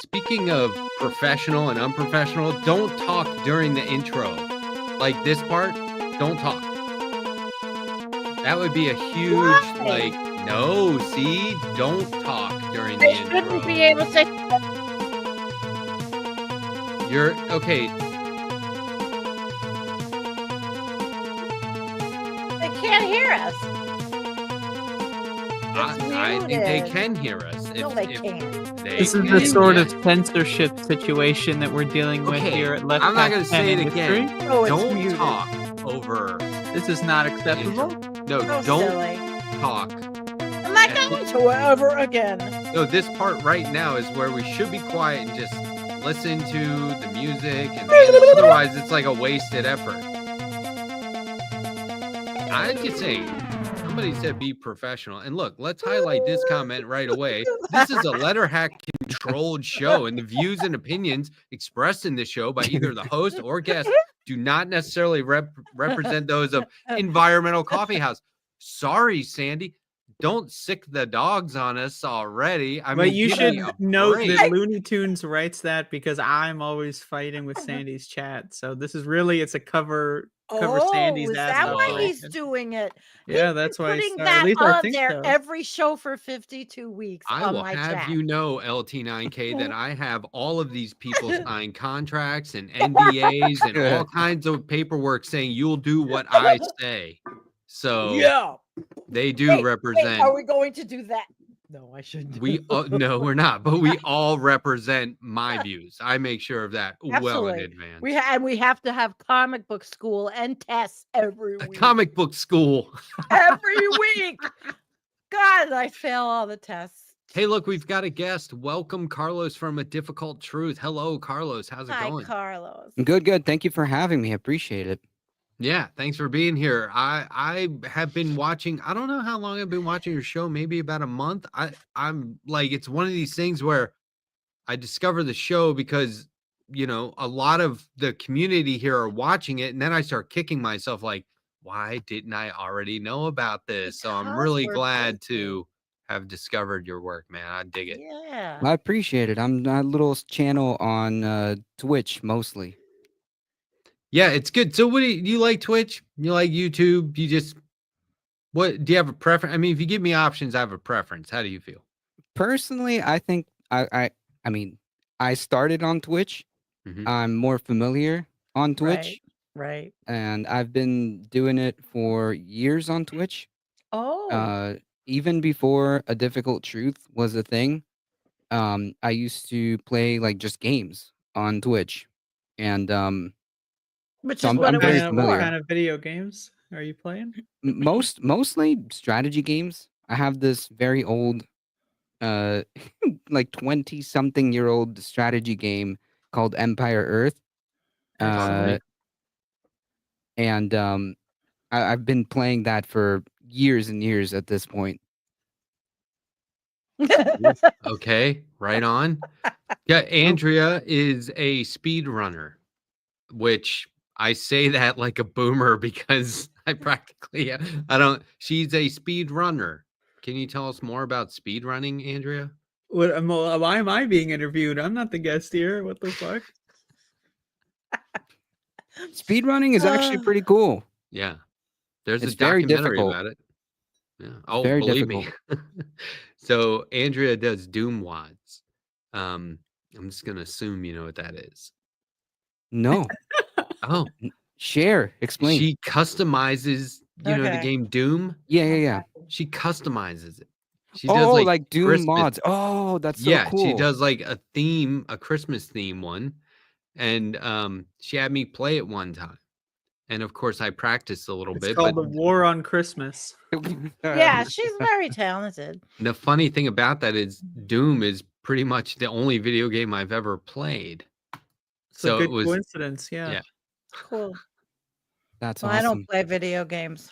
Speaking of professional and unprofessional, don't talk during the intro. Like this part, don't talk. That would be a huge, no, see? Don't talk during the intro. They shouldn't be able to. You're, okay. They can't hear us. I think they can hear us. No, they can't. This is the sort of censorship situation that we're dealing with here at LetterHack. I'm not going to say it again. Oh, don't muted. talk over. This is not acceptable. No, So don't silly. talk. I'm not going to ever again. No, this part right now is where we should be quiet and just listen to the music. And otherwise, it's like a wasted effort. I could say, somebody said be professional. And look, let's highlight this comment right away. This is a LetterHack controlled show, and the views and opinions expressed in this show by either the host or guest do not necessarily represent those of Environmental Coffee House. Sorry, Sandy. Don't sick the dogs on us already. I mean, you should note break. that Looney Tunes writes that because I'm always fighting with Sandy's chat. So this is really, it's a cover Sandy's is ass. that why operation. he's doing it? Yeah, He's that's why. putting At that least I on think there so. every show for 52 weeks. I on will my have chat. you know, LT9K, that I have all of these people sign contracts and NDAs and all kinds of paperwork saying you'll do what I say. So Yeah, they do represent. are we going to do that? No, I shouldn't. No, we're not. But we all represent my views. I make sure of that well in Absolutely. advance. We have to have comic book school and tests every A week. comic book school. Every week. God, I fail all the tests. Hey, look, we've got a guest. Welcome, Carlos from A Difficult Truth. Hello, Carlos. How's it Hi, going? Carlos. Good. Thank you for having me. I appreciate it. Yeah, thanks for being here. I have been watching. I don't know how long I've been watching your show. Maybe about a month. I'm like, it's one of these things where I discover the show because, you know, a lot of the community here are watching it, and then I start kicking myself like, why didn't I already know about this? So I'm really glad to have discovered your work, man. I dig it. Yeah. I appreciate it. I'm a little channel on Twitch mostly. Yeah, it's good. So what do you like Twitch? You like YouTube? What do you have a preference? I mean, if you give me options, I have a preference. How do you feel? Personally, I think I mean, I started on Twitch. Mhm. I'm more familiar on Twitch. Right. And I've been doing it for years on Twitch. Oh. Even before A Difficult Truth was a thing. I used to play like just games on Twitch. And Which so is I'm what it very was familiar. What for. kind of video games are you playing? Mostly strategy games. I have this very old like 20-something-year-old strategy game called Empire Earth. And I've been playing that for years and years at this point. Okay, right on. Yeah, Andrea is a speed runner, which I say that like a boomer because she's a speed runner. Can you tell us more about speed running, Andrea? Why am I being interviewed? I'm not the guest here. What the fuck? Speedrunning is actually pretty cool. Yeah. There's It's a very documentary difficult. about it. Yeah. Oh, very believe difficult. me. So Andrea does Doom Wads. I'm just gonna assume you know what that is. No. Oh, Explain. she customizes, you know, the game Doom. Yeah. She customizes it. She does like Doom Christmas mods. Oh, that's so yeah, cool. she does like a theme, a Christmas theme one. And she had me play it one time. And of course I practiced a little It's bit. called But The War on Christmas. Yeah, she's very talented. the funny thing about that is Doom is pretty much the only video game I've ever played. It's a good coincidence, yeah. Cool. That's Well, awesome. I don't play video games.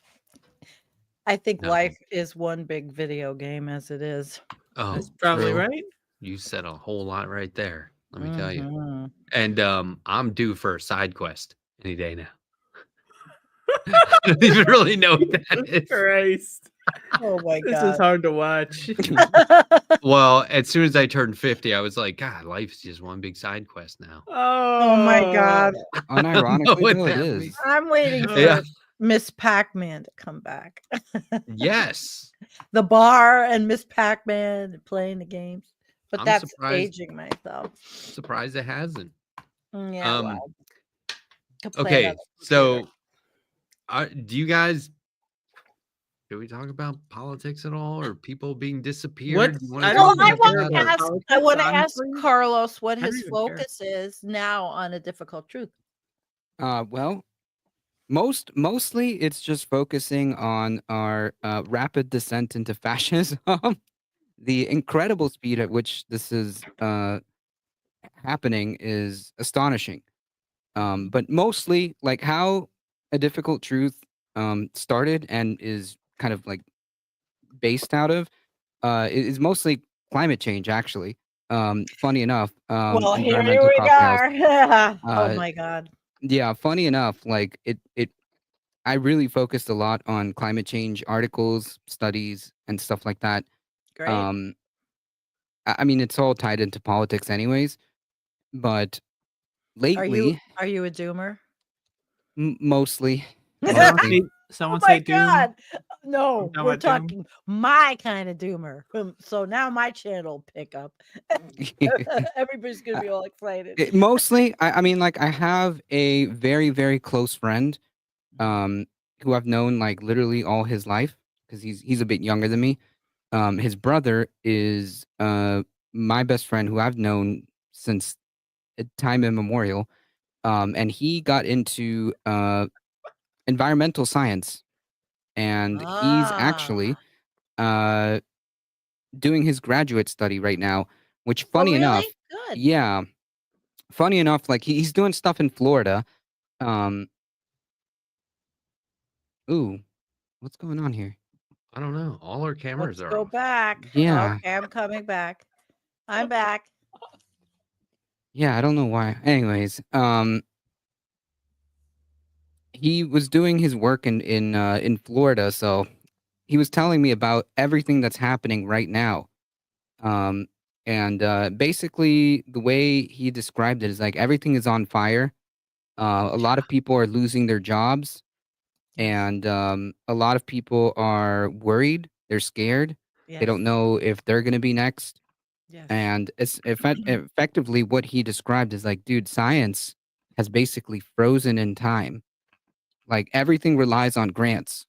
I think No. life is one big video game as it is. Oh, That's probably true. right. You said a whole lot right there. Let me tell you. Mhm. And I'm due for a side quest any day now. I don't even really know what that is. Christ. Oh my This is god. hard to watch. Well, as soon as I turned 50, I was like, God, life is just one big side quest now. Oh my god. I don't know Unironically, what though, it that means. is. I'm waiting Yeah. for Miss Pac-Man to come back. Yes. The bar and Miss Pac-Man and playing the games. But I'm that's surprised. aging myself. Surprised it hasn't. Yeah, Um, well, could play it on Okay, the computer. so do you guys? Should we talk about politics at all, or people being disappeared? What? You want to I Well, talk don't I even about care want that? to about Or? ask. I politics, want to ask honestly. Carlos what I don't his even care. focus is now on A Difficult Truth. Well, mostly it's just focusing on our rapid descent into fascism, the incredible speed at which this is happening is astonishing. But mostly, like how A Difficult Truth started and is kind of like based out of is mostly climate change. Actually, funny enough, Well, here environmental we cocktails. are. Oh Uh, my God. yeah, funny enough, like it I really focused a lot on climate change articles, studies, and stuff like that. Great. Um, I mean, it's all tied into politics, anyways. But Are you lately, are you a doomer? mostly, Someone Oh say, mostly, someone my say Doom. God. No, talking we're about Doom. talking my kind of doomer. So now my channel will pick up. Everybody's gonna Uh, be all excited. mostly. I mean, like, I have a very, very close friend, who I've known like literally all his life because he's a bit younger than me. His brother is my best friend who I've known since time immemorial. And he got into environmental science, and he's Ah. actually uh, doing his graduate study right now. Which, Oh, funny really? enough, Good. yeah, funny enough, like he's doing stuff in Florida. Um, ooh, what's going on here? I don't know. All our cameras Let's are go off. back. Yeah, Okay, I'm coming back. I'm back. yeah, I don't know why. Anyways, he was doing his work in Florida, so he was telling me about everything that's happening right now. Um, and basically, the way he described it is like everything is on fire. A lot of people are losing their jobs, Yes. and a lot of people are worried. They're scared. They Yes. don't know if they're going to be next. Yes. And it's effectively what he described is like, dude, science has basically frozen in time. Like everything relies on grants,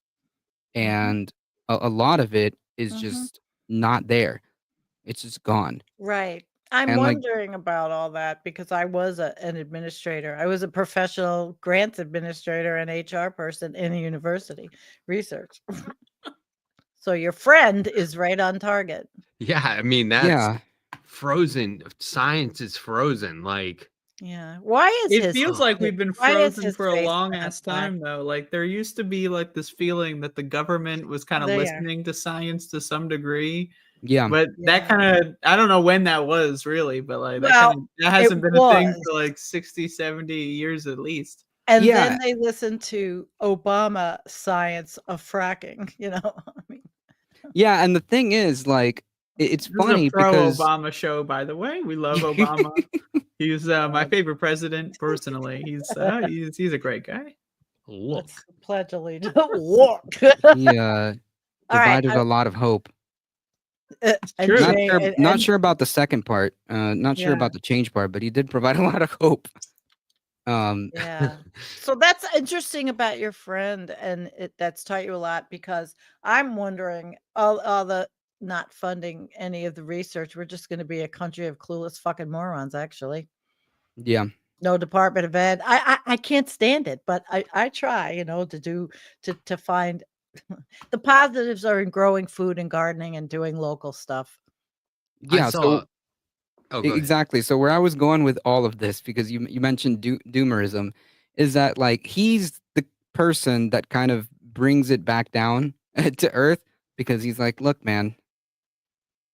Mhm. and a lot of it is Mhm. just not there. It's just gone. Right. I'm And like, wondering about all that because I was an administrator. I was a professional grants administrator and HR person in a university research. So your friend is right on target. Yeah, I mean that's yeah, frozen. Science is frozen. Like, Yeah. Why is It his feels like we've been why is frozen his for a face long on that ass black? time though. Like there used to be like this feeling that the government was kind of There. listening to science to some degree. yeah. But that Yeah. kind of I don't know when that was really, but like that Well, kind of that it hasn't been a thing was. for like 60, 70 years at least. And Yeah, then they listened to Obama science of fracking, you know. I mean, yeah, and the thing is, like, it's This is a funny pro because Obama show, by the way. We love Obama. He's my favorite president personally. He's a great guy. look. let's pledge allegiance. Look. he All right. provided a lot of hope. And True. Not Jay sure, and, not sure about the second part. Not sure yeah. about the change part, but he did provide a lot of hope. Yeah. So that's interesting about your friend, and that's taught you a lot because I'm wondering all the not funding any of the research. We're just going to be a country of clueless fucking morons. Actually, Yeah, no Department of Ed. I can't stand it, but I try, to find the positives are in growing food and gardening and doing local stuff. I yeah. saw. So Oh, go ahead. exactly. So where I was going with all of this, because you mentioned doomerism, is that like he's the person that kind of brings it back down to earth because he's like, look, man,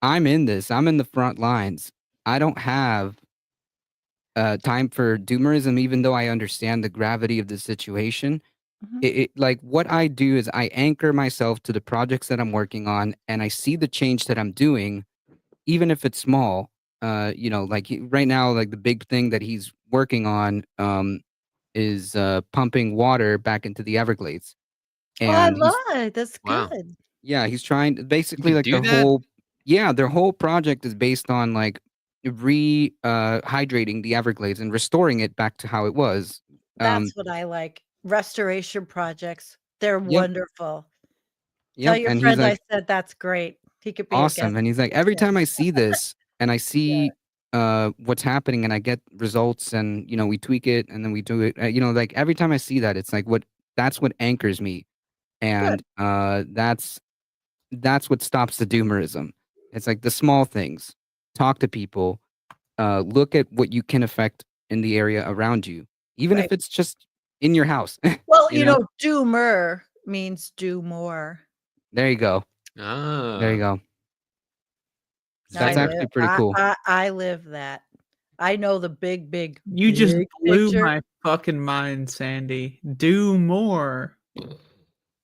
I'm in this. I'm in the front lines. I don't have time for doomerism, even though I understand the gravity of the situation. Mhm. Like what I do is I anchor myself to the projects that I'm working on, and I see the change that I'm doing, even if it's small. Like right now, like the big thing that he's working on is pumping water back into the Everglades, Oh, I and love he's it. That's Wow. good. yeah, he's trying You basically can like do that? their whole project is based on like hydrating the Everglades and restoring it back to how it was. That's what I like. Restoration projects. They're Yep, wonderful. Tell yep. your And he's friend I like, said that's great. He could be a awesome. guest And he's like, every again. time I see this and I Yeah, see what's happening and I get results and we tweak it and then we do it, like every time I see that, it's like that's what anchors me. good. And that's what stops the doomerism. It's like the small things. Talk to people, look at what you can affect in the area around you, even Right. if it's just in your house. Well, you know, doomer means do more. there you go. There you Ah, go. That's I zinger. live actually pretty cool. I live that. I know the big You just blew picture. my fucking mind, Sandy. Do more.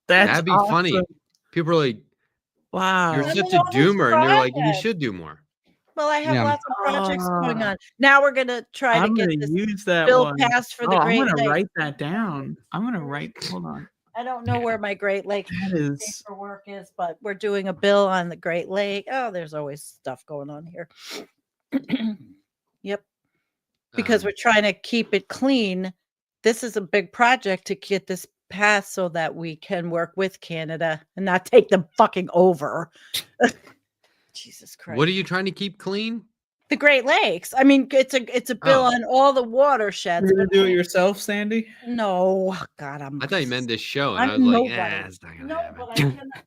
That's That'd be awesome. funny. People are like, Wow. you're I mean, such a all these doomer. And you're like, you projects. should do more. Well, I have Yeah. lots of projects going Ah, on. Now we're gonna try to I'm get gonna this use that bill one. passed for the Oh, I'm Great gonna Lakes. write that down. I'm gonna write. Hold on. I don't know where my Great Lake That is. paperwork is, but we're doing a bill on the Great Lake. Oh, there's always stuff going on here. Yep, because Um, we're trying to keep it clean. This is a big project to get this passed so that we can work with Canada and not take them fucking over. Jesus Christ. what are you trying to keep clean? The Great Lakes. I mean, it's a bill Oh, on all the watersheds, You're but gonna do it yourself, Sandy? no, God, I'm I thought you meant this show. And I'm I was like, nobody. it's not going to No, happen. but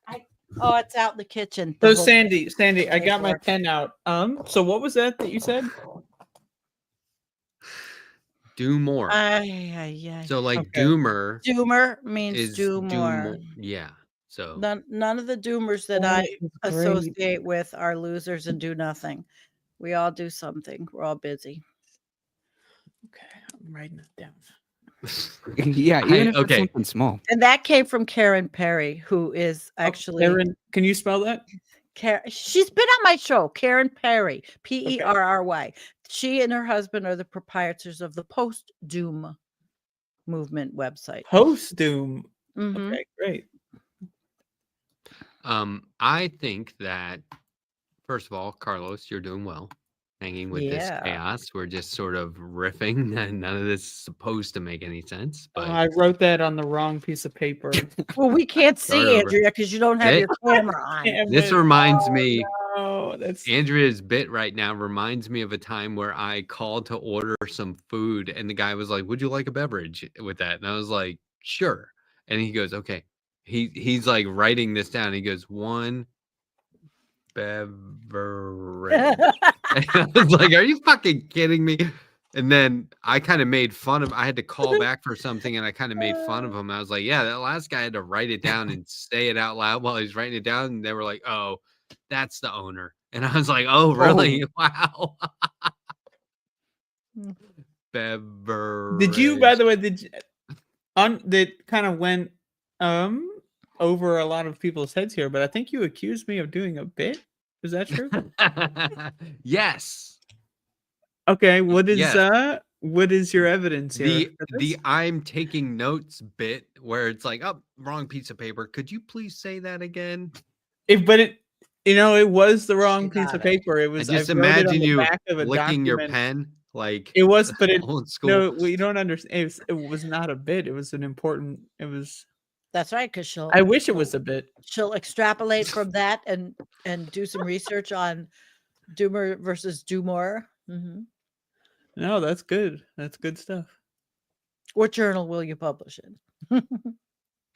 I can. Oh, it's out in the kitchen. The So whole Sandy, I got my paperwork. pen out. So what was that you said? Do more. Yeah. So like Okay. doomer Doomer means is do do more. more. Yeah. So None of the doomers that That I is great. associate with are losers and do nothing. We all do something. We're all busy. Okay, I'm writing it down. Yeah, even if it's okay. something small. And that came from Karen Perry, who is actually Karen, can you spell that? She's been on my show, Karen Perry, Okay. Perry. She and her husband are the proprietors of the Post Doom movement website. Post Doom. Mhm. Okay, great. I think that first of all, Carlos, you're doing well. Hanging with this Yeah. chaos. We're just sort of riffing, and none of this is supposed to make any sense. But I wrote that on the wrong piece of paper. Well, we can't Start see over. Andrea because you don't have This- your camera on. Damn This it. reminds Oh, me, no, that's Andrea's bit right now reminds me of a time where I called to order some food, and the guy was like, "Would you like a beverage with that?" And I was like, "Sure." And he goes, "Okay." He's like writing this down. He goes, "One beverage." And I was like, "Are you fucking kidding me?" And then I kind of made fun of. I had to call back for something, and I kind of made fun of him. I was like, "Yeah, that last guy had to write it down and say it out loud while he's writing it down." And they were like, "Oh, that's the owner." And I was like, "Oh, really? Wow." Mm. Beverage. Did you, by the way, that kind of went over a lot of people's heads here, but I think you accused me of doing a bit. Is that true? Yes. Okay, what is Yes. what is your evidence here? The I'm taking notes bit where it's like, oh, wrong piece of paper. Could you please say that again? It was the wrong piece got of it. paper. It I was just I wrote it on imagine the you back of a licking your document. pen like It was, but old school. no, we don't understand. It was not a bit. It was an important. It was. That's right, because I wish it was a bit. she'll extrapolate from that and do some research on doomer versus do more. Mhm. No, that's good. That's good stuff. What journal will you publish in?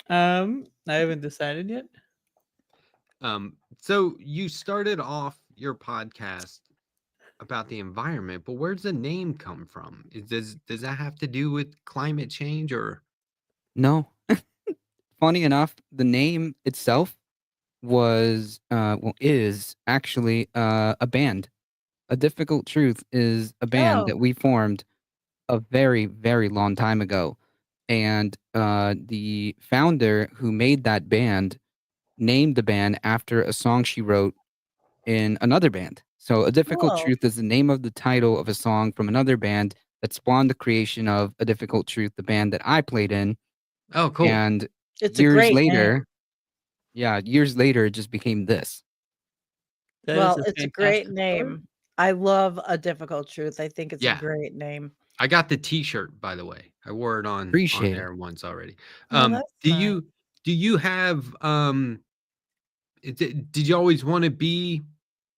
I haven't decided yet. So you started off your podcast about the environment, but where's the name come from? Does that have to do with climate change or? No. Funny enough, the name itself is actually a band. A Difficult Truth is a band Oh. that we formed a very, very long time ago. and the founder who made that band named the band after a song she wrote in another band. So, A Difficult Cool. Truth is the name of the title of a song from another band that spawned the creation of A Difficult Truth, the band that I played in. Oh, cool. And It's a years great name. later, years later, it just became this. That is Well, a it's a great fantastic story. name. I love A Difficult Truth. I think it's a Yeah. great name. I got the T-shirt, by the way. I wore it on Appreciate it. air once already. Oh, that's Do nice. you have did you always want to be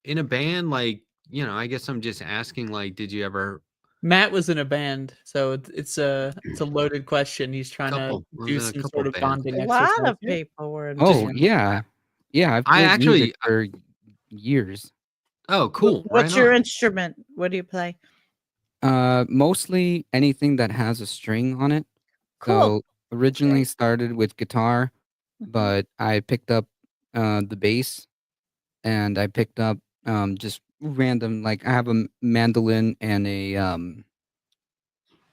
in a band? Like, I guess I'm just asking. Like, did you ever? Matt was in a band, so it's a loaded question. He's trying to I was do in a some couple sort of bands. A bonding lot exercise. of people were in Oh, bands. yeah. I've I played music actually. for years. Oh, cool. Right What's your on. instrument? What do you play? Mostly anything that has a string on it. Cool. So originally Great. started with guitar, Mhm. but I picked up the bass, and I picked up just random, like I have a mandolin and a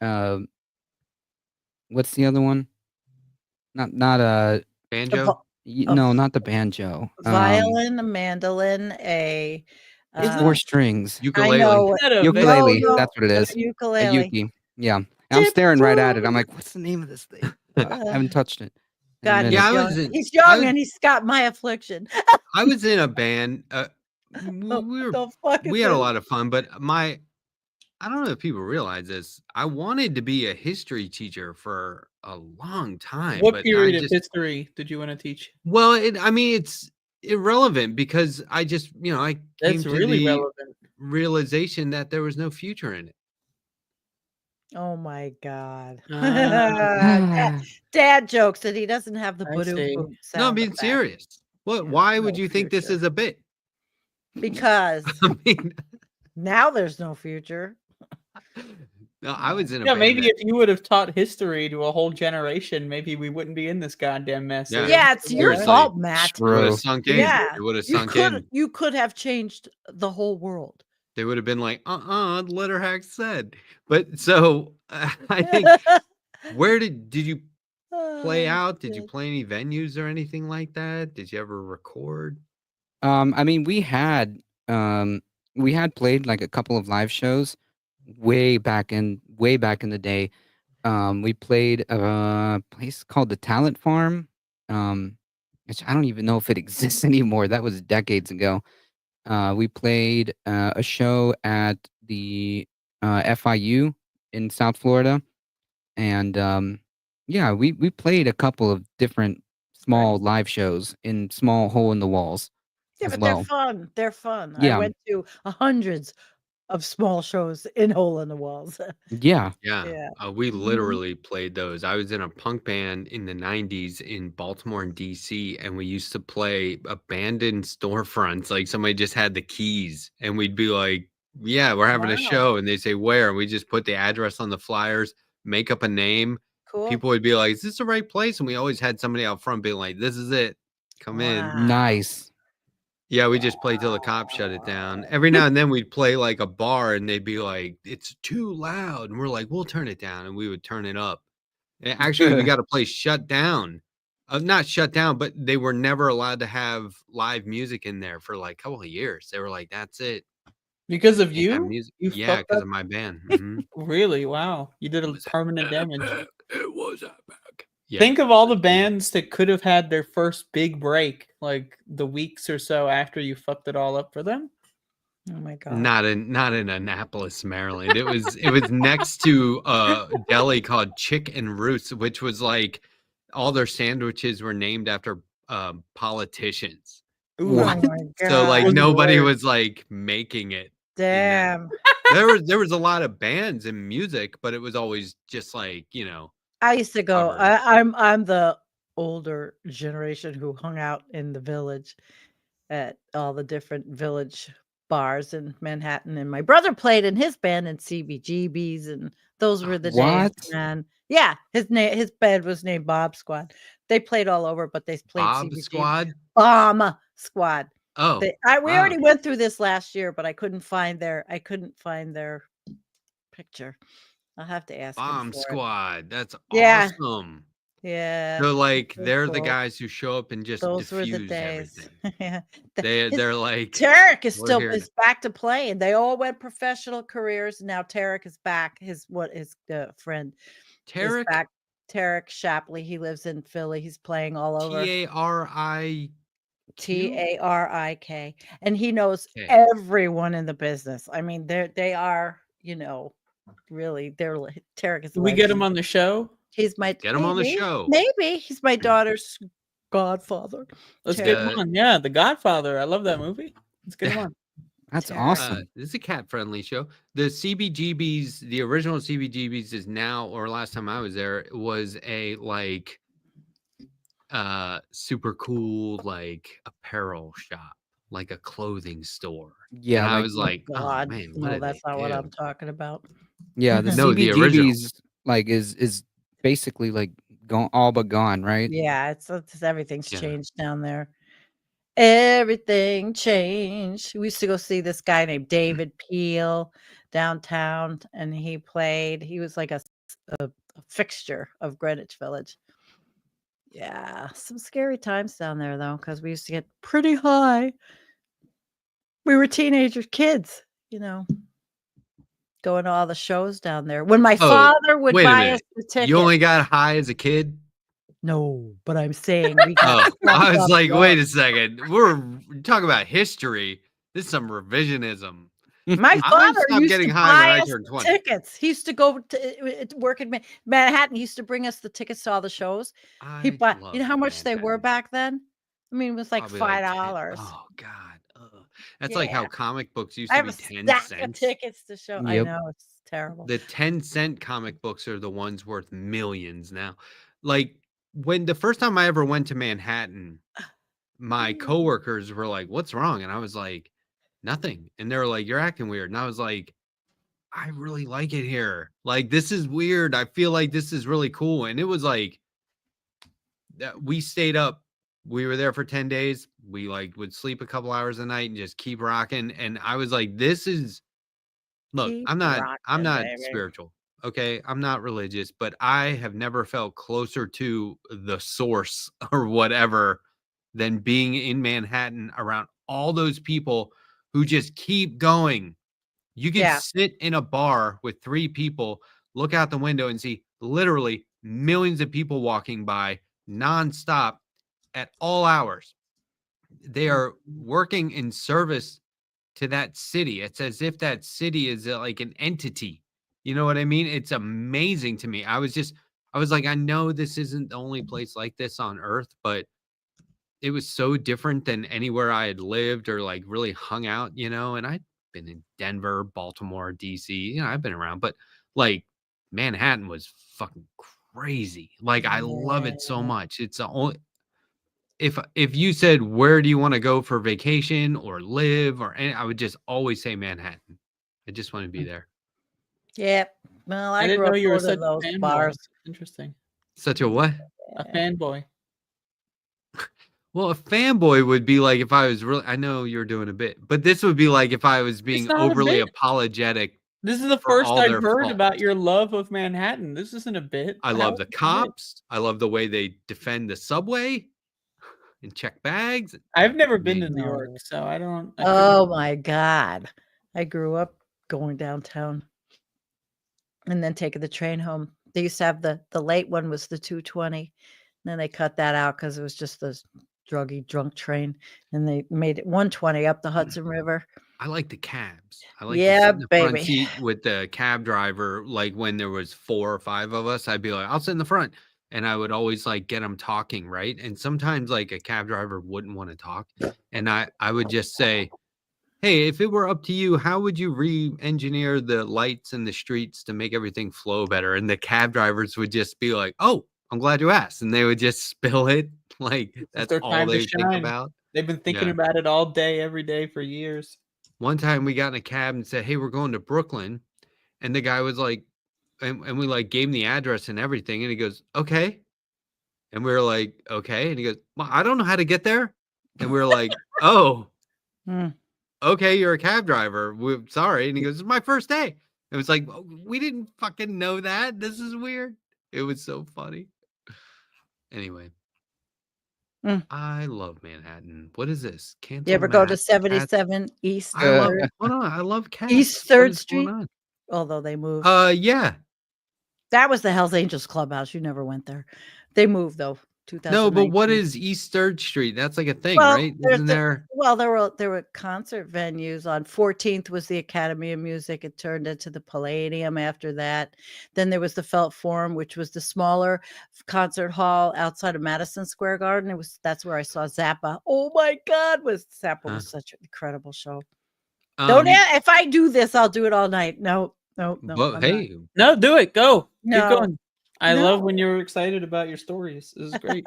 uh what's the other one? Not A Banjo. a no, not the banjo. violin, a mandolin, a It's Isn't four uh, strings. I Ukulele. know that a Ukulele. no, That's what it a is. A ukulele. yuki. Yeah. And I'm staring right at it. I'm like, what's the name of this thing? I Uh, haven't touched it in a God, minute. Yeah, he's I young. was in. He's I young was. and he's got my affliction. I was in a band. Oh, We were. the fuck is We had a this? lot of fun, but I don't know if people realize this. I wanted to be a history teacher for a long time, what but period of history did you want to teach? well, it's irrelevant because I just, I came That's to really the relevant. realization that there was no future in it. Oh my God. Ah, Dad jokes that he doesn't have the I see. boom No, I'm sound being effect. serious. What? Yeah, Why no would you think this future. is a bit? Because I mean, now there's no future. no, I was in a Yeah, band maybe that, if you would have taught history to a whole generation, maybe we wouldn't be in this goddamn mess. Yeah. Yeah, it's your Seriously. fault, Matt. it would have True. sunk in. Yeah. It would have You sunk in. could have changed the whole world. They would have been like, LetterHack said. But so I think, where did you play Oh, out? Did you shit. play any venues or anything like that? Did you ever record? I mean, we had played like a couple of live shows way back in the day. We played a place called the Talent Farm, which I don't even know if it exists anymore. That was decades ago. We played a show at the FIU in South Florida, and yeah, we played a couple of different small Right. live shows in small hole in the walls Yeah, as but they're well. fun. They're fun. I Yeah, went to hundreds of small shows in hole in the walls. yeah. Yeah. Yeah. We Mhm. literally played those. I was in a punk band in the 90s in Baltimore and DC, and we used to play abandoned storefronts. Like somebody just had the keys, and we'd be like, yeah, we're having a Wow. show. And they say, where? And we just put the address on the flyers, make up a name. Cool. People would be like, is this the right place? And we always had somebody out front being like, this is it. Come in. Wow. Nice. Yeah, we just played till the cops shut it down. Every now and then we'd play like a bar and they'd be like, it's too loud. And we're like, we'll turn it down. And we would turn it up. Actually, we got a place shut down. Not shut down, but they were never allowed to have live music in there for like a couple of years. They were like, that's it. Because of Can't have you? music. You Yeah, fucked because up? of my band. Mhm. Really? Wow. You did a It was permanent damage. It was epic. Yeah. Think of all the bands that could have had their first big break, like the weeks or so after you fucked it all up for them. Oh my God. Not in Annapolis, Maryland. It was next to a deli called Chick and Roots, which was like all their sandwiches were named after politicians. Ooh. Oh What? my God. So like Those are the nobody worst. was like making it. Damn. There was a lot of bands and music, but it was always just like, I used to go. covers. I'm the older generation who hung out in the village at all the different village bars in Manhattan, and my brother played in his band in CBGBs, and those were the days, What? man. Yeah, his band was named Bob Squad. They played all over, but they played Bob CBG Squad. Bomb Squad. Oh, We wow. already went through this last year, but I couldn't find their picture. I'll have to ask him Bomb for it. Squad. That's Yeah. awesome. Yeah. So like Very they're the cool. guys who show up and just Those were the diffuse days. everything. Yeah. They're like, Tarek is we're here. is back to playing. They all went professional careers. Now Tarek is back. His friend is Tarek, back. Tarek Shapley. He lives in Philly. He's playing all over. TARIK. Tarik, and he knows Okay. everyone in the business. I mean, they are, really, Tarek is a Can we get him legend. on the show? He's my Get him on the show. Maybe he's my daughter's godfather. Let's Tarek. get him on. Yeah, The Godfather. I love that movie. Let's get him on. That's Tarek. awesome. This is a cat-friendly show. The CBGBs, the original CBGBs is now, or last time I was there, it was a like super cool like apparel shop, like a clothing store. Yeah, And I like was like, oh God, man, what no, did that's they not what do? I'm talking about. yeah, the No, the original. CBGBs like is basically like gone, all but gone, right? Yeah, it's everything's Yeah. changed down there. Everything changed. We used to go see this guy named David Peel downtown, and he was like a fixture of Greenwich Village. Yeah, some scary times down there though, because we used to get pretty high. We were teenagers, kids, going to all the shows down there. When my father would wait a buy us minute. the ticket. You only got high as a kid? No, but I'm saying we got Oh, I was fucked like, up. wait a second. We're talking about history. This is some revisionism. My I father stopped used getting to high when buy I us turned the 20. tickets. He used to go to work in Manhattan. He used to bring us the tickets to all the shows. He bought. You know how much they were back then? I mean, it was like Probably like 10 $5. Oh God. Ugh. That's like how comic books used I to have be a 10 stack of cents. tickets to show. I Yep. know it's terrible. The 10-cent comic books are the ones worth millions now. Like when the first time I ever went to Manhattan, my coworkers were like, "What's wrong?" And I was like, "Nothing." And they were like, "You're acting weird." And I was like, "I really like it here. Like this is weird. I feel like this is really cool." And it was like we stayed up. We were there for 10 days. We like would sleep a couple hours a night and just keep rocking. And I was like, this is look, Keep I'm not rocking, baby. spiritual. Okay. I'm not religious, but I have never felt closer to the source or whatever than being in Manhattan around all those people who just keep going. You could Yeah. sit in a bar with 3 people, look out the window and see literally millions of people walking by nonstop at all hours. They are working in service to that city. It's as if that city is like an entity. You know what I mean? It's amazing to me. I was like, I know this isn't the only place like this on earth, but it was so different than anywhere I had lived or like really hung out, and I'd been in Denver, Baltimore, DC, I've been around, but like Manhattan was fucking crazy. Like I love it so much. It's the only if you said where do you want to go for vacation or live or any, I would just always say Manhattan. I just want to be there. Yeah. Well, I I didn't grew know up you were going to such a those fanboy. bars. Interesting. Such a what? A fanboy. Well, a fanboy would be like if I was really, I know you're doing a bit, but this would be like if I was being not a overly bit. apologetic. This is the for first all I've their heard faults. about your love of Manhattan. This isn't a bit. I How love is the it a bit? cops. I love the way they defend the subway and check bags. I've never been to Amazing. New York, No. so I couldn't- Oh my God. I grew up going downtown and then taking the train home. They used to have the late one was the 220. And then they cut that out because it was just this druggy drunk train. And they made it 120 up the Hudson River. I like the cabs. I like to Yeah, sit in the front baby. seat with the cab driver. Like when there was 4 or 5 of us, I'd be like, I'll sit in the front. And I would always like get them talking, right? And sometimes like a cab driver wouldn't want to talk. And I would just say, hey, if it were up to you, how would you re-engineer the lights in the streets to make everything flow better? And the cab drivers would just be like, oh, I'm glad you asked. And they would just spill it. Like that's their all time to they think shine. about. They've been thinking Yeah. about it all day, every day for years. One time we got in a cab and said, hey, we're going to Brooklyn. And the guy was like, and we like gave him the address and everything. And he goes, okay. And we were like, okay. And he goes, well, I don't know how to get there. And we were like, oh, Hmm. okay, you're a cab driver. We're sorry. And he goes, it's my first day. It was like, we didn't fucking know that. This is weird. It was so funny. Anyway. I love Manhattan. What is this? You Cancel ever go to Cats. 77 East I love 3rd hold on. I love cats. East What 3rd is Street? going Although they moved. on? Yeah. That was the Hells Angels clubhouse. You never went there. They moved though. No, but what 2019. is East 3rd Street? That's like a thing, Well, right? there's Isn't the there? well, there were concert venues. On 14th was the Academy of Music. It turned into the Palladium after that. Then there was the Felt Forum, which was the smaller concert hall outside of Madison Square Garden. That's where I saw Zappa. Oh my God, Zappa Huh. was such an incredible show. If I do this, I'll do it all night. No. But I'm not. hey, No, do it. Go. No. Keep going. I love No. when you're excited about your stories. This is great.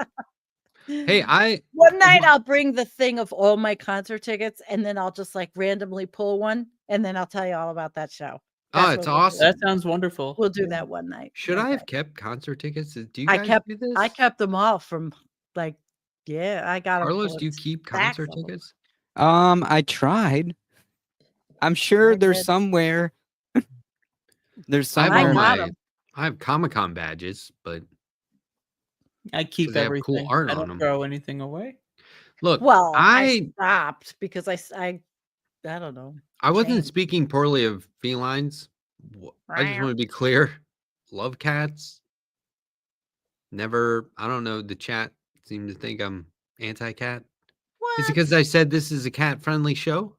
hey, One night I'll bring the thing of all my concert tickets, and then I'll just like randomly pull one, and then I'll tell you all about that show. Oh, That's it's what we'll do. awesome. That sounds wonderful. We'll do that one night. Should I Okay. have kept concert tickets? Do you I guys kept do this? I kept them all from like, yeah, I got 'em Carlos, for do you keep stacks concert of 'em. tickets? I tried. I'm sure I there's did. somewhere. There's I have somewhere. all got my 'em. I have Comic-Con badges, but I keep they have cool everything. art I on don't 'em. throw anything away. look, Well, I I stopped because I don't know. wasn't changed. speaking poorly of felines. I just want to be clear. Love cats. Never, I don't know. The chat seemed to think I'm anti-cat. Is it What? because I said this is a cat-friendly show?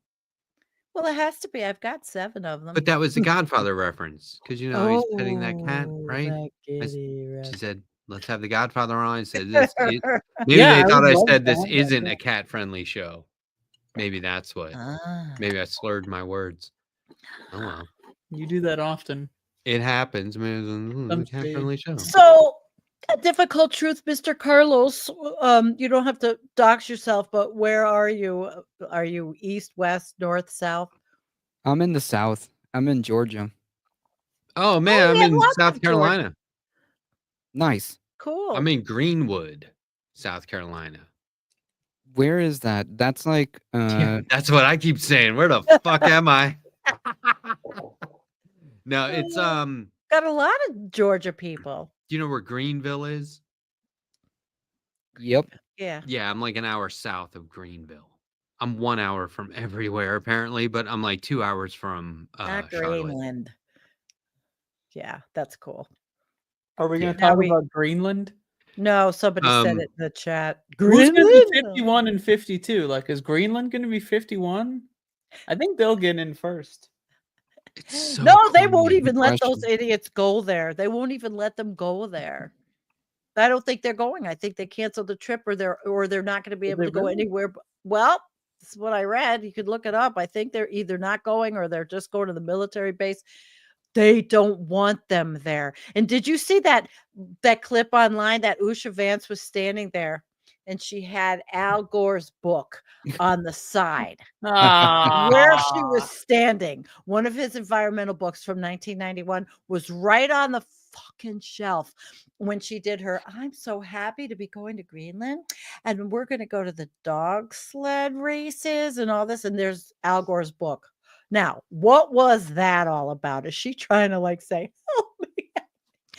Well, it has to be. I've got 7 of them. But that was the Godfather reference because he's petting that cat, right? That kitty She said, "Let's have the Godfather on." And said, "This." Maybe Yeah, they I thought would I love said to this have that isn't cat. a cat-friendly show. Maybe that's what. Maybe I slurred my words. Oh well, You do that often. it happens. Man, it's a cat-friendly show. So, a difficult truth, Mr. Carlos. You don't have to dox yourself, but where are you? Are you east, west, north, south? I'm in the South. I'm in Georgia. Oh man, we I'm have in lots South of Georgia. Carolina. Nice. Cool. I'm in Greenwood, South Carolina. Where is that? That's like That's what I keep saying. Where the fuck am I? No, it's got a lot of Georgia people. Do you know where Greenville is? Yep. Yeah. Yeah, I'm like an hour south of Greenville. I'm 1 hour from everywhere apparently, but I'm like 2 hours from Not Charlotte. Greenland. Yeah, that's cool. Are we going Yeah. to Now talk we- about Greenland? No, somebody said it in the chat. Who's going to be Greenland? 51 and 52? Like, is Greenland going to be 51? I think they'll get in first. It's so No, they won't corny. even let those question. idiots go there. They won't even let them go there. I don't think they're going. I think they canceled the trip, or they're not going to be Did able they to go really? anywhere. Well, this is what I read. You could look it up. I think they're either not going or they're just going to the military base. They don't want them there. And did you see that clip online that Usha Vance was standing there and she had Al Gore's book on the side where she was standing? One of his environmental books from 1991 was right on the fucking shelf when she did her I'm so happy to be going to Greenland and we're going to go to the dog sled races and all this, and there's Al Gore's book. Now, what was that all about? Is she trying to like say, oh,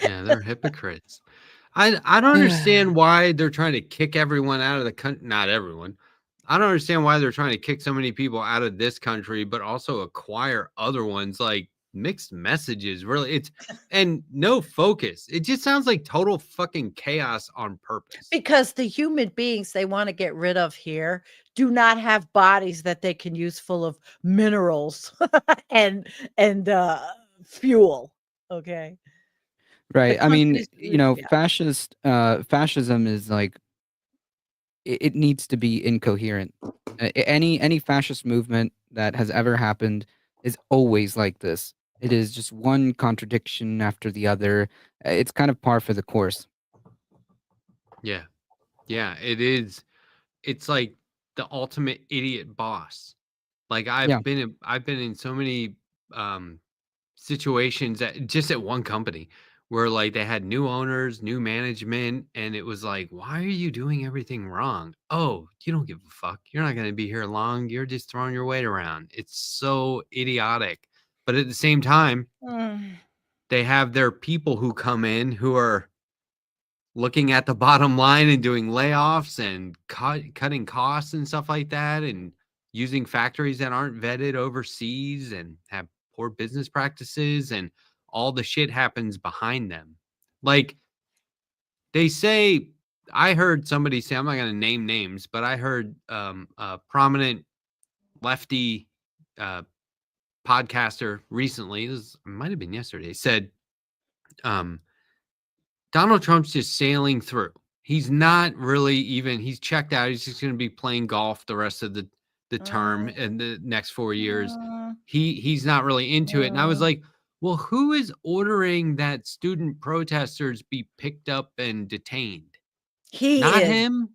Yeah, they're hypocrites. I don't understand why they're trying to kick everyone out of the country. Not everyone. I don't understand why they're trying to kick so many people out of this country, but also acquire other ones. Like mixed messages, really. And no focus. It just sounds like total fucking chaos on purpose. because the human beings they want to get rid of here do not have bodies that they can use full of minerals and fuel. Okay. Right. I mean, countries- yeah. fascism is like it needs to be incoherent. Any fascist movement that has ever happened is always like this. It is just one contradiction after the other. It's kind of par for the course. Yeah. Yeah, it is. It's like the ultimate idiot boss. Like Yeah. I've been in so many situations just at one company where like they had new owners, new management, and it was like, why are you doing everything wrong? Oh, you don't give a fuck. You're not going to be here long. You're just throwing your weight around. It's so idiotic. But at the same time, Mm. they have their people who come in who are looking at the bottom line and doing layoffs and cutting costs and stuff like that, and using factories that aren't vetted overseas and have poor business practices, and all the shit happens behind them. Like they say, I heard somebody say, I'm not going to name names, but I heard a prominent lefty podcaster recently, this might have been yesterday, said Donald Trump's just sailing through. He's not really even, he's checked out. He's just going to be playing golf the rest of the term and the next 4 years. He's not really into it. And I was like, well, who is ordering that student protesters be picked up and detained? He Not is. him.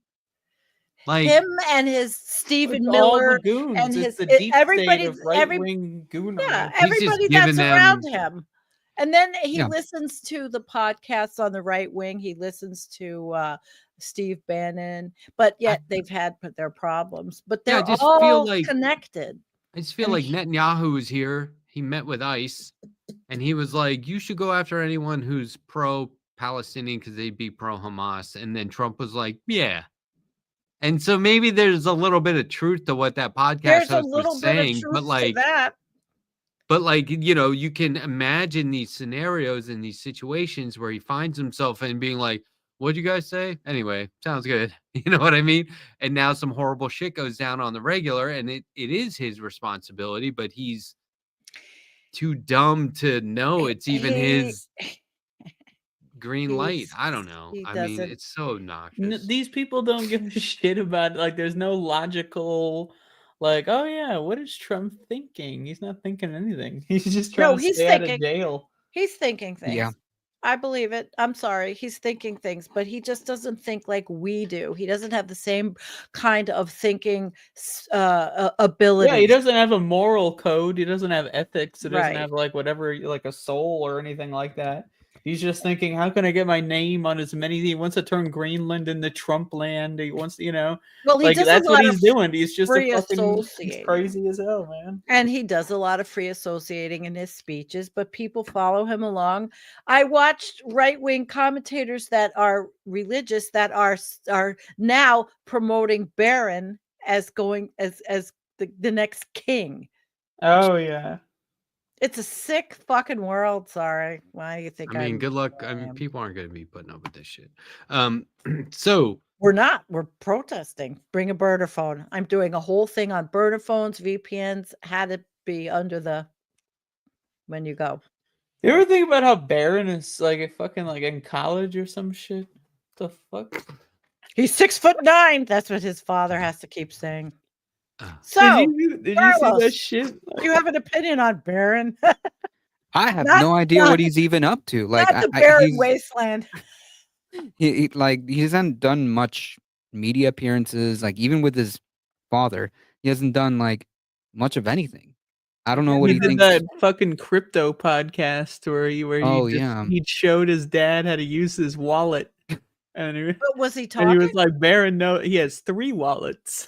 Like Him and his Stephen It's all the Miller goons. and It's his the deep state everybody, of right-wing goonery. yeah, He's just everybody giving that's around them- him. And then he Yeah. listens to the podcasts on the right wing. He listens to Steve Bannon, but yet they've had their problems. But Yeah, I they're just feel all like- connected. I just feel And like he- Netanyahu was here. He met with ICE and he was like, you should go after anyone who's pro-Palestinian because they'd be pro-Hamas. And then Trump was like, yeah. And so maybe there's a little bit of truth to what that podcast There's a host little was bit of saying, truth but to like, that. you know, you can imagine these scenarios and these situations where he finds himself in being like, what'd you guys say? Anyway, sounds good. You know what I mean? And now some horrible shit goes down on the regular, and it is his responsibility, but he's too dumb to know it's even his green light. I don't know. he I mean, doesn't- it's so obnoxious. These people don't give a shit about, like, there's no logical, like, oh yeah, what is Trump thinking? He's not thinking anything. He's just trying to he's stay out of thinking. jail. He's thinking things. Yeah. I believe it. I'm sorry. He's thinking things, but he just doesn't think like we do. He doesn't have the same kind of thinking ability. Yeah, he doesn't have a moral code. He doesn't have ethics. He doesn't Right. have like whatever, like a soul or anything like that. He's just thinking, how can I get my name on as many? He wants to turn Greenland into Trump land. He wants, you know, Well, he like does that's a what lot he's of doing. He's just a free fucking, he's associating. crazy as hell, man. And he does a lot of free associating in his speeches, but people follow him along. I watched right-wing commentators that are religious that are now promoting Barron as going as the next king. Oh yeah. It's a sick fucking world. Sorry. Why do you think I mean, I'm good luck. I I mean, am? people aren't going to be putting up with this shit. So We're not. We're protesting. Bring a burner phone. I'm doing a whole thing on burner phones, VPNs, how to be under the when you go. You ever think about how Barron is like a fucking like in college or some shit? The fuck? He's 6'9". That's what his father has to keep saying. uh, So, did you see that Carlos, shit? do you have an opinion on Barron? I have Not- no idea not- what he's even up to. Like, Not the Barron he's, wasteland. he hasn't done much media appearances. Like, even with his father, he hasn't done like much of anything. I don't know what He he did thinks. that fucking crypto podcast where Oh, he yeah. he showed his dad how to use his wallet, and he, But was he and talking? he was like, Barron, no, he has 3 wallets.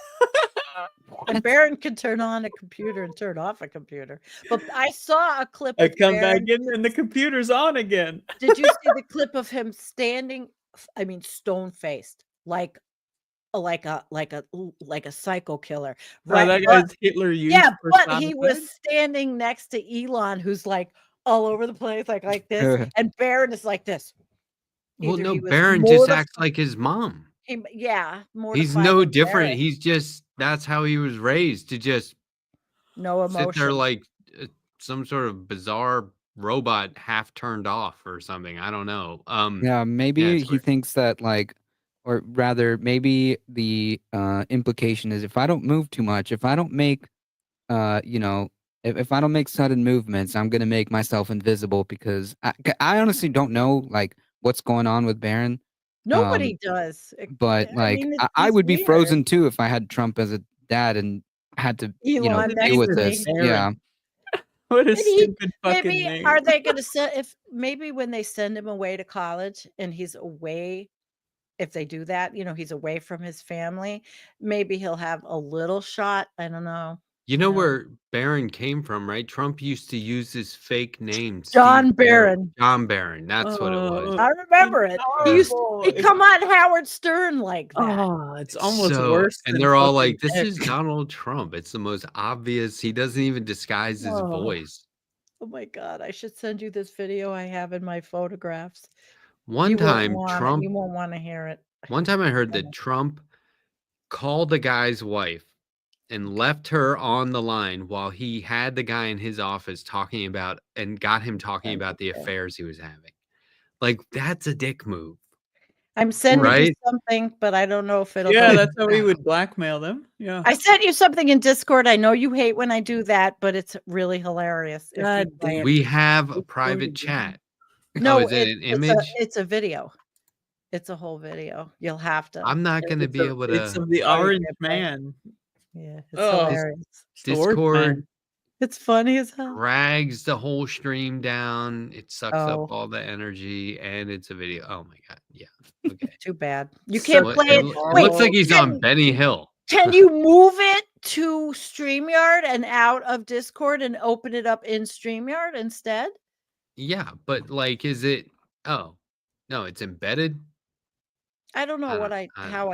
And Barron can turn on a computer and turn off a computer. But I saw a clip I of come Barron. back in and the computer's on again. Did you see the clip of him standing? I mean, stone faced, like a psycho killer. Right, that but- guy's Hitler youth. yeah, but he personified. was standing next to Elon, who's like all over the place, like this, and Barron is like this. well, Either no, he was Barron just mortif- acts like his mom. Yeah, He's mortified no and different. embarrassed. He's just, that's how he was raised, to just no sit emotion. there like some sort of bizarre robot half turned off or something. I don't know. Yeah, maybe it's he weird. thinks that like, or rather, maybe the implication is if I don't move too much, if I don't make, you know, if I don't make sudden movements, I'm gonna make myself invisible because I honestly don't know like what's going on with Barron. Nobody does. But like, mean, I he's would be weird. frozen too if I had Trump as a dad and had to, you know, Elon next deal with to this. Barron. Yeah. What a Maybe- stupid fucking Maybe name. are they going to send if maybe when they send him away to college and he's away, if they do that, you know, he's away from his family, maybe he'll have a little shot. I don't know. You know Yeah. where Barron came from, right? Trump used to use his fake name, John Steve Barron. John Barron. That's what it was. I remember it. He used horrible. he'd come on Howard Stern like that. Oh, it's almost So, worse. and than they're all fucking like, "This X. is Donald Trump." It's the most obvious. He doesn't even disguise his Oh. voice. Oh my God, I should send you this video I have in my photographs. One You won't time, want it. Trump. You won't want to hear it. One time, I heard that Yeah. Trump called the guy's wife and left her on the line while he had the guy in his office talking about and got him talking about the Okay. affairs he was having. Like, that's a dick move, I'm sending you right? something, but I don't know if it'll Yeah, go. that's how we would blackmail them. Yeah. I sent you something in Discord. I know you hate when I do that, but it's really hilarious. If you God play damn it. We have a Discord private again. chat. No, is it an image? it's a video. It's a whole video. You'll have to. I'm not going to It's be of, able it's to. of the Oh, you orange can't play it. man. Yeah, it's Oh, hilarious. it's the worst Discord man. It's funny as hell. drags the whole stream down. It sucks Oh. up all the energy, and it's a video. Oh my God. Yeah. Okay. Too bad. You So can't Well, play it, it. it Wait, looks like he's on Benny Hill. can you move it to StreamYard and out of Discord and open it up in StreamYard instead? Yeah, but like, is it? Oh, no, it's embedded. I don't know how I don't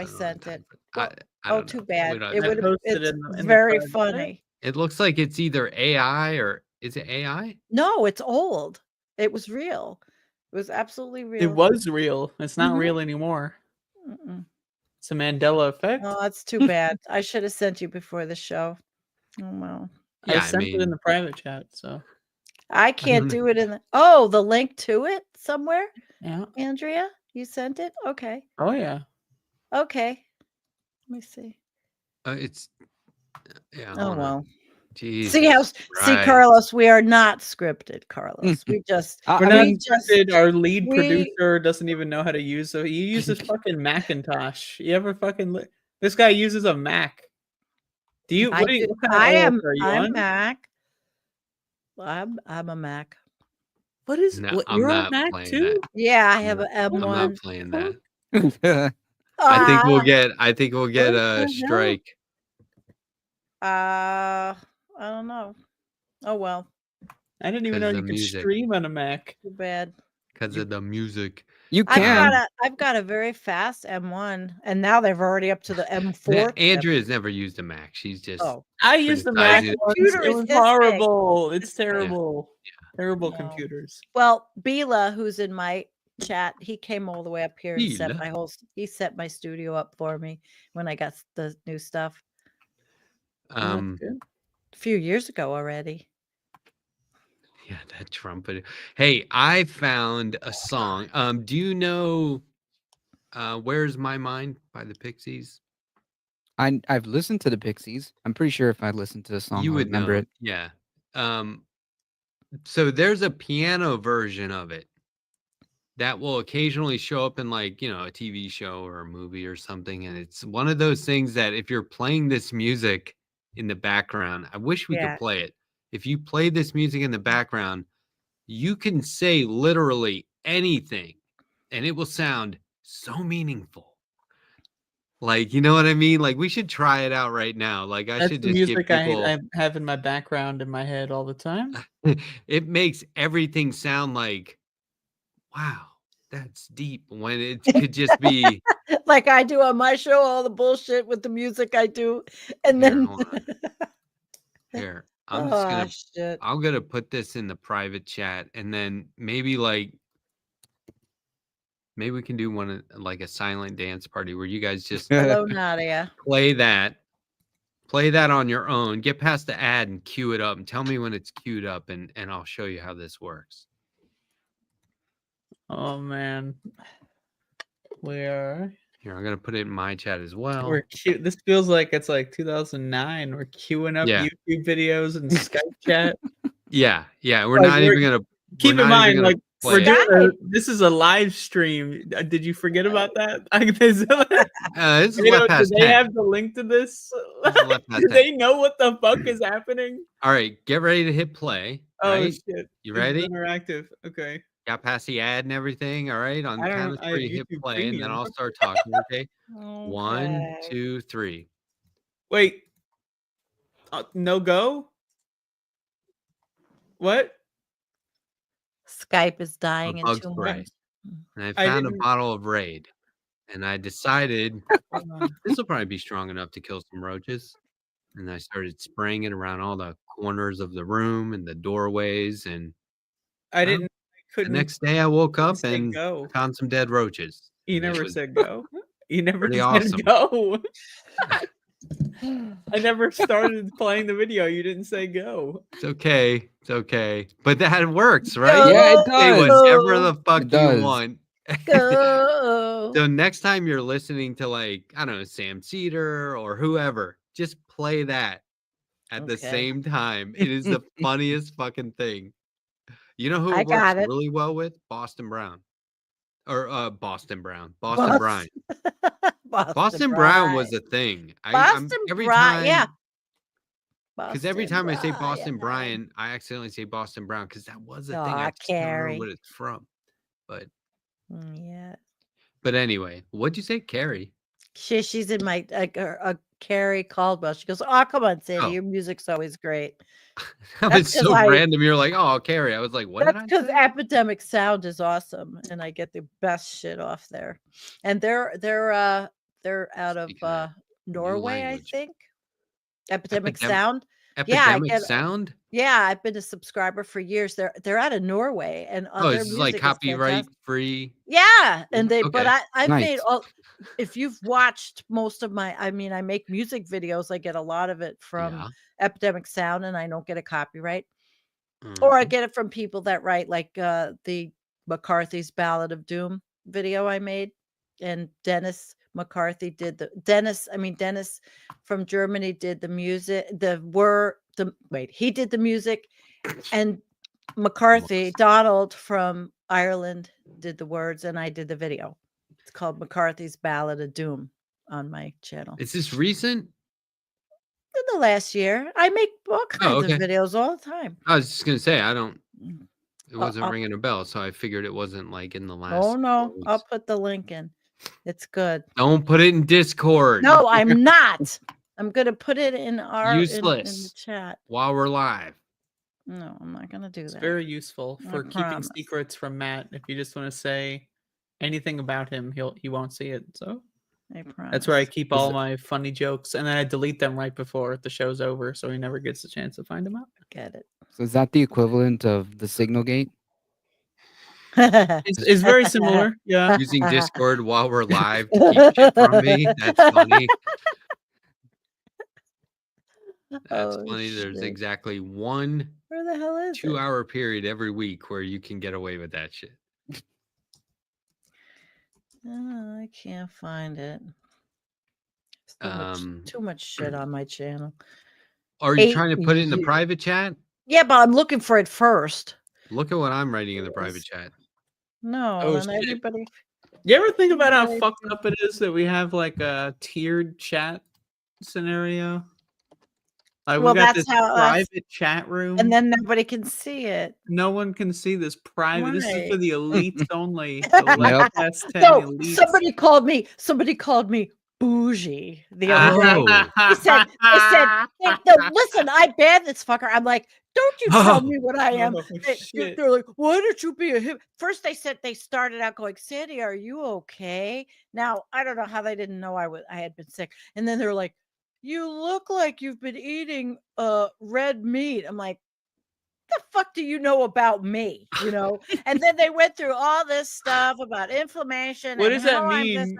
know sent what it. time, I Oh, don't too know. bad. We don't It know. would have. posted It's in the very private chat. funny. It looks like it's either AI or is it AI? No, it's old. It was real. It was absolutely real. It was real. It's not Mhm. real anymore. Mm-mm. It's a Mandela effect. Oh, that's too bad. I should have sent you before the show. Oh well. I Yeah, sent it in the private chat. So I can't know. do it in the. Oh, the link to it somewhere. yeah. Andrea, you sent it. Okay. Oh yeah. Okay. Let me see. It's yeah. Oh hold on. well. Jesus See Christ. Carlos, we are not scripted, Carlos. We just We're I not mean, scripted. Our lead we- producer doesn't even know how to use it. He uses fucking Macintosh. You ever fucking this guy uses a Mac. Do you? I What, do. what kind I of am. OS are you I'm on? Mac. I'm a Mac. What is? No, What, I'm you're on not Mac playing too? that. Yeah, I I'm have not- an M1. I'm not playing that. Ah, I think we'll get the a hell? strike. I don't know. Oh well, I didn't even 'Cause know of you the could music. stream on a Mac. too bad. Because of the music. you I've can. got a very fast M1, and now they've already up to the M4. Andrea's never used a Mac. She's just Oh, I used the Mac criticizing it. once. computer It is was this big. horrible. It's This big. terrible. Terrible No. computers. Well, Bila, who's in my chat, he came all the way up here and set Bila? he set my studio up for me when I got the new stuff That's good. a few years ago already. Yeah, that trumpet. Hey, I found a song. Do you know Where's My Mind by the Pixies? I've listened to the Pixies. I'm pretty sure if I listened to the song, You I would remember know. it. Yeah. So there's a piano version of it that will occasionally show up in like, a TV show or a movie or something. And it's one of those things that if you're playing this music in the background, I wish we Yeah. could play it. If you play this music in the background, you can say literally anything and it will sound so meaningful. Like, you know what I mean? Like, we should try it out right now. Like, I That's should the just give music people. I have in my background in my head all the time. It makes everything sound like, wow, that's deep. When it could just be. Like I do on my show, all the bullshit with the music I do, and Here, then hold on. Here, I'm just gonna. shit. I'm gonna put this in the private chat, and then maybe we can do one like a silent dance party where you guys just Hello, Nadia. play that on your own, get past the ad and cue it up and tell me when it's queued up and I'll show you how this works. Oh man. Here, I'm gonna put it in my chat as well. We're cute. This feels like it's like 2009. We're queuing up Yeah. YouTube videos and Skype chat. Yeah, we're Like, not even gonna Keep in mind, like play we're it. doing this is a live stream. Did you forget about that? This is left Do past they 10. have the link to this? This is left past Do 10. they know what the fuck is happening? All right, get ready to hit play. Oh Right? shit! You This is ready? interactive. Okay. Got past the ad and everything. All right, on I don't count know, of I have 3, hit YouTube play, and then Premium. I'll start talking. Okay, 1, Okay. 2, 3. Wait. No go. What? Skype is A dying in bug 2 spray. months. And I I found a didn't. bottle of Raid. And I decided Uh, this will probably be strong enough to kill some roaches. And I started spraying it around all the corners of the room and the doorways. And I well, didn't. I the couldn't. next day I woke Couldn't up say and go. found some dead roaches. You And it never was said go. You never pretty said awesome. go. I never started playing the video. You didn't say go. It's okay. It's okay. But that works, right? Go, Yeah, it Say does. whatever the fuck It you does. want. go. So next time you're listening to like, I don't know, Sam Cedar or whoever, just play that at the Okay. same time. It is the funniest fucking thing. You know who I it works got it. really well with? Boston Brown. Or Boston Brine. Boston Brown was a thing. I'm Boston every Brine, yeah. time because every Boston time I say Brine. Boston Brine, I accidentally say Boston Brown because that was a thing. Aw, I just don't remember Carrie. what it's from. But Yeah. anyway, what'd you say, Carrie? She's in my Carrie Caldwell. She goes, "Oh, come on, Sandy, Oh. your music's always great." That That's was 'cause so I- random. You're like, oh, Carrie. I was like, what did That's I because say? Epidemic Sound is awesome, and I get the best shit off there. And they're out of Speaking of Norway, I language. think. Epidemic Epidem- Sound. Epidemic Sound? Yeah, I've been a subscriber for years. They're out of Norway, and Oh, their this is like music is copyright fantastic. free. Yeah, and but Okay. I've made Nice. all. If you've watched most of my, I mean, I make music videos. I get a lot of it from Yeah. Epidemic Sound, and I don't get a copyright. Or I Mhm. get it from people that write like the McCarthy's Ballad of Doom video I made, and Dennis McCarthy did Dennis from Germany did the music. He did the music, and McCarthy Donald from Ireland did the words, and I did the video. It's called McCarthy's Ballad of Doom on my channel. Is this recent? In the last year, I make all kinds okay. of videos all the time. I was just gonna say it wasn't I'll- ringing a bell, so I figured it wasn't like in the last. Oh no, couple I'll weeks. put the link in. It's good. Don't put it in Discord. No, I'm not. I'm gonna put it in our in the Useless. chat. While we're live. No, I'm not gonna do It's that. very useful I for keeping promise. secrets from Matt. If you just want to say anything about him, he won't see it. So I promise. that's where I keep Is all it- my funny jokes, and then I delete them right before the show's over, so he never gets a chance to find them out. Get it. So is that the equivalent of the Signal Gate? It's very similar. Yeah. Using Discord while we're live to keep shit from me. That's funny. That's Oh, funny. There's shit. exactly one Where the hell is it? 2-hour period every week where you can get away with that shit. Oh, I can't find it. Um, Too much shit on my channel. Are you 8 trying to put it in the years. private chat? Yeah, but I'm looking for it first. Look at what I'm writing in the private chat. No, Oh, then shit. everybody. You ever think about how Everybody fucked can- up it is that we have like a tiered chat scenario? Like Well, we got that's this how us- private chat room. And then nobody can see it. no one can see this private. This is for Right. the elites only. Yep. The Left S 10 No, elites. somebody called me bougie the other day. Oh. They said, no, listen, I banned this fucker. I'm like, don't you tell me what I am. Oh, shit. They're like, why don't you be a hip? First, they said they started out going, Sandy, are you okay? Now, I don't know how they didn't know I had been sick. And then they're like, you look like you've been eating red meat. I'm like, the fuck do you know about me? You know? And then they went through all this stuff about inflammation. What and does that how I'm this mean?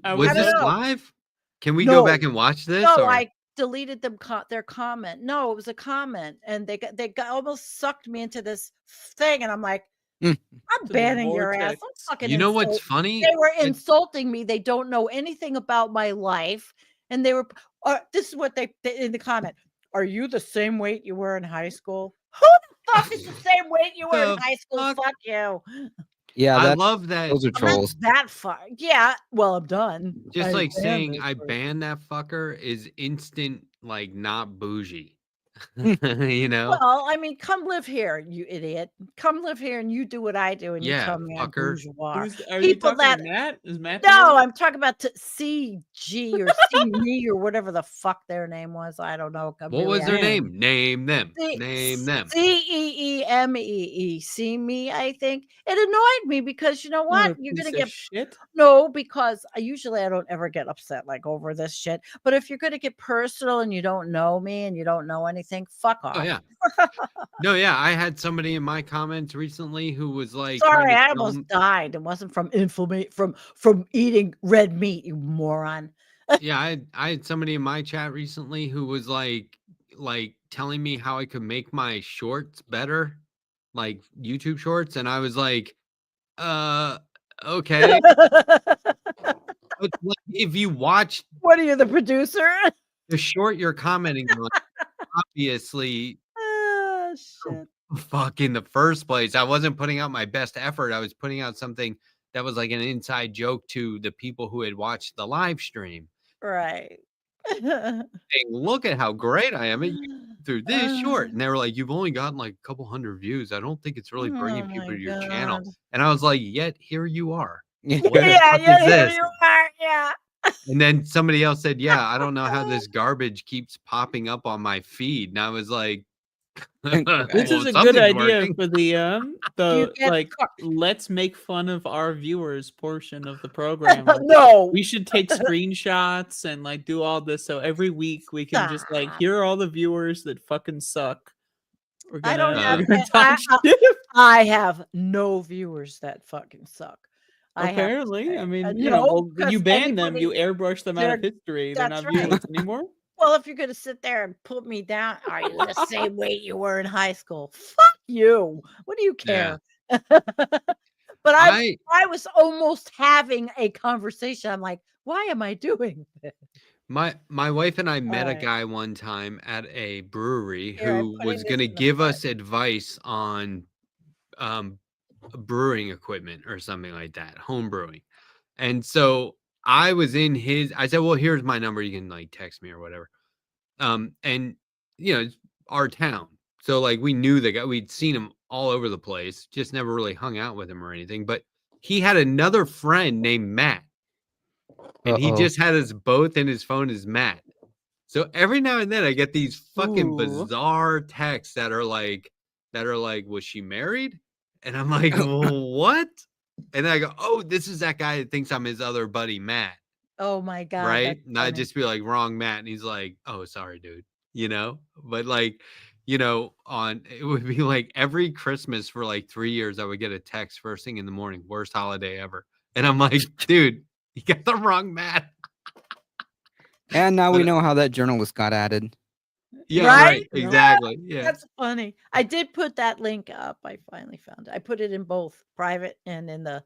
and- Was I don't this know. live? Can we go back No. and watch this? No, or? I deleted them their comment. No, it was a comment, and they almost sucked me into this thing, and I'm like, Mm. I'm the banning your ass. vortex. I'm fucking. You know what's insult- funny? They were It- insulting me. They don't know anything about my life, and they were. This is what they in the comment. Are you the same weight you were in high school? Who the fuck is the same weight you were in The high school? fuck? Fuck you. Yeah, I that, love that. those are I'm not trolls. that far. Yeah. Well, I'm done. Just I like banned saying this I person. banned that fucker is instant, like not bougie. You know? Well, I mean, come live here, you idiot. Come live here and you do what I do and you Yeah, tell me I'm fucker. bourgeois. Are you People talking to that Matt? Is Matt the No, one? I'm talking about CG or C me or whatever the fuck their name was. I don't know. What was their Man. name? Name them. C Name them. CEEMEE. See me, I think. It annoyed me because you know What what? a You're gonna piece of get shit. no, because I don't ever get upset like over this shit. But if you're gonna get personal and you don't know me and you don't know anything, fuck Oh, off. yeah. No, yeah, I had somebody in my comments recently who was, like, trying Sorry, to I tell almost m died. It wasn't from from eating red meat, you moron. yeah, I had somebody in my chat recently who was, like, telling me how I could make my shorts better, like, YouTube shorts, and I was like, "Uh, okay." But, like, if you watch What are you, the producer? the short you're commenting on, obviously, Ah, oh, shit. fuck, in the first place, I wasn't putting out my best effort, I was putting out something that was like an inside joke to the people who had watched the live stream, Right. saying, "Look at how great I am at YouTube through this short," Uh, and they were like, "You've only gotten, like, a couple hundred views, I don't think it's really oh bringing people my to your channel," god. and I was like, "Yet here you are. Yeah. What the Yeah, fuck is yeah, here this?" you are, yeah. And then somebody else said, "Yeah, I don't know how this garbage keeps popping up on my feed," and I was like, This "Well, is a good something's idea working." for You get like, car let's make fun of our viewers portion of the program. Like, No. we should take screenshots and, like, do all this so every week we can just, like, Stop. here are all the viewers that fucking suck. We're I don't gonna have we're gonna I talk shit. I have no viewers that fucking suck. I have to Apparently, I say. mean, No, well, you because ban them, you anybody airbrush them out of they're history. They're that's not right. viewers anymore. Well, if you're gonna sit there and put me down, are you the same weight you were in high school? Fuck you. What do you Yeah. care? But I I was almost having a conversation. I'm like, "Why am I doing this?" my wife and I met a Alright. guy one time at a brewery Here, I'm who putting was this gonna in the give front. us advice on, um, brewing equipment or something like that, home brewing, and so I said, "Well, here's my number, you can, like, text me or whatever." And, it's our town, so, like, we knew the guy, we'd seen him all over the place, just never really hung out with him or anything, but he had another friend named Matt, and he Uh-oh. just had us both in his phone as Matt. So every now and then I get these fucking Ooh. bizarre texts that are like, "Was she married?" And I'm like, "Well, what?" And then I go, "Oh, this is that guy that thinks I'm his other buddy, Matt." Oh my god, Right? that's And I'd funny. just be like, "Wrong Matt." And he's like, "Oh, sorry, dude." But like, on it would be like every Christmas for like 3 years, I would get a text first thing in the morning, "Worst holiday ever." And I'm like, "Dude, you got the wrong Matt." And now we But know how that journalist got added. yeah, Right? right. Yep. Yeah, Exactly. Yeah. that's funny. I did put that link up. I finally found it. I put it in both private and in the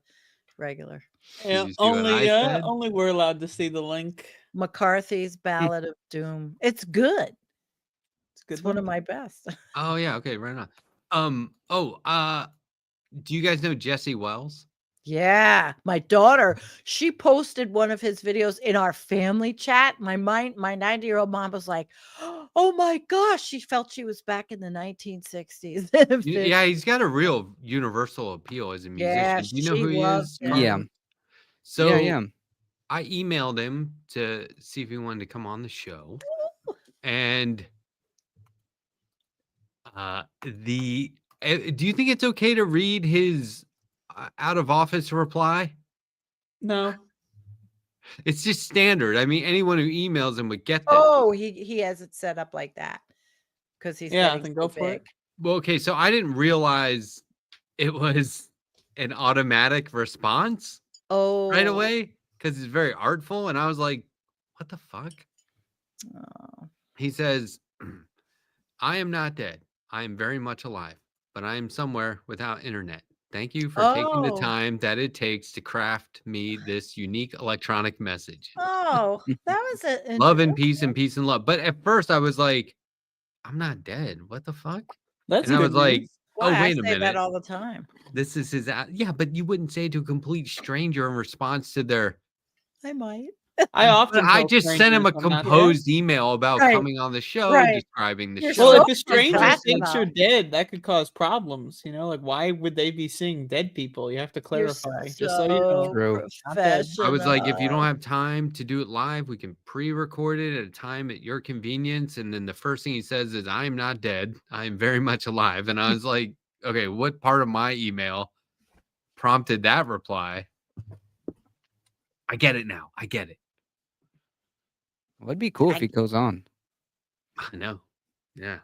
regular. Did Yeah, you see what I said? only we're allowed to see the link. McCarthy's Ballad of Doom. It's good. It's a good It's one one. of my best. Oh, yeah, okay, right on. Do you guys know Jesse Wells? Yeah, my daughter, she posted one of his videos in our family chat. My 90-year-old mom was like, "Oh my gosh," she felt she was back in the 1960s and Yeah, 50s. he's got a real universal appeal as a Yeah, musician. Do you know she who he loved is, it. Yeah. Marlon? Yeah, So yeah. I emailed him to see if he wanted to come on the show, and do you think it's okay to read his out of office reply? No. It's just standard. I mean, anyone who emails him would get this. Oh, he has it set up like that because he's Yeah, getting then so go for big. it. Well, okay, so I didn't realize it was an automatic response right Oh. away because it's very artful, and I was like, "What the fuck?" Oh. He says, "I am not dead. I am very much alive, but I am somewhere without internet. Thank you for taking the Oh. time that it takes to craft me this unique electronic message. Oh, that was an Love and peace and peace and love." But at first I was like, "I'm not dead. What the fuck?" That's And I good was like, news. "Oh, Why, I wait a say that minute. all the time. This is his." Yeah, but you wouldn't say it to a complete stranger in response to their I might. I often I tell just sent him strangers a I'm not composed email about Right. coming on the show, Right. describing the You're show. Well, so if a stranger thinks you're professional. dead, that could cause problems. You know, like why would they be seeing dead people? You have to You're clarify, just so you know. True. Not dead. I was like, if you don't professional. have time to do it live, we can pre-record it at a time at your convenience. And then the first thing he says is, I am not dead. I am very much alive. And I was like, okay, what part of my email prompted that reply? I get it now. I get it. Well, it'd be cool if I- he goes on. I know. Yeah.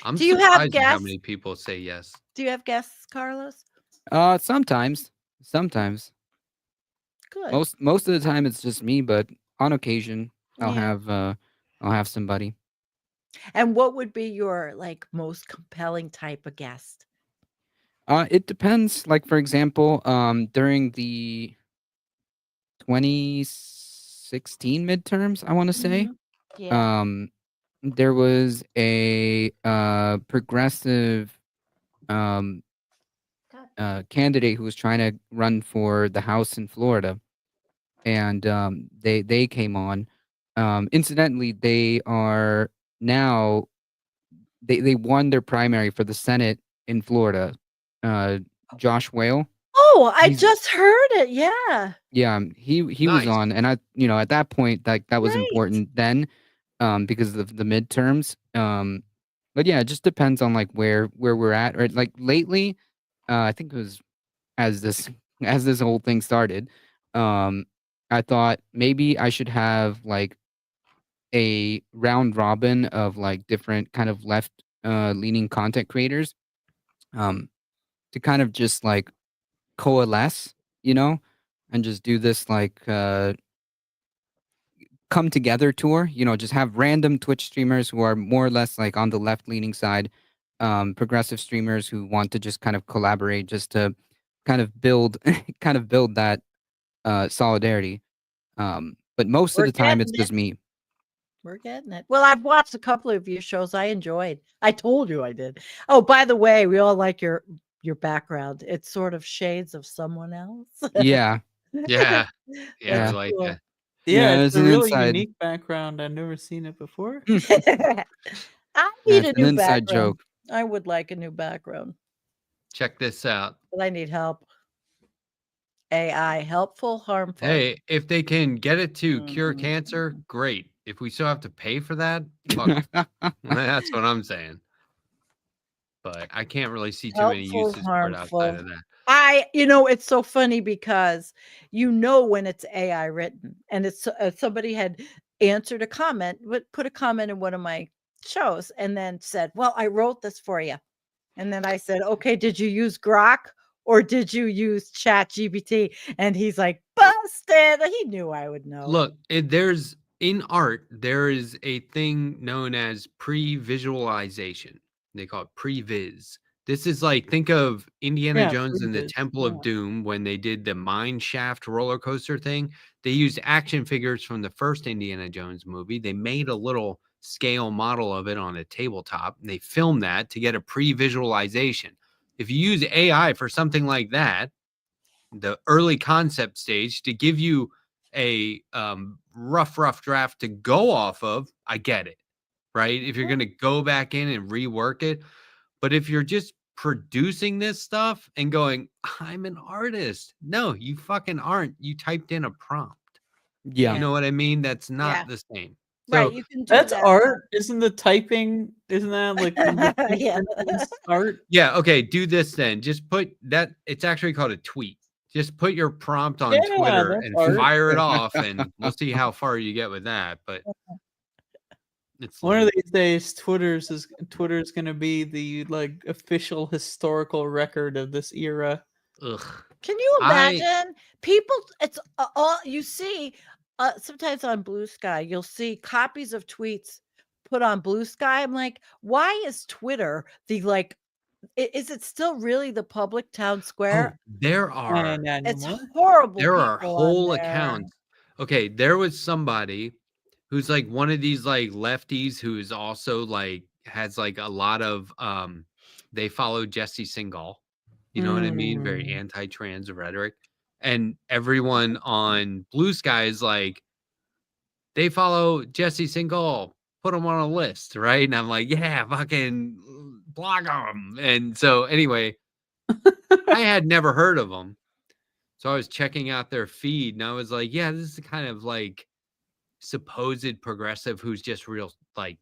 I'm Do you have surprised at how guests? many people say yes. Do you have guests, Carlos? Sometimes. Good. Most of the time it's just me, but on occasion I'll Yeah. have somebody. And what would be your like most compelling type of guest? It depends. Like for example, during the 2016 midterms, I want to say, Mhm. Yeah. there was a progressive um candidate who was trying to run for the House in Florida, and they came on. Incidentally, they are now they won their primary for the Senate in Florida. Josh Whale. Oh, I He's just heard it. Yeah. Yeah, he was Nice. on, and at that point, that was Right. important then, because of the midterms. But yeah, it just depends on like where we're at. Right, like lately, I think it was as this as this whole thing started. I thought maybe I should have like a round robin of like different kind of left leaning content creators, um, to kind of just like coalesce, and just do this like come together tour, just have random Twitch streamers who are more or less like on the left leaning side, progressive streamers who want to just kind of collaborate just to kind of build kind of build that solidarity. But most of We're the time it's getting just it. me. We're getting it. Well, I've watched a couple of your shows. I enjoyed. I told you I did. Oh, by the way, we all like your background. It's sort of shades of someone else. Yeah. Yeah. Yeah, we That's Yeah. like cool. that. Yeah, Yeah, it's it's a an really inside unique background. I've never seen it before. I yeah, need it's a an new inside background. joke. I would like a new background, Check this out. but I need help. AI, helpful, harmful. Hey, if they can get it to cure Mhm. cancer, great. If we still have to pay for that, fuck 'em. That's what I'm saying. But I can't really see too many Helpful, uses for it outside harmful. of that. It's so funny because when it's AI written, and it's somebody had answered a comment, put a comment in one of my shows, and then said, "Well, I wrote this for you," and then I said, "Okay, did you use Grok or did you use Chat GPT?" And he's like, "Busted!" He knew I would know. Look, there's in art, there is a thing known as pre-visualization. They call it previs. This is like think of Indiana Yeah, Jones and the previs. Temple Yeah. of Doom when they did the mine shaft roller coaster thing. They used action figures from the first Indiana Jones movie. They made a little scale model of it on a tabletop and they filmed that to get a pre-visualization. If you use AI for something like that, the early concept stage to give you a rough draft to go off of, I get it, right? If you're going to go back in and rework it. But if you're just producing this stuff and going, I'm an artist. No, you fucking aren't. You typed in a prompt. Yeah. You know what I mean? That's not Yeah. the same. Right, So you can do That's that. art. Isn't the typing? Isn't that like the Yeah. sentence art? yeah, okay, do this then. Just put that. It's actually called a tweet. Just put your prompt on Yeah, Twitter that's and art. fire it off, and we'll see how far you get with that. But it's One like, of these days, Twitter's gonna be the like official historical record of this era. ugh. Can you I imagine people? It's all you see. Sometimes on Blue Sky, you'll see copies of tweets put on Blue Sky. I'm like, why is Twitter the like? Is it still really the public town oh, square? there are And no It's more. horrible there are people on whole there. accounts. Okay, there was somebody who's like one of these like lefties who is also like has like a lot of they follow Jesse Singal. You know what I mean? Very Mm. anti-trans rhetoric. And everyone on Blue Sky is like, they follow Jesse Singal, put them on a list, right? And I'm like, yeah, fucking block them. And so anyway, I had never heard of them. So I was checking out their feed and I was like, yeah, this is the kind of like supposed progressive who's just real like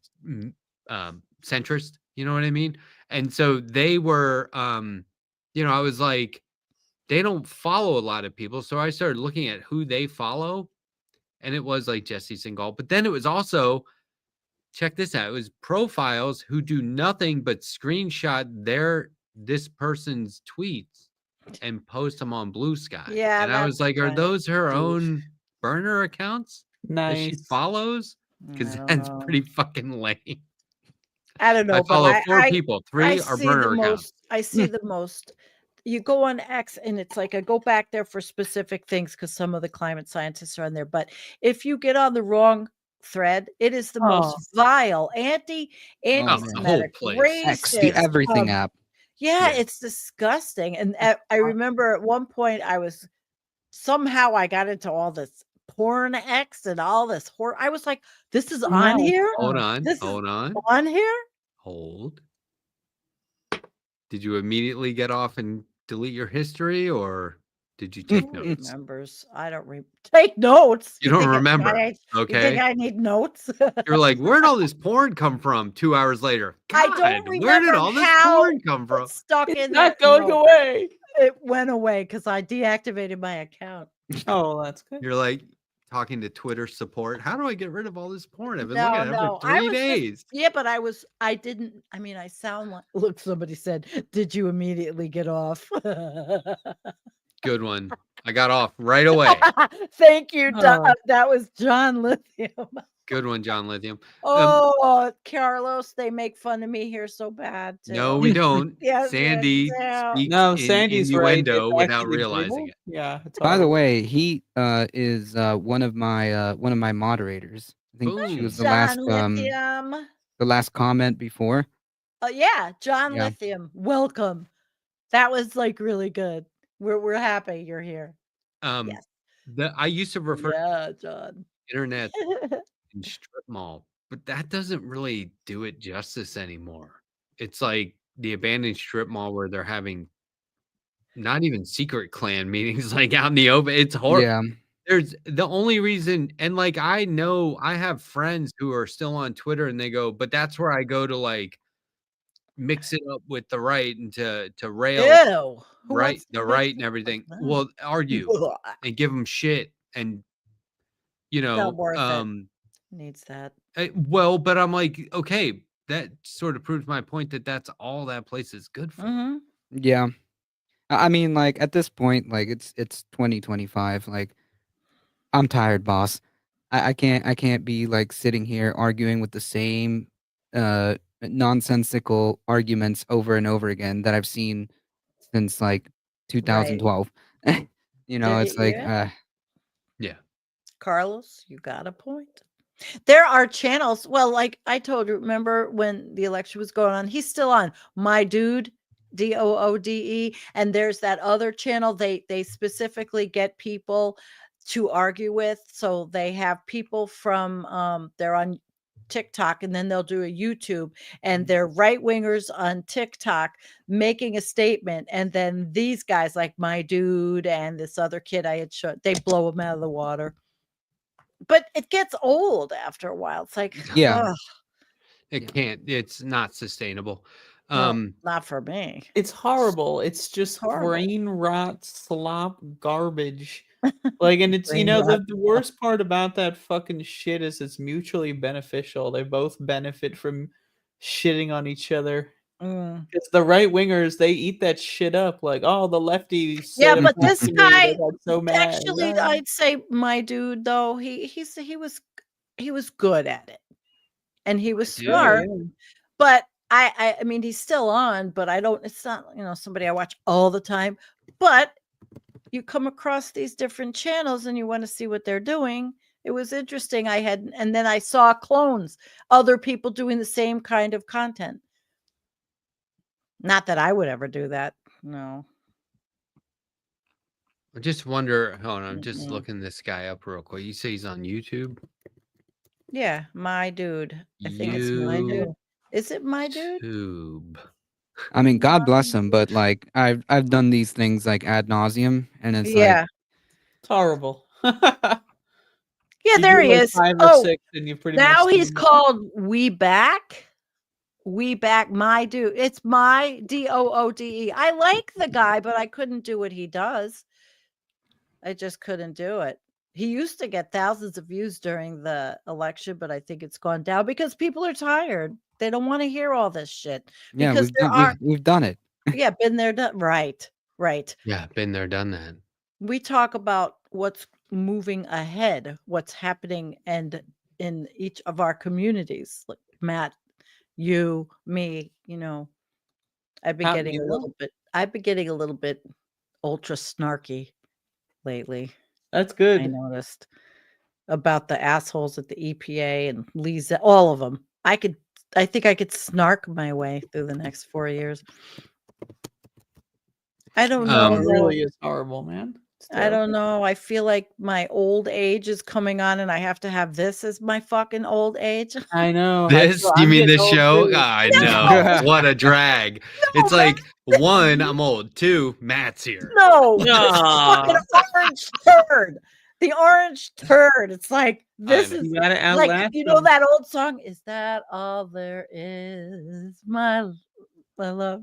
centrist, you know what I mean? And so they were I was like, they don't follow a lot of people. So I started looking at who they follow, and it was like Jesse Singal. But then it was also, check this out, it was profiles who do nothing but screenshot this person's tweets and post them on Blue Sky. Yeah, And I was that's like, are kind of those her douche. own burner accounts that she Nice. follows? Because I don't that's know. pretty fucking lame. I don't know, I but follow 4 people. 3 are see the burner accounts. most. I see the most. You go on X, and it's like I go back there for specific things because some of the climate scientists are on there. But if you get on the wrong thread, it is the Oh. most vile, Oh, man. the whole anti-Semitic, place. X, the racist. everything app. Yeah, Yeah. it's disgusting. And I remember at one point somehow I got into all this porn X and all this horror. I was like, this is on No. here? Hold on. This is Hold on. on here? Hold. Did you immediately get off and delete your history, or did you take Who notes? remembers? I don't take notes. You don't think remember, You think okay? I need notes? You're like, where'd all this porn come from 2 hours later? I God, don't where did remember all this how porn come from? it's stuck It's in there. not going No, away. it went away because I deactivated my account. Oh, that's good. You're like talking to Twitter support. How do I get rid of all this porn? I've been No, looking at it no, for I 3 was just days. yeah, but I didn't. I mean, I sound like. Look, somebody said, "Did you immediately get off?" Good one. I got off right away. Thank you. Oh. That was John Lithium. Good one, John Lithium. Oh, Carlos, they make fun of me here so bad too. No, we don't. Yes, Sandy yeah. speaks No, in Sandy's right. It's innuendo without actually realizing brutal. it. Yeah. It's By the horrible. way, he is one of my moderators. I think she Boom. was John Lithium. the last comment before. Yeah, John Yeah. Lithium. Welcome. That was like really good. We're happy you're here. Yes. I used to refer to Yeah, John. internet and strip mall, but that doesn't really do it justice anymore. It's like the abandoned strip mall where they're having not even secret clan meetings like out in the open. It's horrible. Yeah. There's the only reason, and like I know I have friends who are still on Twitter and they go, but that's where I go to like mix it up with the right and to rail Ew. Who right wants to the mix right it and up everything. like that? Well, argue and give them shit and Not worth it. um Needs that. well, but I'm like, okay, that sort of proves my point that that's all that place is good for. Mm-hmm. Yeah. I mean, like at this point, like it's 2025. Like I'm tired, boss. I can't be like sitting here arguing with the same nonsensical arguments over and over again that I've seen since like Right. 2012. It's like Yeah. Yeah. Carlos, you got a point. There are channels. Well, like I told you, remember when the election was going on? He's still on My Dude, DOODE, and there's that other channel. They specifically get people to argue with. So they have people from they're on TikTok, and then they'll do a YouTube, and they're right wingers on TikTok making a statement, and then these guys like My Dude and this other kid I had showed, they blow them out of the water. But it gets old after a while. It's like, Yeah. ugh, It can't. It's not sustainable. no, not for me. It's horrible. It's just horrible. brain rot, slop, garbage. Like, and it's, Brain rot, the worst part about that fucking shit is it's mutually beneficial. They both benefit from shitting on each other. Mm. It's the right wingers, they eat that shit up. Like, oh, the lefty Yeah, said but this to me, guy, they got so mad. actually, Yeah. I'd say My Dude, though, he was good at it, and he was Yeah, smart. yeah. But I mean, he's still on, but I don't. It's not somebody I watch all the time. But you come across these different channels and you want to see what they're doing. It was interesting. And then I saw clones, other people doing the same kind of content. Not that I would ever do that. No. I just wonder. Hold on, I'm just Mm-mm. looking this guy up real quick. You say he's on YouTube? Yeah, my dude. I think it's my dude. Is it my dude? YouTube. I mean, God My bless him, dude. but like I've done these things like ad nauseum, and it's like, Yeah. It's horrible. Yeah, You there do he like is. 5 or Oh, 6 and you pretty much now he's seen called We Back. We Back My Dude. It's my DOODE. I like the guy, but I couldn't do what he does. I just couldn't do it. He used to get thousands of views during the election, but I think it's gone down because people are tired. They don't want to hear all this shit yeah, because we've there done are, we've done it. yeah, been there, done. Right, right. Yeah, been there, done that. We talk about what's moving ahead, what's happening, and in each of our communities. Like Matt, you, me, I've been Hot getting a Mule. little bit. I've been getting a little bit ultra snarky lately. That's I good. noticed about the assholes at the EPA and Lisa, all of them. I think I could snark my way through the next 4 years. I don't know It Um, though. really is horrible, man. It's I don't terrible. know. I feel like my old age is coming on and I have to have this as my fucking old age. I know. This, you I'm mean getting this old show? too. I No, know. What a drag. It's no, like, one, I'm old. Two, Matt's here. no, this fucking Aw. orange turd. The orange turd. It's like, I this know. is You gotta like, outlast you know them. that old song? Is that all there is? My love,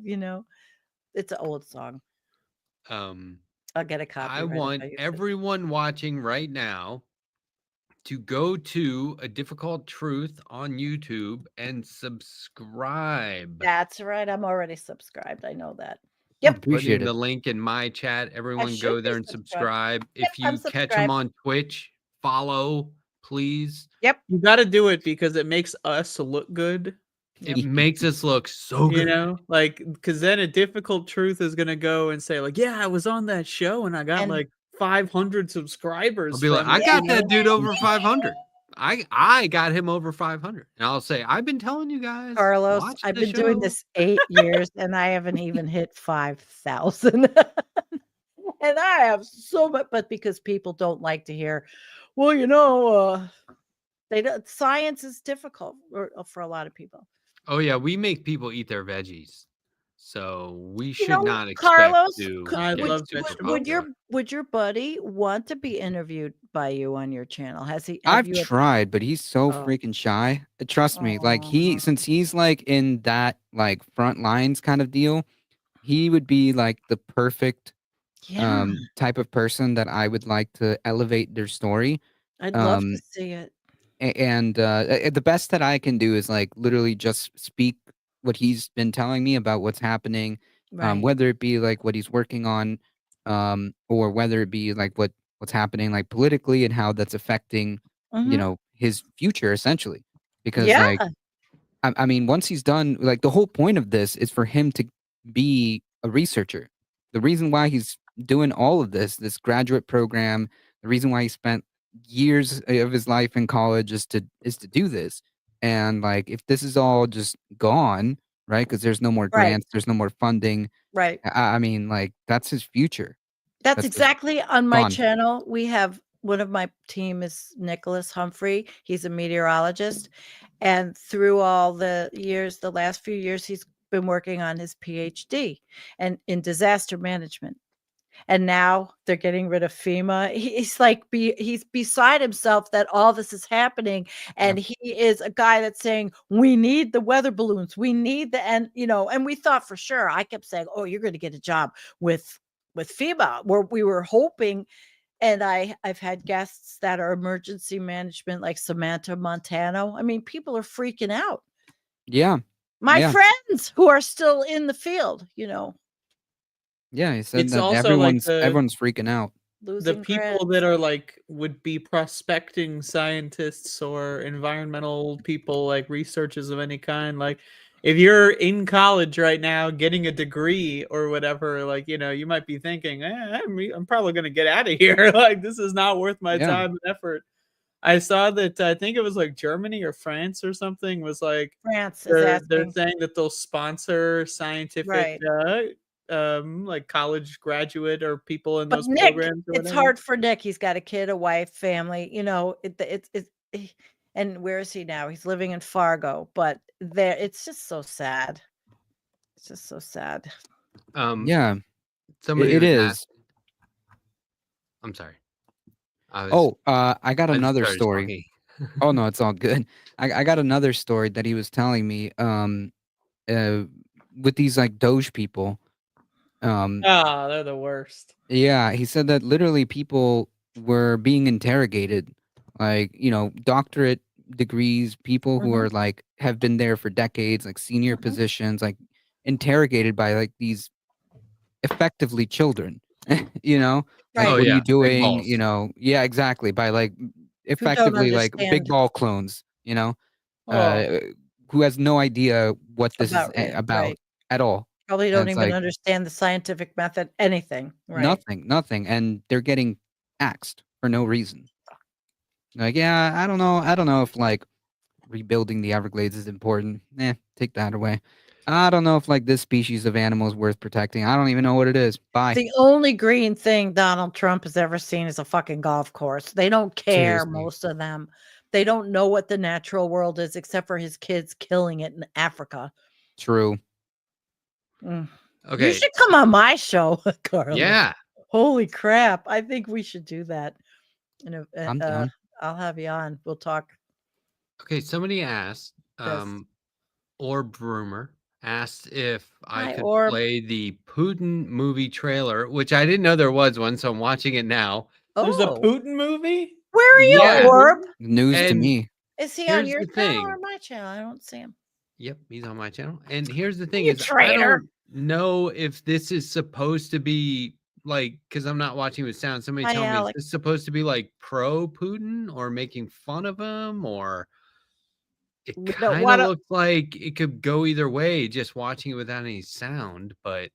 it's an old song. Um, I'll get a I copyright if want I use it. everyone watching right now to go to A Difficult Truth on YouTube and subscribe. That's right. I'm already subscribed. I know that. I Yep. appreciate Putting the it. link in my chat. I Everyone should go be there and subscribed. subscribe. Yep, If I'm you catch them subscribed. on Twitch, follow, please. Yep. You gotta do it because it makes us look good. It makes us look so You good. know, like, because then A Difficult Truth is gonna go and say, like, yeah, I was on that show and I got And like 500 I'll subscribers be like, from I it. got You know? that dude over 500. I got him over 500. And I'll say, I've been telling you guys, Carlos, watch I've the been doing show. this 8 years and I haven't even hit 5,000. And I have so much, but because people don't like to hear, well, they don't, science is difficult for a lot of people. Oh yeah, we make people eat their veggies. So we should not expect Carlos, to I get love super vegetables. popular. would your buddy want to be interviewed by you on your channel? Have I've you ever? tried, but he's so Oh. freaking shy. Trust me, like Aw. since he's like in that like front lines kind of deal, he would be like the perfect Yeah, type of person that I would like to elevate their story. I'd love to Um see it. and the best that I can do is like literally just speak what he's been telling me about what's happening, Right. whether it be like what he's working on, or whether it be like what's happening like politically and how that's affecting, Mhm. his future essentially. Because Yeah, like I mean, once he's done, like the whole point of this is for him to be a researcher. The reason why he's doing all of this graduate program, the reason why he spent years of his life in college is to do this. And like, if this is all just gone, right? Because there's no more right, grants, there's no more funding. right. I mean, like that's his future. That's That's just exactly on my gone. channel. We have one of my team is Nicholas Humphrey. He's a meteorologist. And through all the years, the last few years, he's been working on his PhD and in disaster management. And now they're getting rid of FEMA. He's like, he's beside himself that all this is happening. And he is a guy that's saying, we need the weather balloons. We need and we thought for sure, I kept saying, oh, you're going to get a job with FEMA, where we were hoping. And I've had guests that are emergency management, like Samantha Montano. I mean, people are freaking out. Yeah. My Yeah. friends who are still in the field, Yeah. He said It's that also like everyone's freaking out. the losing people grants. that are like would be prospecting scientists or environmental people, like researchers of any kind. Like, if you're in college right now getting a degree or whatever, like, you might be thinking, I'm probably gonna get out of here. Like, this is not worth my Yeah. time and effort. I saw that, I think it was like Germany or France or something, was like France is they're asking. saying that they'll sponsor scientific Right. like college graduate or people in But those Nick, programs or it's whatever. hard for Nick. He's got a kid, a wife, family. It's And where is he now? He's living in Fargo, but there it's just so sad. It's just so sad. Yeah, Somebody it was is. I'm sorry. I got just another started story. talking. Oh no, it's all good. I got another story that he was telling me. With these like Doge people. They're the worst. Yeah, he said that literally people were being interrogated, like, doctorate degrees, people who Mhm. are like have been there for decades, like senior Mhm. positions, like interrogated by like these effectively children. Like, Oh Right. what are yeah, you big doing? balls. Yeah, exactly. By like Who don't effectively like big understand ball clones, Oh, uh, who has no idea what this is about it, about right. at all. Probably And don't it's even like understand the scientific method, anything, right? nothing. And they're getting axed for no reason. Like, yeah, I don't know if like rebuilding the Everglades is important. Take that away. I don't know if like this species of animal is worth protecting. I don't even know what it is. Bye. The only green thing Donald Trump has ever seen is a fucking golf course. They don't care, Seriously. most of them. They don't know what the natural world is except for his kids killing it in Africa. True. Mm. You Okay. should come on my show, Carla. Yeah. Holy crap. I think we should do that. I'm down. I'll have you on. We'll talk. Okay. Somebody asked, Yes. Orb Rumor asked if I Hi, could Orb. play the Putin movie trailer, which I didn't know there was one, so I'm watching it now. there's a Oh, Putin movie? where are you, Yeah. Orb? News to And me. Is he on here's your the channel or thing. my channel? I don't see him. Yep, he's on my channel. And here's the thing You is I traitor. don't know if this is supposed to be like, because I'm not watching with sound. Somebody Hi, tell me, is Alex. this supposed to be like pro Putin or making fun of him? Or it We don't kind want of to. looks like it could go either way just watching it without any sound, but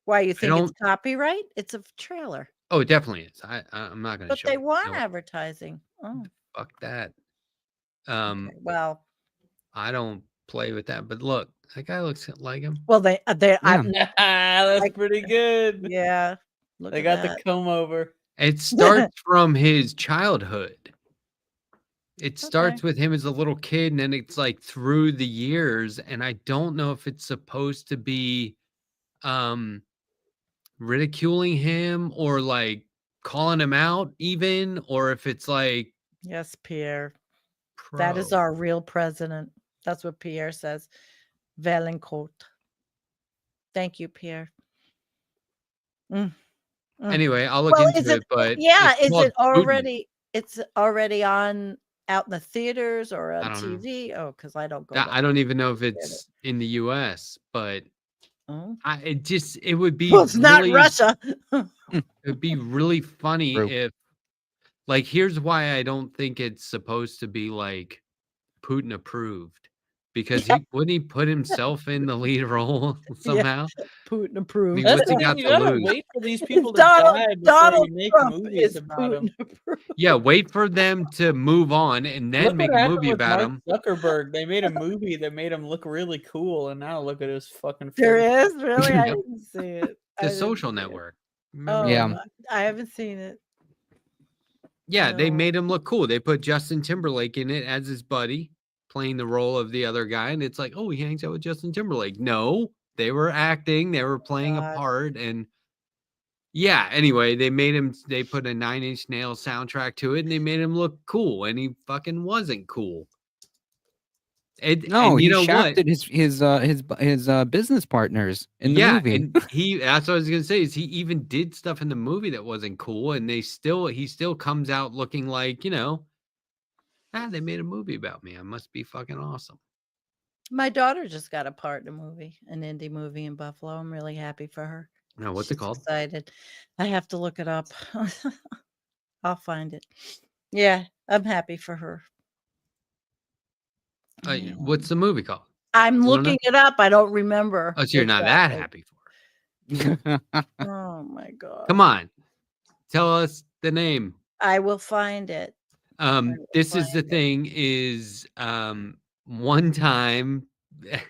Why you I think it's don't. copyright? It's a trailer, Oh, it definitely is. I'm not going to but show they it. want No, advertising. Oh, fuck that. okay. Well, I don't play with that. But look, that guy looks like him. they. Yeah. That's Like- pretty good. Yeah. Look They at got that. the comb over. It starts from his childhood. It starts Okay. with him as a little kid, and then it's like through the years, and I don't know if it's supposed to be ridiculing him or like calling him out even, or if it's like Yes, Pierre. pro. That is our real president. That's what Pierre says. Valencourt. Thank you, Pierre. Mm. Anyway, I'll look Well, into it, but yeah, it's is called it Putin. it's already on out in the theaters or I on don't know. TV? Oh, because I don't go I to don't even know if it's in the US, but Oh. it would be Well, it's not really Russia. it'd be really funny True. if, like, here's why I don't think it's supposed to be like Putin approved, because Yeah. he wouldn't he put himself in the lead role Yeah. somehow? Putin approved. What's That's he the got thing. You to gotta lose? wait for these people to Donald die before you make Trump movies is about them. Putin approved. Yeah, wait for them to move on and then Look make what a happened movie with about Mark him. Zuckerberg. They made a movie that made him look really cool, and now look at his fucking There face. is really. I Yep. didn't see it. I The didn't Social see it. Network. Remember Oh, that? Yeah. I haven't seen it. Yeah, they No. made him look cool. They put Justin Timberlake in it as his buddy, playing the role of the other guy, and it's like, oh, he hangs out with Justin Timberlake. No, they were acting, they were playing a God. part, and yeah, anyway, they put a 9 Inch Nails soundtrack to it, and they made him look cool, and he fucking wasn't cool. No, And he you know what? shafted his business partners in the Yeah, movie. and that's what I was gonna say, is he even did stuff in the movie that wasn't cool, and he still comes out looking like, they made a movie about me. I must be fucking awesome. My daughter just got a part in a movie, an indie movie in Buffalo. I'm really happy for her. No, what's it She's called? excited. I have to look it up. I'll find it. Yeah, I'm happy for her. Yeah. What's the movie called? I'm You don't know? looking it up. I don't remember. Oh, so you're not that exactly. happy for it. Oh my God. Come on, tell us the name. I will find it. This is the thing is, one time, this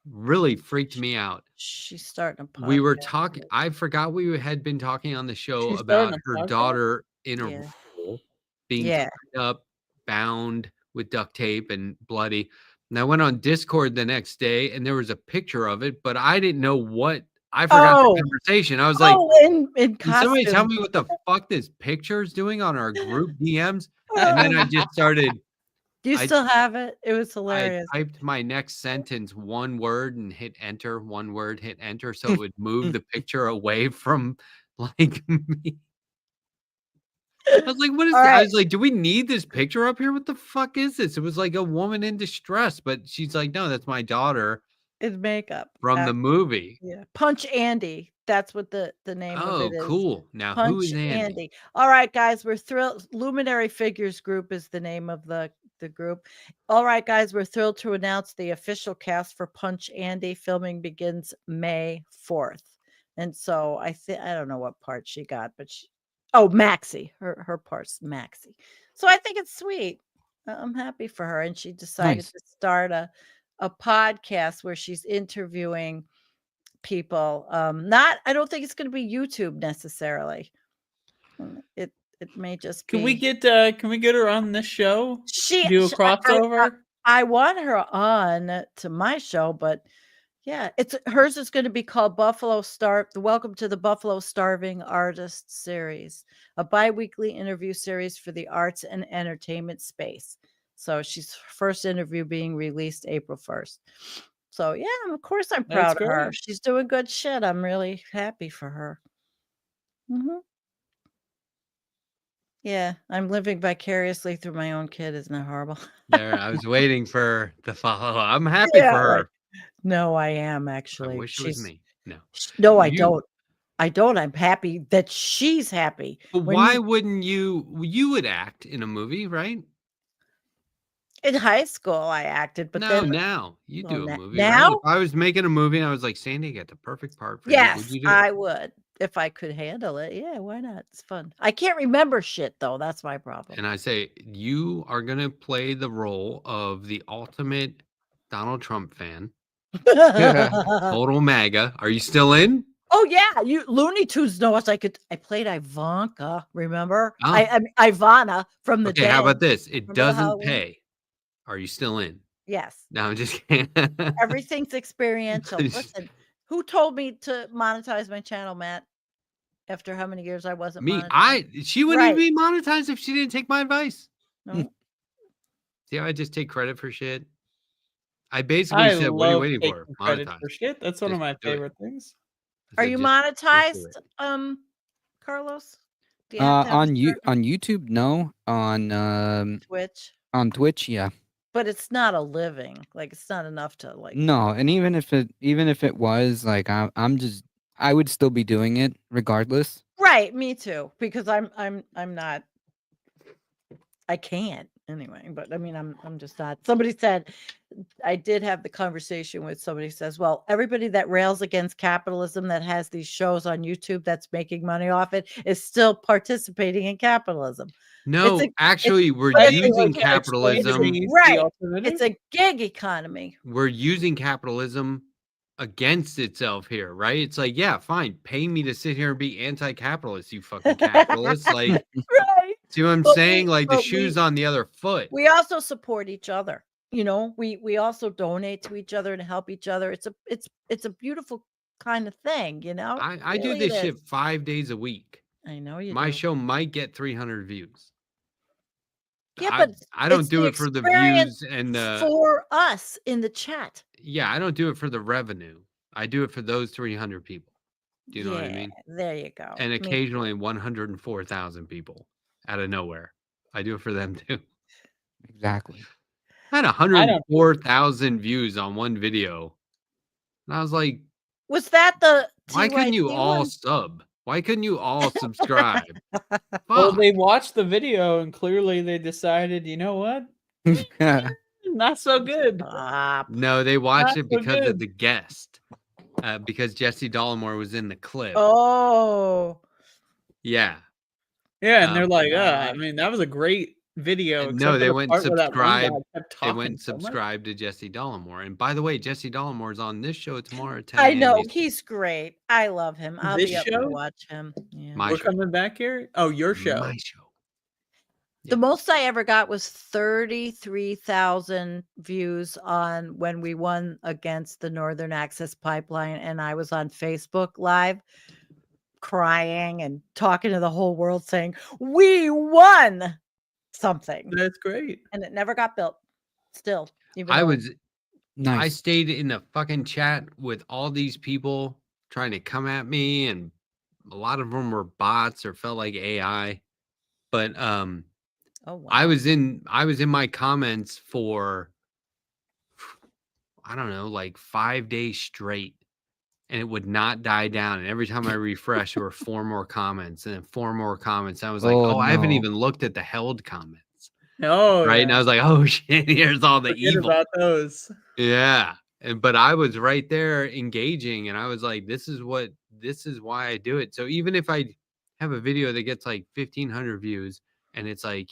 really freaked me out. She's starting a podcast. We were talking. I forgot we had been talking on the show She's about starting a her podcast? daughter in a Yeah. role being Yeah. tied up, bound, with duct tape and bloody. And I went on Discord the next day and there was a picture of it, but I didn't know what I forgot the Oh, conversation. I was like, in can somebody tell costume. me what the fuck this picture is doing on our group DMs? And then I just started. Do you I still have it? It was I hilarious. typed my next sentence one word and hit enter, one word, hit enter, so it would move the picture away from like me. I was like, what is All that? I right. was like, do we need this picture up here? What the fuck is this? It was like a woman in distress, but she's like, no, that's my daughter In makeup. from the movie. Yeah. Punch Andy. That's what the name of it Oh, is. cool. Now who is Punch Andy? Andy. All right, guys, we're thrilled. Luminary Figures Group is the name of the group. All right, guys, we're thrilled to announce the official cast for Punch Andy. Filming begins May 4th. And so I don't know what part she got, but Maxie. Her part's Maxie. So I think it's sweet. I'm happy for her. And she decided Nice. to start a podcast where she's interviewing people. I don't think it's going to be YouTube necessarily. It may just be. Can we get her on this show? Do a crossover? I want her on to my show, but yeah, hers is going to be called Welcome to the Buffalo Starving Artist Series, a bi-weekly interview series for the arts and entertainment space. So she's first interview being released April 1st. So yeah, of course I'm proud of her. She's doing good shit. I'm really happy for her. Yeah, I'm living vicariously through my own kid. Isn't that horrible? There, I was waiting for the follow. I'm happy for her. Right. No, I am actually. I wish it was me. No. No, I don't. I don't. I'm happy that she's happy. But why wouldn't you would act in a movie, right? In high school, I acted, but then now you do a movie. Now, right? If I was making a movie and I was like, Sandy, got the perfect part for yes, you. Would you do it? I would if I could handle it. Yeah, why not? It's fun. I can't remember shit though. That's my problem. And I say you are gonna play the role of the ultimate Donald Trump fan. Total MAGA. Are you still in? Oh yeah, you Looney Tunes know us. I played Ivanka. Remember? Oh. I Ivana from the. Okay, Dead. how about this? It Remember doesn't pay. Are you still in? Yes. No, I'm just kidding. Everything's experiential. Listen, who told me to monetize my channel, Matt? After how many years I wasn't monetized? She wouldn't even be monetized if she didn't take my advice. No. See how I just take credit for shit? I basically said, what are you waiting for? Credit Monetize. for shit. That's one of my favorite things. Are you monetized, Carlos? On YouTube, no. On Twitch. On Twitch, yeah. But it's not a living. Like it's not enough to like. No, and even if it was, like I would still be doing it regardless. Right, me too. Because I'm not. I can't anyway. But I mean, I'm just not. Somebody said, I did have the conversation with somebody says, well, everybody that rails against capitalism that has these shows on YouTube that's making money off it is still participating in capitalism. No, actually, we're using capitalism. Right. It's a gig economy. We're using capitalism against itself here, right? It's like, yeah, fine. Pay me to sit here and be anti-capitalist, you fucking capitalist. Like, right. See what I'm saying? Like the shoe's on the other foot. We also support each other. You know, we also donate to each other and help each other. It's a beautiful kind of thing, you know. I do this shit 5 days a week. I know you. My show might get 300 views. Yeah, but I don't do it for the views and for us in the chat. Yeah, I don't do it for the revenue. I do it for those 300 people. Do you know what I mean? There you go. And occasionally 104,000 people out of nowhere. I do it for them too. Exactly. I had 104,000 views on one video. And I was like, was that the why couldn't you all sub? Why couldn't you all subscribe? Well, they watched the video and clearly they decided, you know what? Not so good. No, they watched it because of the guest. Because Jesse Dollamore was in the clip. Oh. Yeah. Yeah, and they're like, I mean, that was a great video. No, they went and subscribed. They went and subscribed to Jesse Dollamore. And by the way, Jesse Dollamore is on this show tomorrow at 10 I know, he's great. I love him. I'll this be up show? to watch him. Yeah. We're coming back here? Oh, your show. My show. The Yeah. most I ever got was 33,000 views on when we won against the Northern Access Pipeline, and I was on Facebook Live crying and talking to the whole world saying, "We won something." That's great. And it never got built still, even I though was I Nice. stayed in a fucking chat with all these people trying to come at me, and a lot of them were bots or felt like AI. But oh, I wow. was in my comments for I don't know, like 5 days straight, and it would not die down. And every time I refresh, there were 4 more comments and then 4 more comments. I was like, Oh "Oh, I haven't no. even looked at the held comments." Oh Right? And I yeah. was like, "Oh shit, here's all the Forget evil." about those. Yeah. But I was right there engaging, and I was like, this is why I do it. So even if I have a video that gets like 1,500 views and it's like,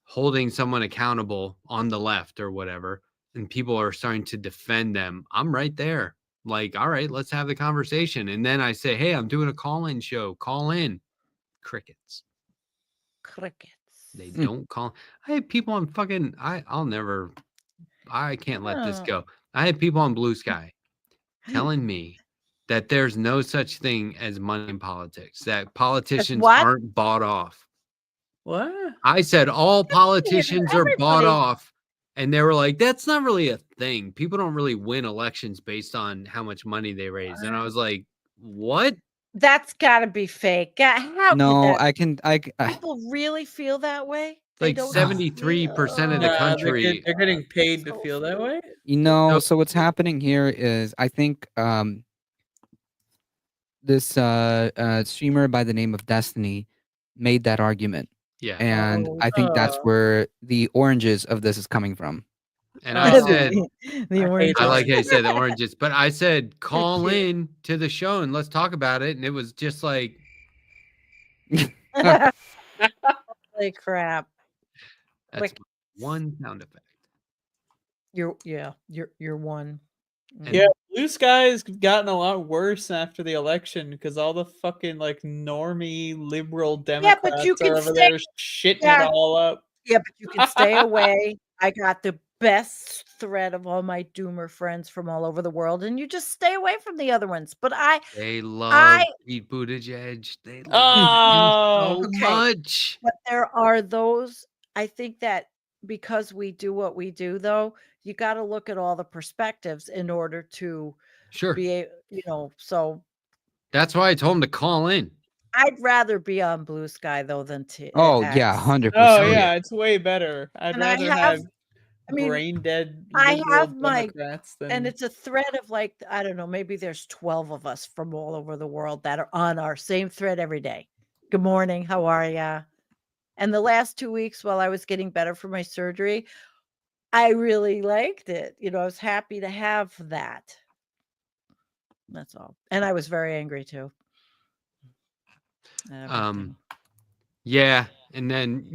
holding someone accountable on the left or whatever, and people are starting to defend them, I'm right there. Like, all right, let's have the conversation. And then I say, hey, I'm doing a call-in show. Call in. Crickets. They Crickets. don't call. I have people on fucking I can't let this Oh, go. I had people on Blue Sky telling me that there's no such thing as money in politics, that as politicians what? aren't bought off. What? I said all politicians are bought Everybody. off. And they were like, that's not really a thing. People don't really win elections based on how much money they raise. And I was like, what? That's gotta be fake. How could No, that people really feel that way? They Like don't 73% of the Yeah, country. they're getting paid to so feel that way. you know, So, so what's happening here is I think this streamer by the name of Destiny made that argument. yeah. And Oh, I think that's where the oranges of this is coming from. And I said, the I hate I oranges. like how you said the oranges, but I said, They're call cute. in to the show and let's talk about it. And it was just like, Holy crap. that's Quick. one sound effect. You're one. And Yeah, Blue Sky's gotten a lot worse after the election because all the fucking like normie liberal Yeah, but you Democrats are can over stay there shitting it yeah, all up. yeah, but you can stay away. I got the best thread of all my doomer friends from all over the world, and you just stay away from the other ones. But they love I Pete Buttigieg. They love him Oh, so okay, much. but there are those I think that because we do what we do, though, you gotta look at all the perspectives in order to Sure. be so That's why I told him to call in. I'd rather be on Blue Sky, though, than Oh yeah, X. 100%. oh Oh, yeah. yeah, it's way better. I'd And I rather have mean, brain dead I liberal have Democrats and than it's a thread of like, I don't know, maybe there's 12 of us from all over the world that are on our same thread every day. Good morning, how are ya? And the last 2 weeks while I was getting better from my surgery, I really liked it. I was happy to have that. That's all. And I was very angry too. At everything. Yeah. And then,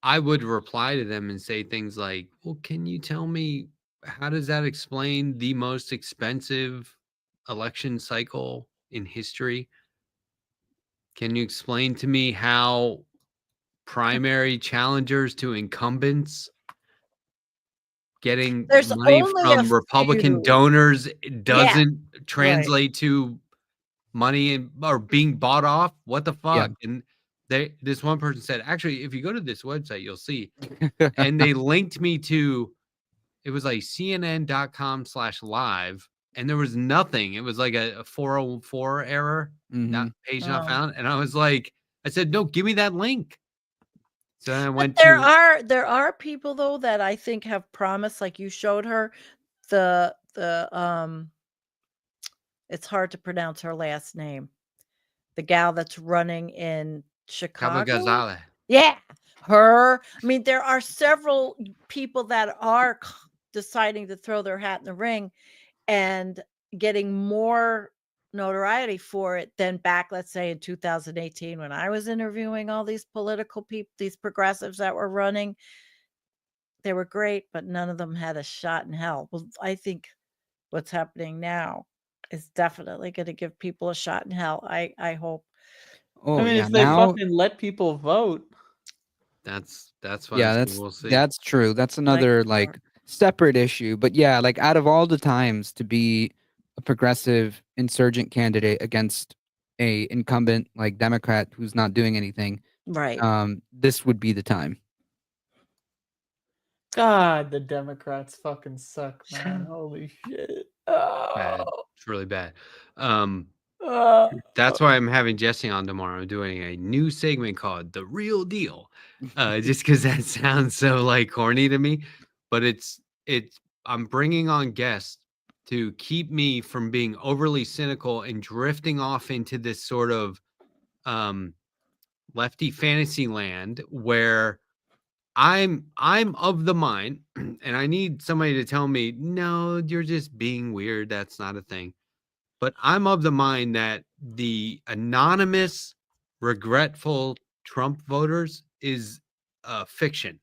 I would reply to them and say things like, well, can you tell me how does that explain the most expensive election cycle in history? Can you explain to me how primary challengers to incumbents getting There's money only a from Republican few. donors Yeah, doesn't right. translate to money or being bought off? What the Yeah. fuck? And this one person said, actually, if you go to this website, you'll see. And they linked me to, it was like cnn.com/live, and there was nothing. It was like a 404 error, not Mhm. page not Oh. found. And I said, no, give me that link. So then I But went there to, are people though that I think have promised, like you showed her the it's hard to pronounce her last name. The gal that's running in Cabo Chicago? Gazale. Yeah, her. I mean, there are several people that are deciding to throw their hat in the ring and getting more notoriety for it than back, let's say, in 2018 when I was interviewing all these political people, these progressives that were running. They were great, but none of them had a shot in hell. Well, I think what's happening now is definitely going to give people a shot in hell. I hope. Oh mean, yeah, if they now fucking let people vote. That's fine. yeah, So that's we'll see. that's true. That's Like another before. like separate issue. But yeah, like out of all the times to be a progressive insurgent candidate against a incumbent like Democrat who's not doing anything, Right. this would be the time. God, the Democrats fucking suck, man. Holy shit. Bad. Oh. It's really bad. Oh. That's why I'm having Jesse on tomorrow. I'm doing a new segment called The Real Deal. Just because that sounds so like corny to me. But it's I'm bringing on guests to keep me from being overly cynical and drifting off into this sort of lefty fantasy land where I'm of the mind, and I need somebody to tell me, no, you're just being weird. That's not a thing. But I'm of the mind that the anonymous, regretful Trump voters is fiction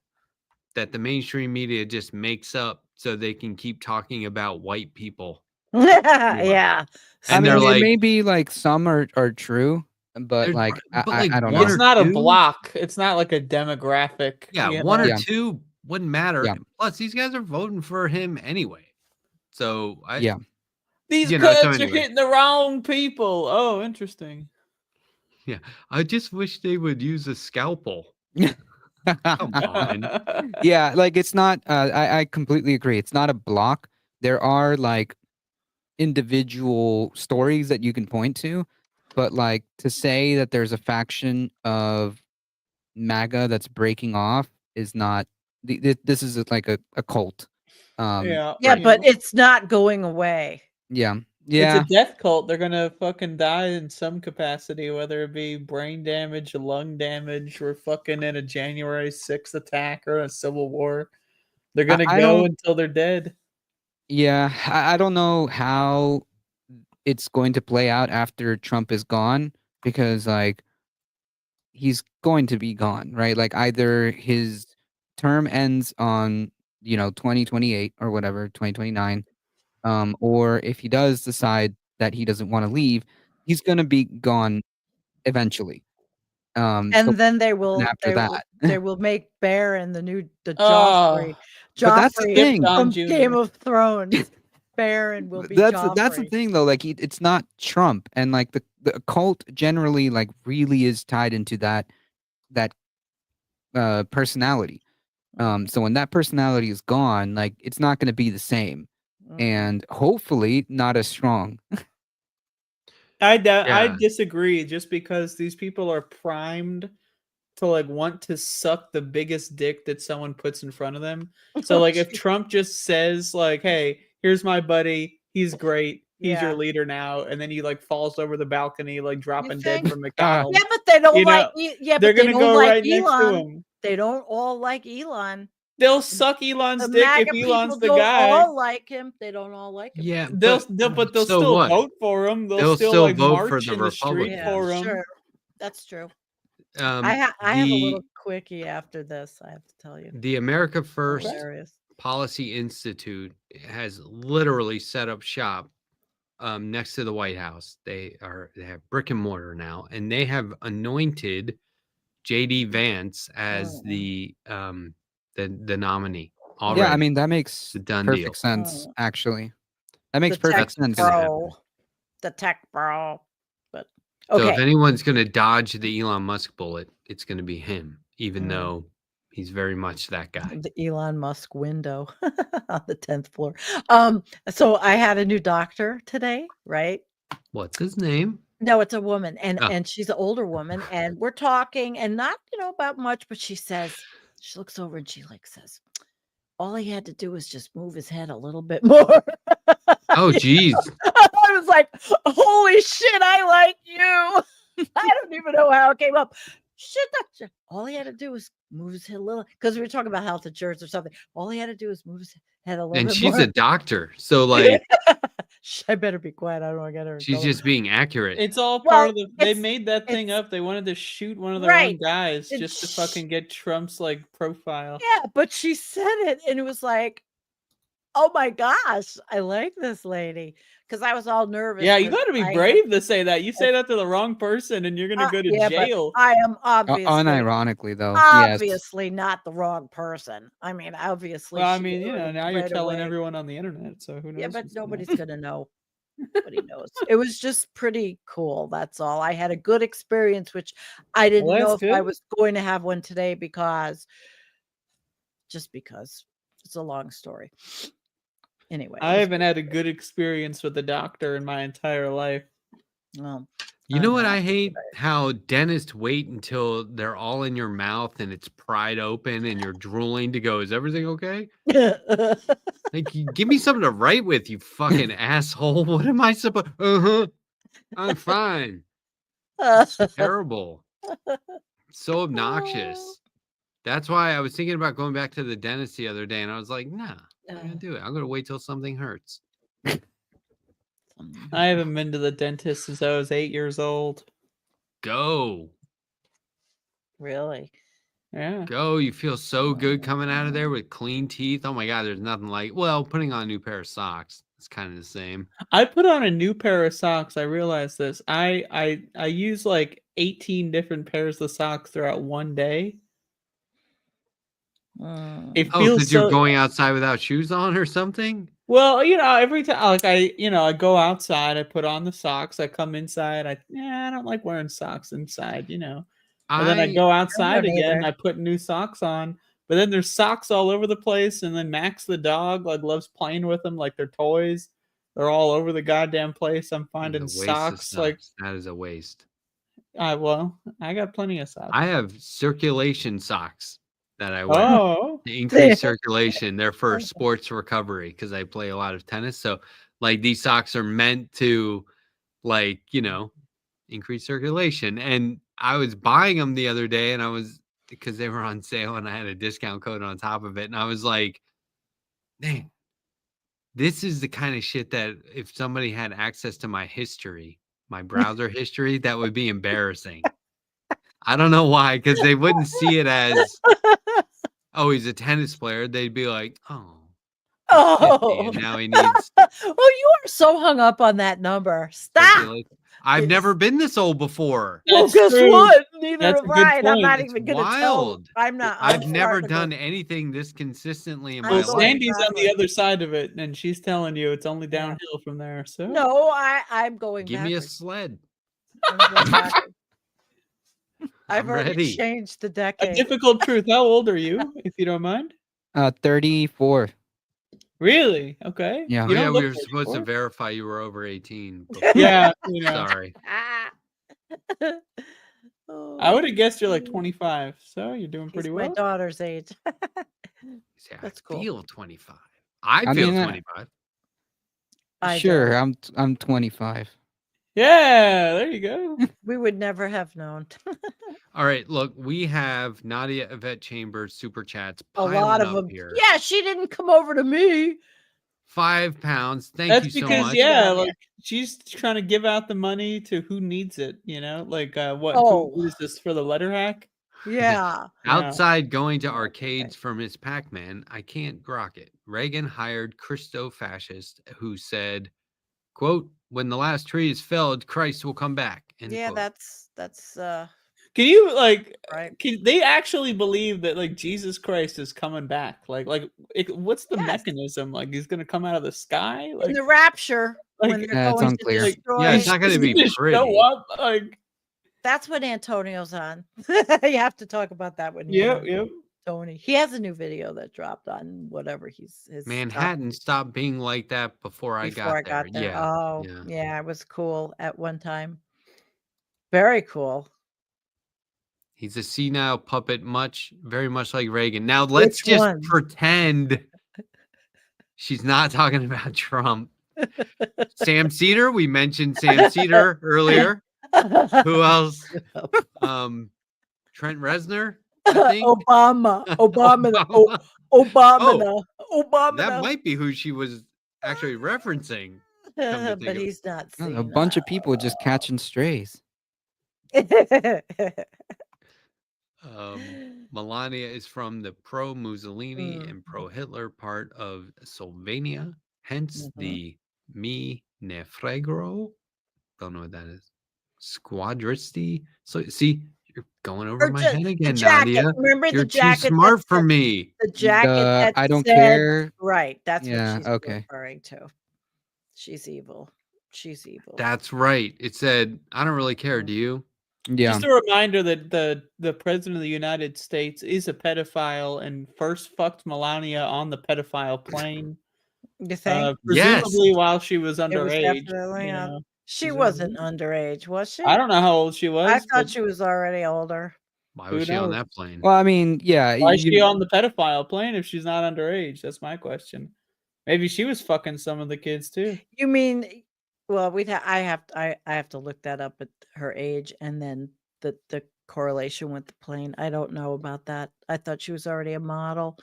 that the mainstream media just makes up so they can keep talking about white people. Yeah. I And mean, they're it like, may be like some are true, but like but like I don't one It's or know. not a two, block. It's not like a demographic. yeah, You one or know? Yeah. two wouldn't matter. Yeah. Plus, these guys are voting for him anyway. So Yeah. These so cuts are anyway, hitting the wrong people. Oh, interesting. yeah, I just wish they would use a scalpel. Come on. Yeah, like it's not I completely agree. It's not a block. There are like individual stories that you can point to, but like to say that there's a faction of MAGA that's breaking off is not this is like a cult. Yeah. Yeah, Right. but it's not going away. Yeah. It's a Yeah. death cult. They're gonna fucking die in some capacity, whether it be brain damage, lung damage, or fucking in a January 6th attack or a civil war. They're gonna I go don't until they're dead. yeah, I don't know how it's going to play out after Trump is gone because like he's going to be gone, right? Like either his term ends on, 2028 or whatever, 2029, or if he does decide that he doesn't want to leave, he's going to be gone eventually. So And then after that. they will make Baron the Oh, But that's the Joffrey Skip thing. Don from Jr. Game of Thrones. Baron will be That's the Joffrey. thing though. Like it's not Trump, and like the cult generally like really is tied into that personality. So when that personality is gone, like it's not going to be the same, and hopefully not as strong. I Yeah. disagree just because these people are primed to like want to suck the biggest dick that someone puts in front of them. So like if Trump just says like, "Hey, here's my buddy. He's great. He's your Yeah. leader now," and then he like falls over the balcony like dropping dead think? from McDonald's. Yeah, but they don't You like know, yeah, they're but they gonna don't go like right next to Elon. him. They don't all like Elon. They'll suck Elon's The dick if MAGA Elon's people the don't guy. all like him. They don't all like him. Yeah, They'll but they'll so still what? vote for him. They'll They'll still still like vote for march the in the street Yeah, for him. sure. That's true. Um, I have a the little quickie after this, I have to tell you. the America First Hilarious. Policy Institute has literally set up shop next to the White House. They have brick and mortar now, and they have anointed JD Vance as the nominee already. Yeah, I mean that makes It's a done deal. perfect sense. Actually, that The makes tech perfect That's sense. gonna happen. bro. The tech bro. But So if okay. anyone's gonna dodge the Elon Musk bullet, it's gonna be him, even though he's very much that guy. The Elon Musk window on the 10th floor. So I had a new doctor today, right? What's his name? No, it's a woman, Oh. and she's an older woman, and we're talking, and not about much, but she looks over and she like says, all he had to do was just move his head a little bit more. Oh, geez. I was like, holy shit, I like you. I don't even know how it came up. Shit, all he had to do was move his head a little, because we were talking about health insurance or something. All he had to do was move his head a little And bit she's more. a doctor, so like I better be quiet. I don't want to get her. in she's trouble. just being accurate. It's all Well, part of the. They it's- made that thing it's- up. They wanted to shoot one of their own Right. guys It's just to fucking get Trump's like profile. Yeah, but she said it, and it was like, Oh my gosh, I like this lady because I was all nervous. Yeah, you 'cause got to be I had brave to say that. You say that to the wrong person, and you're gonna go to yeah, but jail. I am obviously Unironically, though, yes. not the wrong person. I mean, obviously Well, I she mean, heard now it you're right telling away. everyone on the internet, so who Yeah, knows but what's gonna nobody's happen. gonna know. Nobody knows. It was just pretty cool, that's all. I had a good experience, which I didn't Well, know that's if I good. was going to have one today because it's a long story. Anyway, I haven't had a good experience with the doctor in my entire life. well, You know what not I hate? How dentists wait until they're all in your mouth and it's pried open and you're drooling to go, is everything okay? Like, give me something to write with, you fucking asshole. What am I supposed? I'm fine. It's terrible. So obnoxious. That's why I was thinking about going back to the dentist the other day, and I was like, nah, I'm not gonna do it. I'm gonna wait till something hurts. I haven't been to the dentist since I was 8 years old. Go. Really? Yeah. Go. You feel so good coming out of there with clean teeth. Oh my God, there's nothing like, well, putting on a new pair of socks. It's kind of the same. I put on a new pair of socks. I realized this. I use like 18 different pairs of socks throughout one day. It Mm. Oh, feels because you're so going outside without shoes on or something? well, every time like I go outside, I put on the socks, I come inside, I don't like wearing socks inside. And then I I go I outside don't again, either. I put new socks on, but then there's socks all over the place, and then Max the dog like loves playing with them like they're toys. They're all over the goddamn place. I'm It's finding a waste of socks like socks. That is a waste. I got plenty of socks. I have circulation socks that I wear Oh. to increase circulation. They're for sports recovery because I play a lot of tennis. So, like, these socks are meant to, like, increase circulation. And I was buying them the other day, and I was because they were on sale, and I had a discount code on top of it, and I was like, man, this is the kind of shit that if somebody had access to my history, my browser history, that would be embarrassing. I don't know why, because they wouldn't see it as, oh, he's a tennis player. They'd be like, oh, he's 50 Oh. and now he needs Oh, you are so hung up on that number. Stop. circulation. I've never been this old before. Well, That's guess true. what? Neither That's have a good I, and I'm not point. It's even gonna tell. wild. I'm not. I've I'm never starting to go, done anything this consistently in I'm my Well, going life. Sandy's on the backwards. other side of it, and she's telling you it's only Yeah. downhill from there. So No, I'm going Give me a backwards. sled. I'm going backwards. I've I'm already ready. changed the a decade. difficult truth. How old are you, if you don't mind? 34. Really? Okay. Yeah. Oh, You yeah, don't we look were supposed to 34. verify you were over 18. before. Yeah, Sorry. Ah. I Oh, would have guessed you're like 25, so you're doing he's pretty my well. daughter's age. See, That's I cool. feel 25. I I feel mean, 25. I Sure, don't. I'm 25. Yeah, there you go. We would never have known. All right, look, we have Nadia Yvette Chambers super chats A lot piling of up them. here. Yeah, she didn't come over to me. £5. Thank That's you so because much. yeah, Yeah. like she's trying to give out the money to who needs it. Like what? Oh. Who is this for the LetterHack? Yeah. Yeah. Outside going to Okay. arcades for Miss Pac-Man, I can't grok it. Reagan hired Christo-fascist who said, quote, when the last tree is felled, Christ will come back. End Yeah, quote. that's Can you right. Can they actually believe that like Jesus Christ is coming back? What's the Yes. mechanism? Like he's gonna come out of the sky? In Like the rapture when like they're Yeah, it's going to unclear. destroy. Yeah, it's not going to be just pretty. show up. Like That's when Antonio's on. You have to talk about that when you're yep. Tony. He has a new video that dropped on whatever his top Manhattan stopped being like that before I before I got there. got there. Yeah. Oh, Yeah. yeah, it was cool at one time. Very cool. He's a senile puppet, very much like Reagan. Now let's Which just one? pretend she's not talking about Trump. Sam Cedar, we mentioned Sam Cedar earlier. Who else? Trent Reznor, I think. Obama. Obama. Obama. That might be who she was actually referencing. But he's not A senile. bunch of people just catching strays. Melania is from the pro-Mussolini and Mhm. pro-Hitler part of Slovenia, hence Mhm. the "Me ne frego." Don't know what that is. Squadristi. So see, you're going over Or my just head the again, jacket. Nadia. Remember the You're too jacket that smart for said me. the jacket The that I don't said care. right, that's what Yeah, she's okay. referring to. She's evil. She's evil. That's right. It said, "I don't really care. Do you?" Yeah. Just a reminder that the president of the United States is a pedophile and first fucked Melania on the pedophile plane, You think? Yes. presumably while she was It was underage. definitely You know, she presumably. wasn't underage, was she? I don't know how old she I was, but thought she was already older. Why who was she on knows? that plane? Well, I mean, yeah, Why is she you on the pedophile plane if she's not underage? That's my question. Maybe she was fucking some of the kids too. You mean well, I have to look that up at her age and then the correlation with the plane. I don't know about that. I thought she was already a model.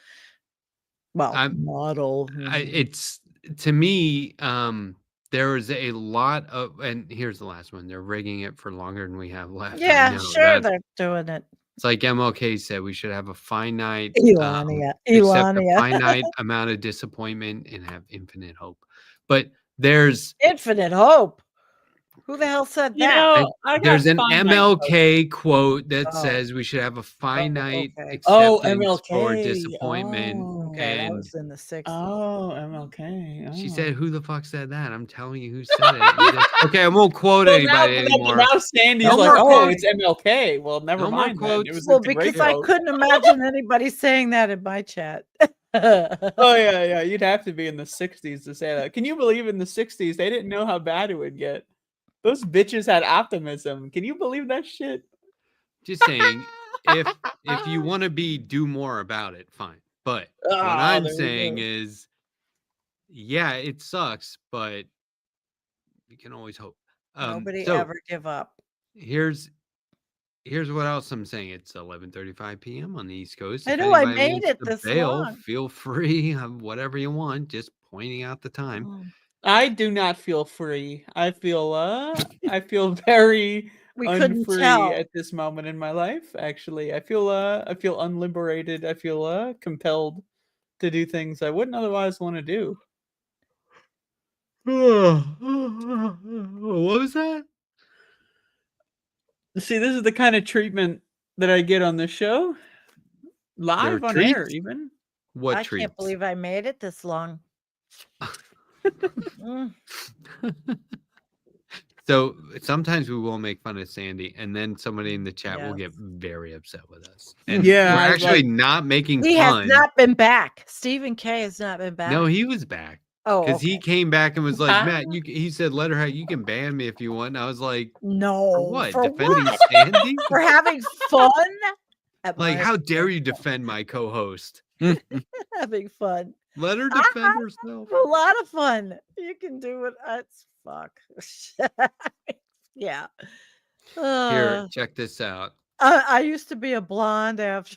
Well, I'm model. it's to me, there was a lot of, and here's the last one. They're rigging it for longer than we have left. I Yeah, know sure they're doing it. it's like MLK said, we should have a finite, Elania. accept a Elania. finite amount of disappointment and have infinite hope. But there's Infinite hope. Who the hell said You that? know, I got there's an finite hope. MLK quote that Oh. says we should have a finite okay. Oh, acceptance for MLK. disappointment. Oh. Okay, that And was in the 60s. Oh, MLK. she Oh. said, "Who the fuck said that?" I'm telling you who said it. You just- okay, I won't quote Well, anybody anymore. now Sandy's No like, more oh, quotes. it's MLK. Well, never No more mind then. It quotes. was Well, it's a great because I quote. couldn't imagine anybody saying that in my chat. Oh yeah, you'd have to be in the 60s to say that. Can you believe in the 60s they didn't know how bad it would get? Those bitches had optimism. Can you believe that shit? Just saying, if you want to do more about it, fine. But what I'm there we saying go. is, yeah, it sucks, but you can always hope. Nobody So ever give up. here's what else I'm saying. It's 11:35 p.m. on the East Coast. I If know I anybody made wants it to this bail, long. feel free. Whatever you want. Just pointing out the time. Oh, I do not feel free. I feel very we couldn't unfree tell. at this moment in my life, actually. I feel unliberated. I feel compelled to do things I wouldn't otherwise want to do. What was that? See, this is the kind of treatment that I get on this show. There are Live on air, treats? even. What I treats? can't believe I made it this long. Mm. So sometimes we will make fun of Sandy, and then somebody in the chat will Yes. get very upset with us. And Yeah, we're I was actually like- not making He has fun. not been back. Stephen K has not been back. No, he was back Oh, because he okay. came back and was like, Huh? Matt, he said, "LetterHack, you can ban me if you want." And I was like, No. for what? For Defending what? Sandy? For having fun? At Like, my how dare expense. you defend my co-host? Having fun. Let her I defend herself. A lot of fun. You can do it. It's fuck. Yeah. Here, check this out. I used to be a blonde after.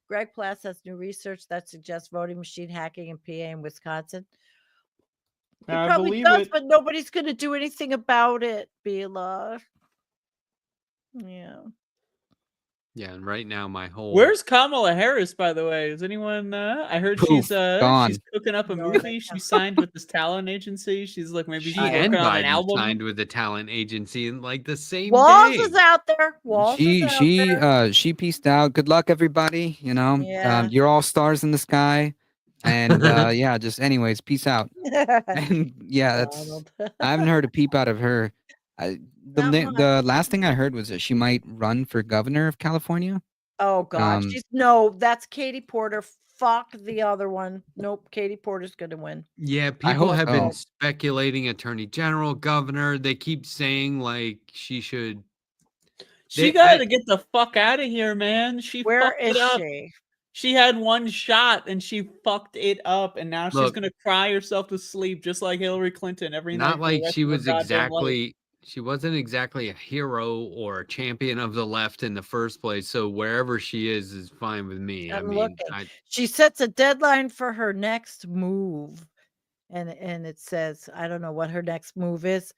Greg Platt has new research that suggests voting machine hacking in PA and Wisconsin. It I probably believe does, it. but nobody's going to do anything about it, Bela. Yeah. Yeah, and right now my whole Where's Kamala Harris, by the way? Is anyone? I heard Poof, she's gone. cooking up a No, movie. they She signed with this talent agency. She's like maybe she's she working and on an Biden album. signed with the talent agency in like the same Walls day. is out there. Walls is out there. She pieced out. Good luck, everybody. You know, Yeah. you're all stars in the sky, and yeah, just anyways, peace out. And yeah, that's Donald. I haven't heard a peep out of her. Not much. The last thing I heard was that she might run for governor of California. Oh God, Um, she's no. That's Katie Porter. Fuck the other one. Nope, Katie Porter's gonna win. Yeah, I people hope have so. been speculating attorney general, governor. They keep saying like she should. She got to get the fuck out of here, man. She Where fucked is it up. she? She had one shot and she fucked it up, and now she's Look. gonna cry herself to sleep, just like Hillary Clinton every night. Not for the like rest she of her was goddamn life. she wasn't exactly a hero or a champion of the left in the first place. So wherever she is fine with me. I I'm mean, looking. She sets a deadline for her next move, and it says I don't know what her next move is.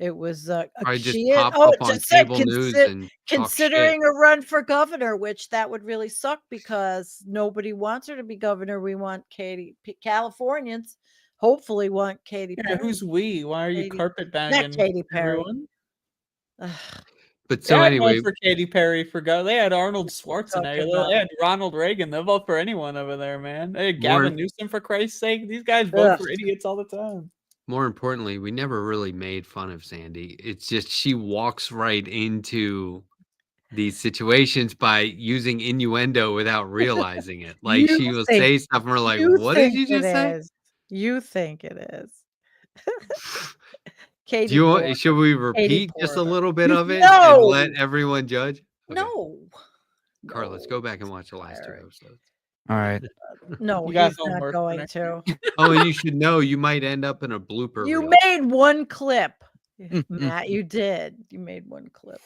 It was Probably just she is. pop Oh, up it on just said cable news and talk shit. considering a run for governor, which that would really suck because nobody wants her to be governor. We want Californians hopefully want Katy Yeah, Perry. who's we? Why are you Katy- carpetbagging Katy Perry. everyone? Ugh, But so Yeah, I'd anyway, vote for Katy Perry for go. They had Arnold Schwarzenegger. about. They had Ronald Reagan. They'll vote for anyone over there, man. They had More- Gavin Newsom, for Christ's sake. These guys vote Ugh. for idiots all the time. more importantly, we never really made fun of Sandy. It's just she walks right into these situations by using innuendo without realizing it. Like You she will think- say stuff and we're like, you what did think you just it say? is. You think it is. Katie. Do you want, should we repeat just a Porter. little bit of it No! and let everyone judge? Okay. No. Carlos, go back and watch the last two Sorry. episodes. All right. No, You got he's not homework for going next to. Oh, and you should know you might end up in a blooper You reel. made one clip. Matt, you did. You made one clip.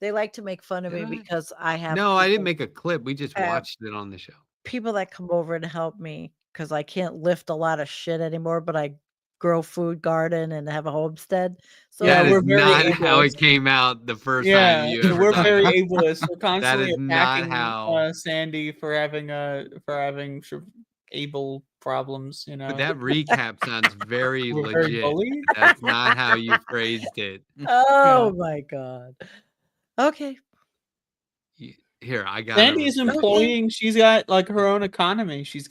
They like to make fun of Did me I? because I have No, I didn't people- make a clip. We just I have- watched it on the show. people that come over and help me because I can't lift a lot of shit anymore, but I grow food garden and have a homestead. So Yeah, That we're is very not how it ableist. came out the first Yeah, time you ever we're talked very about it. ableist. We're constantly is not attacking how- Sandy for having sort of able problems. You know, But that recap sounds very we're very legit. bullied. That's not how you phrased it. oh my god. Okay. Here, I got Sandy's it. employing. She's got like her own economy. She's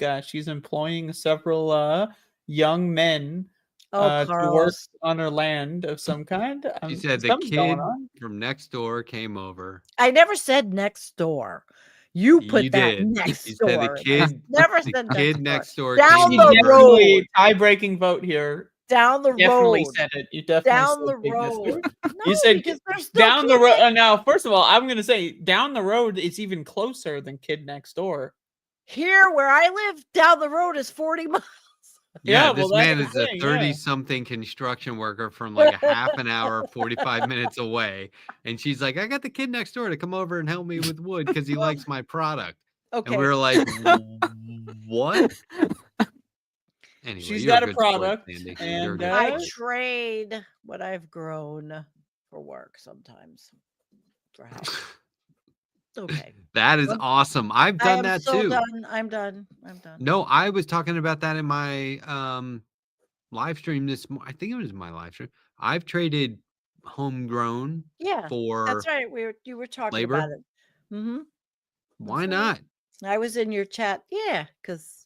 employing several young men Oh, to work Carlos. on her land of some kind. She said the something's going kid on. from next door came over. I never said next door. You put You that did. next You said the door. kid, Never the said kid next next door Down came the over. Definitely road. tie-breaking vote here. Down the Definitely road. said it. You definitely Down said the kid next door. road. No, You said because there's still down the kids road. next- Now, first of all, I'm going to say down the road is even closer than Kid Next Door. Here where I live, down the road is 40 miles. Yeah, Yeah, this well, that's man the is a thing, yeah. 30-something construction worker from like a half an hour, 45 minutes away. And she's like, I got the kid next door to come over and help me with wood because he likes my product. Okay. And we were like, what? Anyway, She's you're got a good sport, product, Sandy. and, You're a good I sport. trade what I've grown for work sometimes. For house. Okay. That is awesome. I've I done am that so too. done. I'm done. I'm done. No, I was talking about that in my live stream I think it was my live stream. I've traded homegrown Yeah. for That's right. You were talking labor? about it. Mm-hmm. Why That's right. not? I was in your chat. Yeah, because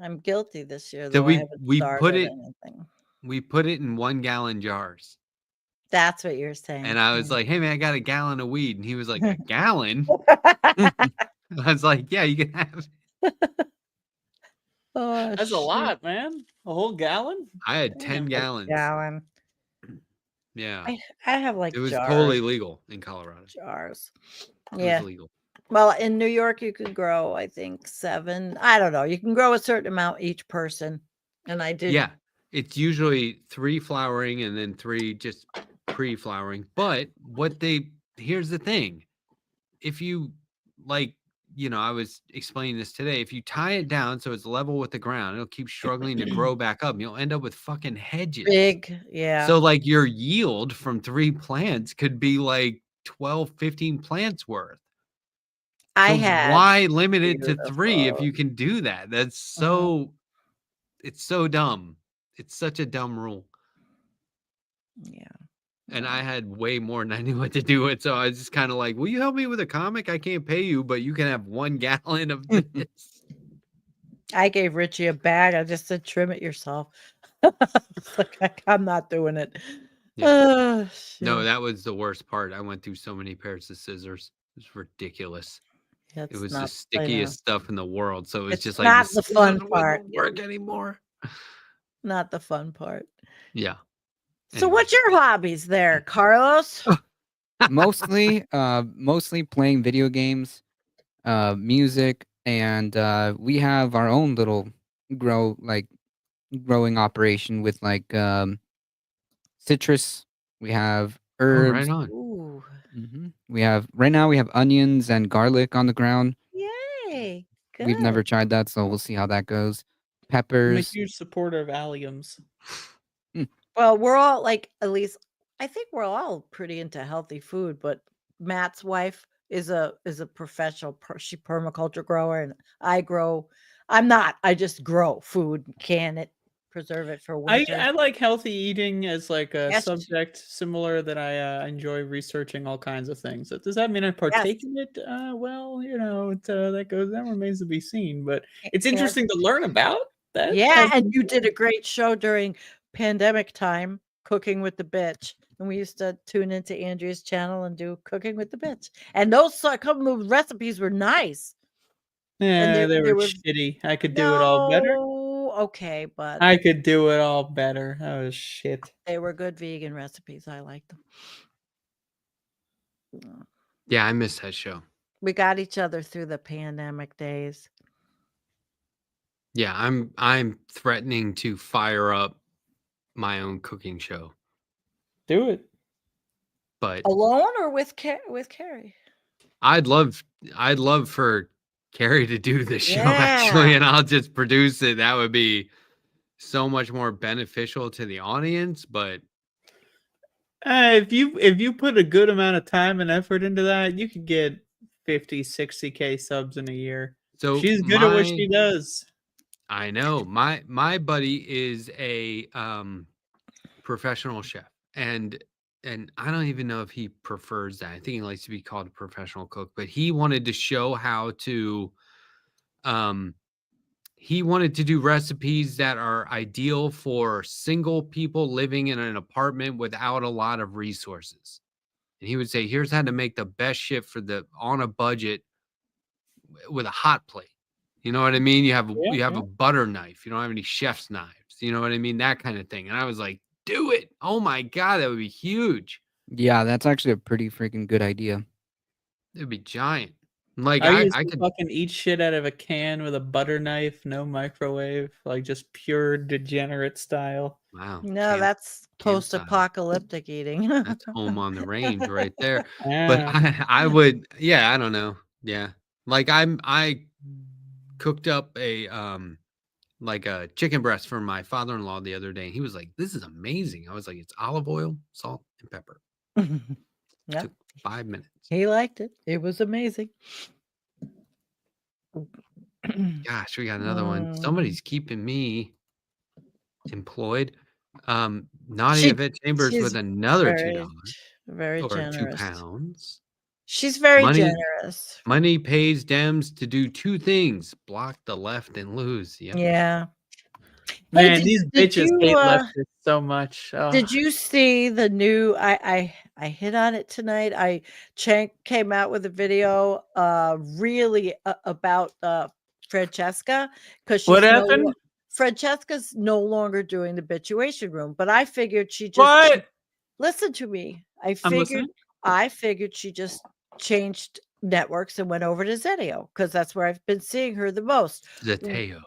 I'm guilty this year, So though I we haven't put started it anything. we put it in 1-gallon jars. That's what you're saying. And I was like, hey man, I got a gallon of weed. And he was like, a gallon? I was like, yeah, you can have it. Oh, That's a lot, man. A whole gallon? I had 10 gallons. Gallon. Yeah. I have like It was jars. totally legal in Colorado. Jars. It Yeah. was legal. Well, in New York, you can grow, I think, 7. I don't know. You can grow a certain amount each person. And I did. Yeah. It's usually 3 flowering and then 3 just pre-flowering. But here's the thing. If you like, I was explaining this today. If you tie it down so it's level with the ground, it'll keep struggling to grow back up. You'll end up with fucking hedges. Big. Yeah. So like your yield from 3 plants could be like 12, 15 plants worth. I So had. why limit it to 3 if beautiful. you can do that? That's so it's so dumb. It's such a dumb rule. Yeah. And I had way more than I knew what to do with. So I was just kind of like, will you help me with a comic? I can't pay you, but you can have 1 gallon of this. I gave Richie a bag. I just said, trim it yourself. It's like, I'm not doing it. Yeah. Oh, No, shit. that was the worst part. I went through so many pairs of scissors. It was ridiculous. That's It was not, the I know. stickiest stuff in the world. So it was It's just like not the scissors fun wouldn't part. work anymore. Not the fun part. Yeah. So what's your hobbies there, Carlos? mostly playing video games, music, and we have our own little growing operation with citrus. We have Oh, herbs. right on. Ooh. We have right now we have onions and garlic on the ground. Yay. Good. We've never tried that, so we'll see how that goes. I'm a Peppers. huge supporter of alliums. Well, we're all like, at least I think we're all pretty into healthy food, but Matt's wife is a professional. She permaculture grower, and I'm not. I just grow food, can it, preserve it for winter. I like healthy eating as like a Yes, subject similar that I enjoy researching all kinds of things. Does that mean I yes, partake in it? Well, that remains to be seen. But it's and interesting to learn about. That yeah, sounds and you did a interesting. great show during pandemic time, Cooking with the Bitch. And we used to tune into Andrea's channel and do Cooking with the Bitch. And those couple of recipes were nice. And Yeah, they there were was shitty. I could do it all better. no okay, but I could do it all better. That was shit. they were good vegan recipes. I liked them. Mm. Yeah, I miss that show. We got each other through the pandemic days. Yeah, I'm threatening to fire up my own cooking show, Do it. but Alone or with Carrie? I'd love for Carrie to do the show actually, Yeah. and I'll just produce it. That would be so much more beneficial to the audience. But If you put a good amount of time and effort into that, you could get 50, 60K subs in a year. so She's good at what she does. I know my buddy is a professional chef, and I don't even know if he prefers that. I think he likes to be called a professional cook, but he wanted to show how to he wanted to do recipes that are ideal for single people living in an apartment without a lot of resources. And he would say, here's how to make the best shit on a budget with a hot plate. You know what I mean? You have Yeah. a butter knife. You don't have any chef's knives. You know what I mean? That kind of thing. And I was like, do it. Oh my God, that would be huge. Yeah, that's actually a pretty freaking good idea. It would be giant. Like I used I to could fucking eat shit out of a can with a butter knife, no microwave, like just pure degenerate style. wow. No, that's camp style. post-apocalyptic eating. That's home on the range right there. But Yeah. I would, yeah, I don't know. Yeah. Like I cooked up a like a chicken breast for my father-in-law the other day. And he was like, this is amazing. I was like, it's olive oil, salt, and pepper. Yeah, Took 5 minutes. he liked it. It was amazing. Gosh, we got another one. Mm. Somebody's keeping me employed. Naughty She Yvette Chambers she's with another very $2 very or generous. £2. She's very Money generous. money pays Dems to do 2 things: block the left and lose. Yep. Yeah. Hey, Man, these bitches hate leftists so much. did you see the new I hit on it tonight. Chank came out with a video really about Francesca, because What happened? Francesca's no longer doing the Bitchuation Room, but I figured she just What? listen to me. I'm listening. I figured she just changed networks and went over to Zeteo, because that's where I've been seeing her the most. Zeteo.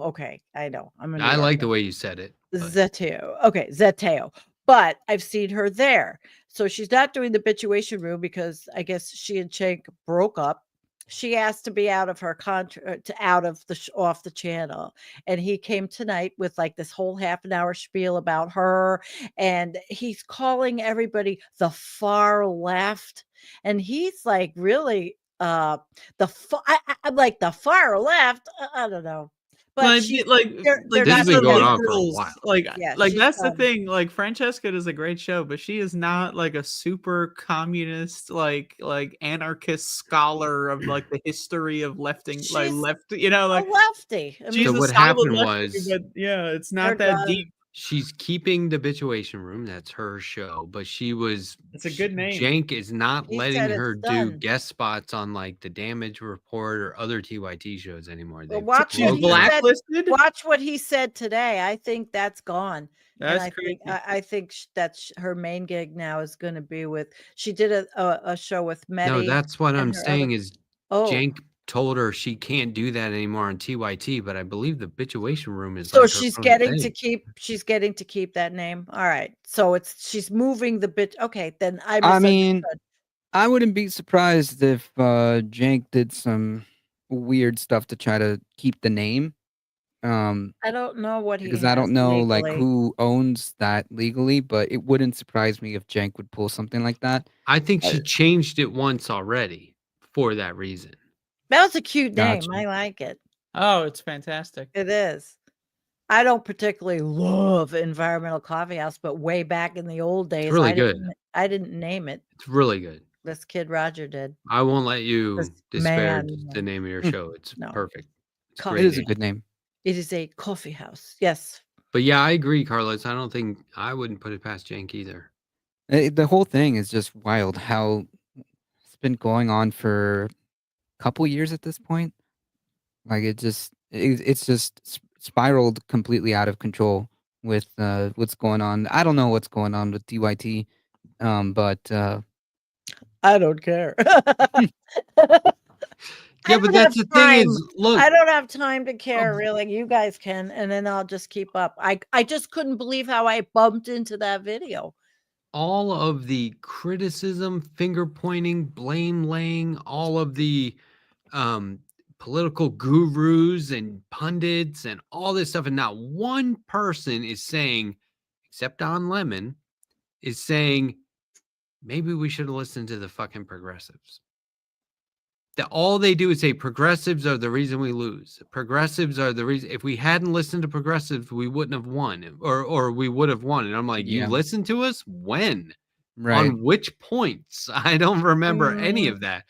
Okay, I know. I like the way you said it. but- Zeteo. Okay, Zeteo. But I've seen her there. So she's not doing the Bitchuation Room because I guess she and Chank broke up. She asked to be out of her contract, off the channel, and he came tonight with like this whole half an hour spiel about her, and he's calling everybody the far left, and he's like really I'm like the far left. I don't know, but Like, she's they're This not has been the going on liberals. for a while. Like, Yeah, like she's that's the done. thing. Like, Francesca does a great show, but she is not like a super communist, like anarchist scholar of like the history of lefting, like She's left. a Like lefty. I she's So mean, a what solid happened lefty, was but yeah, it's they're not that done. deep. she's keeping the Bitchuation Room. That's her show. But she was. It's a good name. Jank is not He letting said her it's do done. guest spots on like the Damage Report or other TYT shows anymore. Well, They've watch She's what he broken up. said. blacklisted. Watch what he said today. I think that's gone. And That's crazy. I think that's her main gig now is going to be with. She did a show with Medi. No, that's what and I'm her saying is Oh, Jank told her she can't do that anymore on TYT, but I believe the Bitchuation Room is so like her she's own getting to thing. keep. She's getting to keep that name. All right. So she's moving the bit. Okay, then I I mean, misunderstood. I wouldn't be surprised if Jank did some weird stuff to try to keep the name. I don't know what he because I has don't know like legally. who owns that legally, but it wouldn't surprise me if Jenk would pull something like that. I think Uh, she changed it once already for that reason. That was a cute name. Gotcha. I like it. Oh, it's fantastic. It is. I don't particularly love Environmental Coffee House, but way back in the old days, really good. I didn't name it. It's really good. This kid Roger did. I won't let This you disparage man, the name of your Hmm. show. It's no. perfect. It's a Coffee It great is a name. good name. It is a coffee house. Yes. But yeah, I agree, Carlos. I don't think I wouldn't put it past Jank either. The whole thing is just wild. How it's been going on for a couple years at this point. Like it's just spiraled completely out of control with what's going on. I don't know what's going on with DYT, but I don't care. I Yeah, but don't that's have the thing time. is, look, I don't have time to care, of really. You guys can, and then I'll just keep up. I just couldn't believe how I bumped into that video. all of the criticism, finger pointing, blame laying, all of the um political gurus and pundits and all this stuff, and not one person is saying, except Don Lemon, is saying maybe we should listen to the fucking progressives. That all they do is say progressives are the reason we lose. Progressives are the reason. If we hadn't listened to progressives, we wouldn't have won, or we would have won. And I'm like, you yeah, listened to us when? right. On which points? I don't remember any Mm, of that.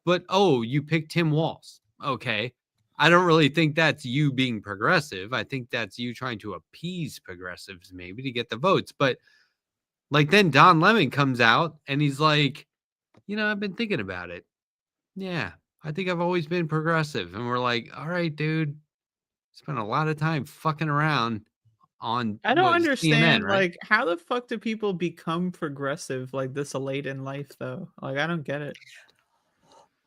But oh, you picked Tim Walz. Okay. I don't really think that's you being progressive. I think that's you trying to appease progressives maybe to get the votes. But like then Don Lemon comes out and he's like, I've been thinking about it. Yeah, I think I've always been progressive. And we're like, all right, dude, spent a lot of time fucking around on I don't what was CNN, understand, right? like, how the fuck do people become progressive like this late in life though? Like, I don't get it.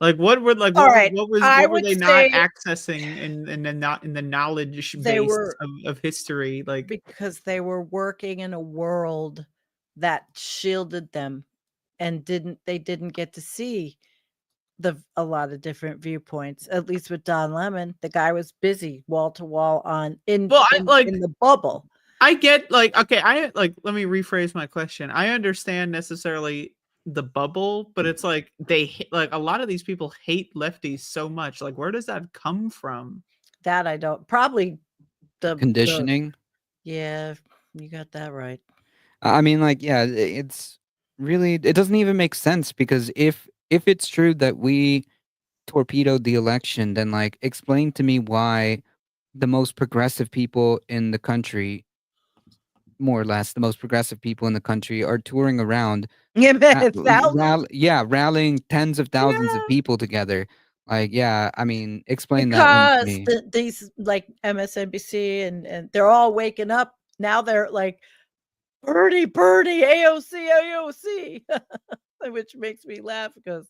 Like, all right. I what were would they not say accessing in the not in the knowledge they base were of history? Like, because they were working in a world that shielded them and they didn't get to see a lot of different viewpoints. At least with Don Lemon, the guy was busy wall to wall on well, in the bubble. I get like, okay, let me rephrase my question. I understand necessarily the bubble, but it's like like a lot of these people hate lefties so much. Like, where does that come from? That I don't probably the Conditioning. yeah, you got that right. I mean, like, yeah, it's really it doesn't even make sense because if it's true that we torpedoed the election, then like explain to me why the most progressive people in the country, more or less, the most progressive people in the country are touring around, Yeah, man, thousands. rallying tens of thousands of Yeah, people together. Like, yeah, I mean, explain that one to because me. these like MSNBC and they're all waking up now. They're like Birdie, Birdie, AOC, AOC, which makes me laugh because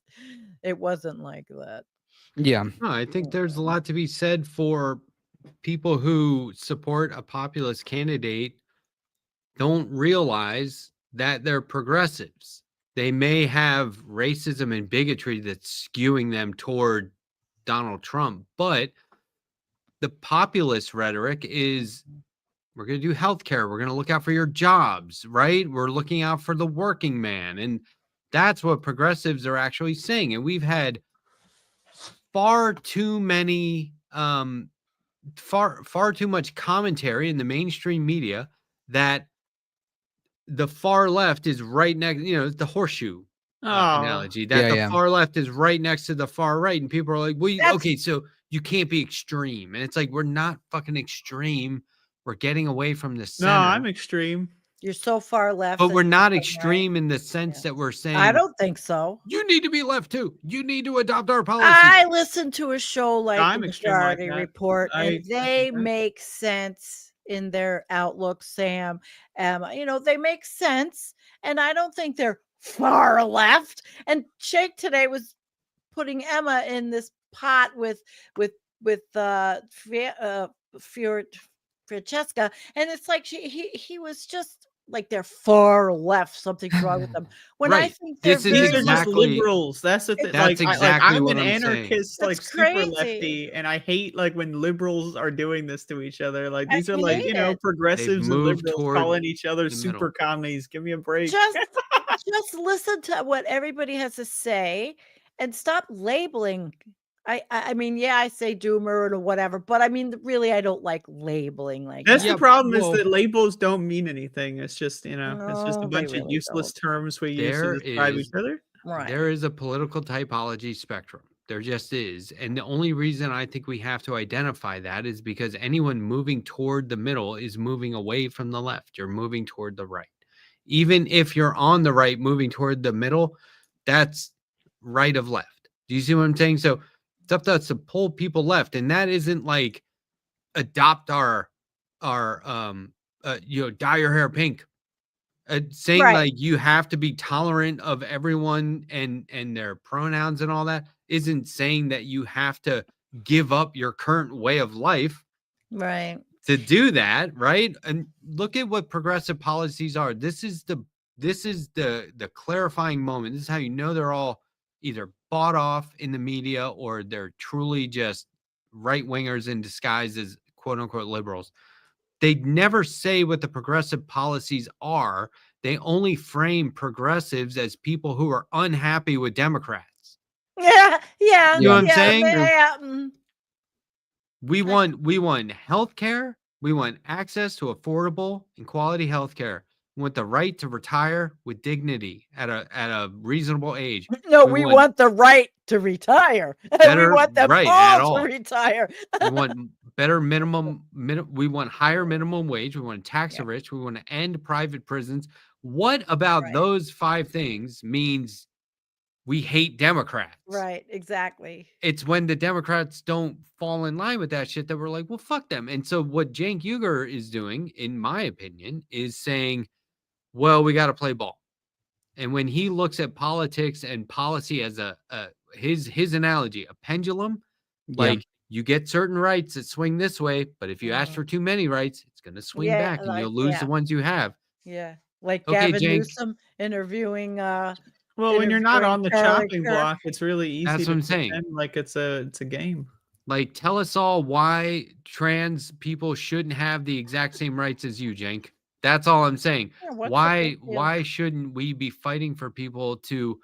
it wasn't like that. Yeah, No, I think there's a lot to be said for people who support a populist candidate don't realize that they're progressives. They may have racism and bigotry that's skewing them toward Donald Trump, but the populist rhetoric is we're going to do healthcare. We're going to look out for your jobs, right? We're looking out for the working man. And that's what progressives are actually saying. And we've had far too many, far too much commentary in the mainstream media that the far left is right next, the horseshoe Oh, analogy, that yeah, the yeah. far left is right next to the far right. And people are like, well, That's okay, so you can't be extreme. And it's like, we're not fucking extreme. We're getting away from the no, center, I'm extreme. you're so far left but that we're you're not right. extreme in the sense Yeah. that we're I saying don't think so. you need to be left too. You need to adopt our policies. I listen to a show like The I'm extreme like Majority that. Report, and I they think that. make sense in their outlook, Sam. They make sense, and I don't think they're far left. And Shake today was putting Emma in this pot with Francesca, and it's like he was just like they're far left, something's wrong with them. When I Right. think they're This is These very are just exactly liberals. That's the thing. that's exactly I'm what an I'm saying. anarchist, like That's super crazy. lefty, and I hate like when liberals are doing this to each other. Like I these are hate like, it. progressives and moved liberals toward calling each other the middle. super commies. Give me a break. Just listen to what everybody has to say and stop labeling. I mean, yeah, I say doomer or whatever, but I mean, really, I don't like labeling like That's the that. Yeah, problem is well, that labels don't mean anything. It's just, it's just a No, they bunch of really useless don't. terms we use to there describe each is other. Right. there is a political typology spectrum. There just is. And the only reason I think we have to identify that is because anyone moving toward the middle is moving away from the left. You're moving toward the right. Even if you're on the right, moving toward the middle, that's right of left. Do you see what I'm saying? So it's up to us to pull people left. And that isn't like adopt our dye your hair pink. Saying Right. like you have to be tolerant of everyone and their pronouns and all that isn't saying that you have to give up your current way of life Right. to do that, right? And look at what progressive policies are. This is the clarifying moment. This is how you know they're all either bought off in the media or they're truly just right wingers in disguise as quote unquote liberals. They never say what the progressive policies are. They only frame progressives as people who are unhappy with Democrats. Yeah. Yeah. You know what I'm Yeah. saying? Yeah. We want healthcare. We want access to affordable and quality healthcare. We want the right to retire with dignity at a reasonable age. No, We we want want the right to retire. We better want them right at all to all. retire. We want better we want higher minimum wage. We want to tax the rich. We want to end private prisons. What about Right. those 5 things means we hate Democrats? Right. Exactly. It's when the Democrats don't fall in line with that shit that we're like, well, fuck them. And so what Cenk Uygur is doing, in my opinion, is saying, well, we got to play ball. And when he looks at politics and policy as his analogy, a pendulum, like you get certain rights that swing this way, but if you ask for too many rights, it's going to swing back and you'll lose the ones you have. Yeah. Like Okay, Gavin Cenk. Newsom interviewing Well, when you're not interviewing on the Charlie chopping Kirk. block, it's really easy That's to what I'm saying. pretend like it's a game. Like, tell us all why trans people shouldn't have the exact same rights as you, Cenk. That's all I'm saying. Yeah, what's the Why big deal? why shouldn't we be fighting for people to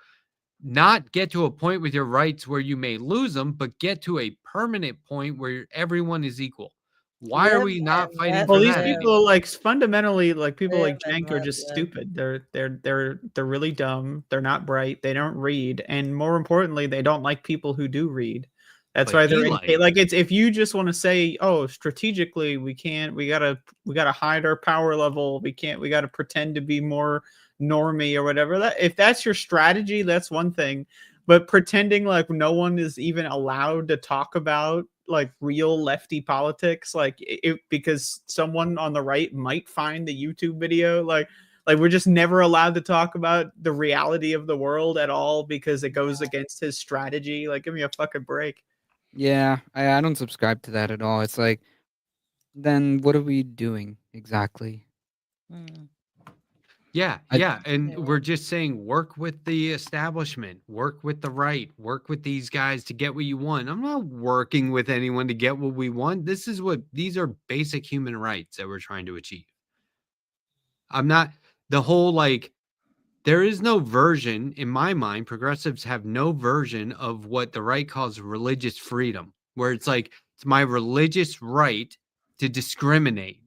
not get to a point with your rights where you may lose them, but get to a permanent point where everyone is equal? Why are Live we not and fighting let for Well, these that? live. people, like, fundamentally, like, people like Live and Cenk are let just live. stupid. They're really dumb. They're not bright. They don't read, and more importantly, they don't like people who do read. That's But why they're he likes. like, it's if you just want to say, oh, strategically, we gotta hide our power level. We gotta pretend to be more normie or whatever. That if that's your strategy, that's one thing. But pretending like no one is even allowed to talk about like real lefty politics, like because someone on the right might find the YouTube video, like we're just never allowed to talk about the reality of the world at all because it goes against his strategy. Like, give me a fucking break. Yeah, I don't subscribe to that at all. It's like, then what are we doing exactly? Mm. Yeah, I- yeah. And Yeah. we're just saying work with the establishment, work with the right, work with these guys to get what you want. I'm not working with anyone to get what we want. These are basic human rights that we're trying to achieve. I'm not the whole like there is no version in my mind. Progressives have no version of what the right calls religious freedom, where it's like it's my religious right to discriminate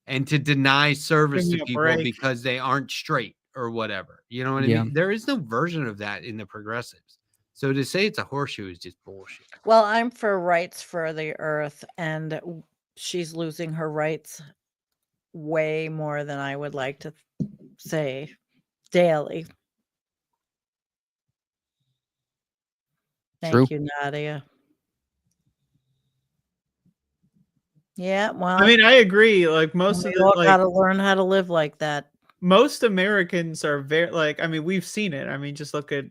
and to deny service Give to me a people break. because they aren't straight or whatever. You know what I Yeah. mean? There is no version of that in the progressives. So to say it's a horseshoe is just bullshit. Well, I'm for rights for the earth, and she's losing her rights way more than I would like to say daily. True. Thank you, Nadia. Yeah, well, I mean, I agree. Like most of we the all like gotta learn how to live like that. most Americans are very like I mean we've seen it. I mean just look at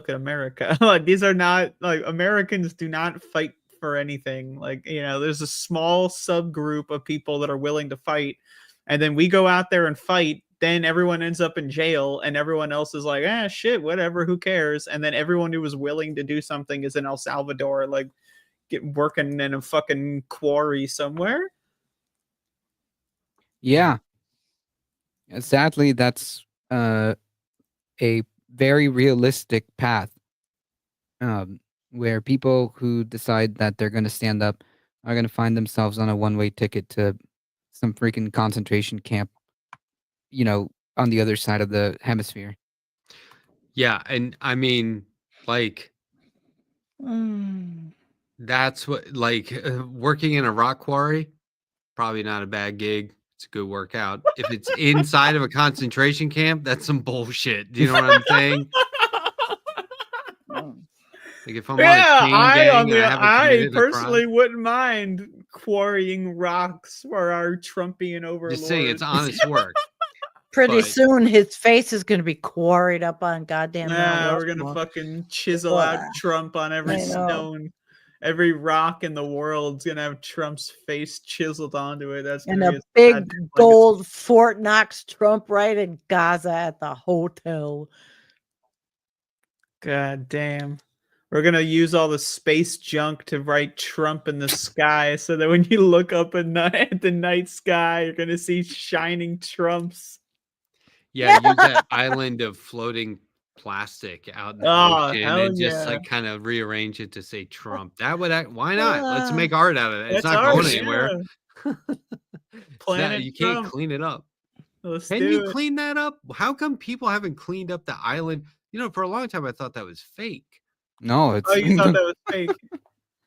America. Like these are not like Americans do not fight for anything. Like, there's a small subgroup of people that are willing to fight and then we go out there and fight then everyone ends up in jail, and everyone else is like, ah, shit, whatever, who cares? And then everyone who was willing to do something is in El Salvador, like working in a fucking quarry somewhere. Yeah. Sadly, that's a very realistic path, where people who decide that they're going to stand up are going to find themselves on a one-way ticket to some freaking concentration camp, on the other side of the hemisphere. Yeah, and I mean, like, Mm. that's what, like, working in a rock quarry, probably not a bad gig. It's a good workout. If it's inside of a concentration camp, that's some bullshit. Do you know what I'm saying? Mm. Like, if I'm on a Yeah, chain gang and I haven't I committed a crime, personally wouldn't mind quarrying rocks for our Trumpian just saying it's overlords. honest work. Pretty But- soon his face is gonna be quarried up on goddamn Mount Nah, we're gonna Rushmore. fucking chisel out Ugh. Trump on every I know. stone. Every rock in the world's gonna have Trump's face chiseled onto it. That's And gonna be a a big sad legacy. gold Fort Knox Trump right in Gaza at the hotel. God damn. We're gonna use all the space junk to write Trump in the sky, so that when you look up at the night sky, you're gonna see shining Trumps. Yeah, use that island of floating plastic out in the Oh, ocean hell and just yeah. like kind of rearrange it to say Trump. That would why not? Let's make Ah. art out of it. It's That's not ours, going anywhere. yeah. Planet You can't Trump. clean it up. Let's Can do you it. clean that up? How come people haven't cleaned up the island? For a long time I thought that was fake. No, it's Oh, you thought that was fake.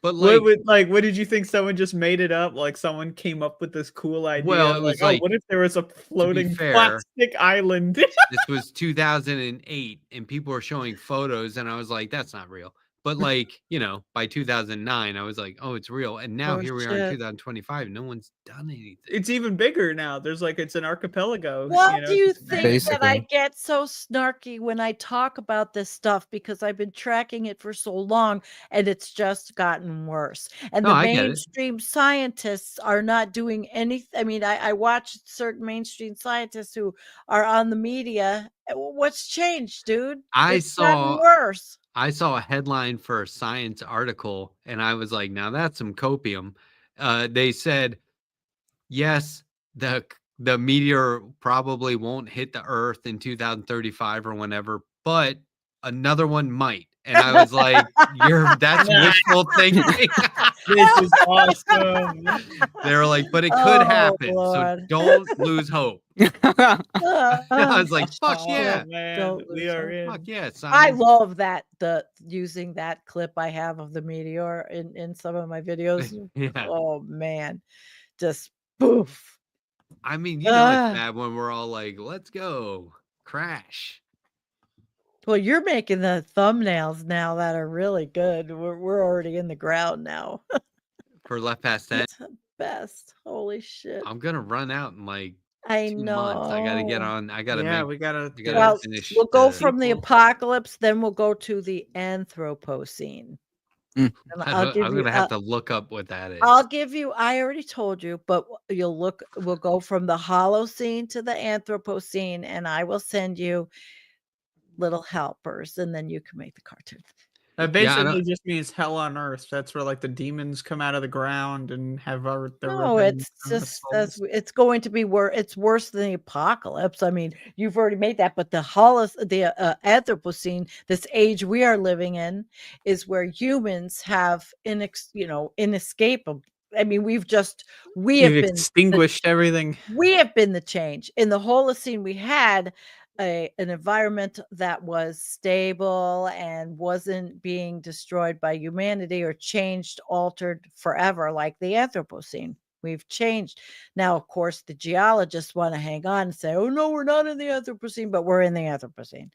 But like, What did you think? Someone just made it up? Like someone came up with this cool idea? Well, it Like, was oh, like, what if there was a floating fair, plastic island? this was 2008 and people were showing photos and I was like, that's not real. But like, by 2009, I was like, oh, it's real. And now Oh, here we are in shit. 2025. No one's done anything. It's even bigger now. There's like it's an archipelago. Why do you it's think massive. that I Basically. get so snarky when I talk about this stuff? Because I've been tracking it for so long and it's just gotten worse. And No, the I get it. mainstream scientists are not doing anything. I mean, I watch certain mainstream scientists who are on the media. What's changed, dude? It's gotten worse. I saw a headline for a science article and I was like, now that's some copium. They said, yes, the meteor probably won't hit the earth in 2035 or whenever, but another one might. And I was like, that's wishful thinking. This is awesome. They were like, but it could Oh, happen. Lord. So don't lose hope. I was like, fuck Oh, yeah. Man, don't we lose are hope. in. Fuck yeah. I Science. love that using that clip I have of the meteor in some of my videos. Yeah. Oh man, just poof. I mean, it's bad when we're all like, let's go crash. Well, you're making the thumbnails now that are really good. We're already in the ground now. For Left Past 10. It's the best. Holy shit. I'm gonna run out in like I 2 months. I gotta get know. on. I gotta Yeah, make. we gotta. I gotta Well, finish. we'll go the from the sequel. apocalypse, then we'll go to the Anthropocene. Mm. And I'll give I'm you gonna have to look up what that is. I'll give you I already told you, but we'll go from the Holocene to the Anthropocene, and I will send you little helpers, and then you can make the cartoon. That Yeah, I basically don't- just means hell on earth. That's where like the demons come out of the ground and have their No, revenge it's on the just souls. it's going to be it's worse than the apocalypse. I mean, you've already made that, but the Anthropocene, this age we are living in, is where humans have inescapable. I mean, we have We've been extinguished everything. we have been the change. In the Holocene, we had an environment that was stable and wasn't being destroyed by humanity or changed, altered forever, like the Anthropocene. We've changed. Now, of course, the geologists want to hang on and say, oh, no, we're not in the Anthropocene, but we're in the Anthropocene.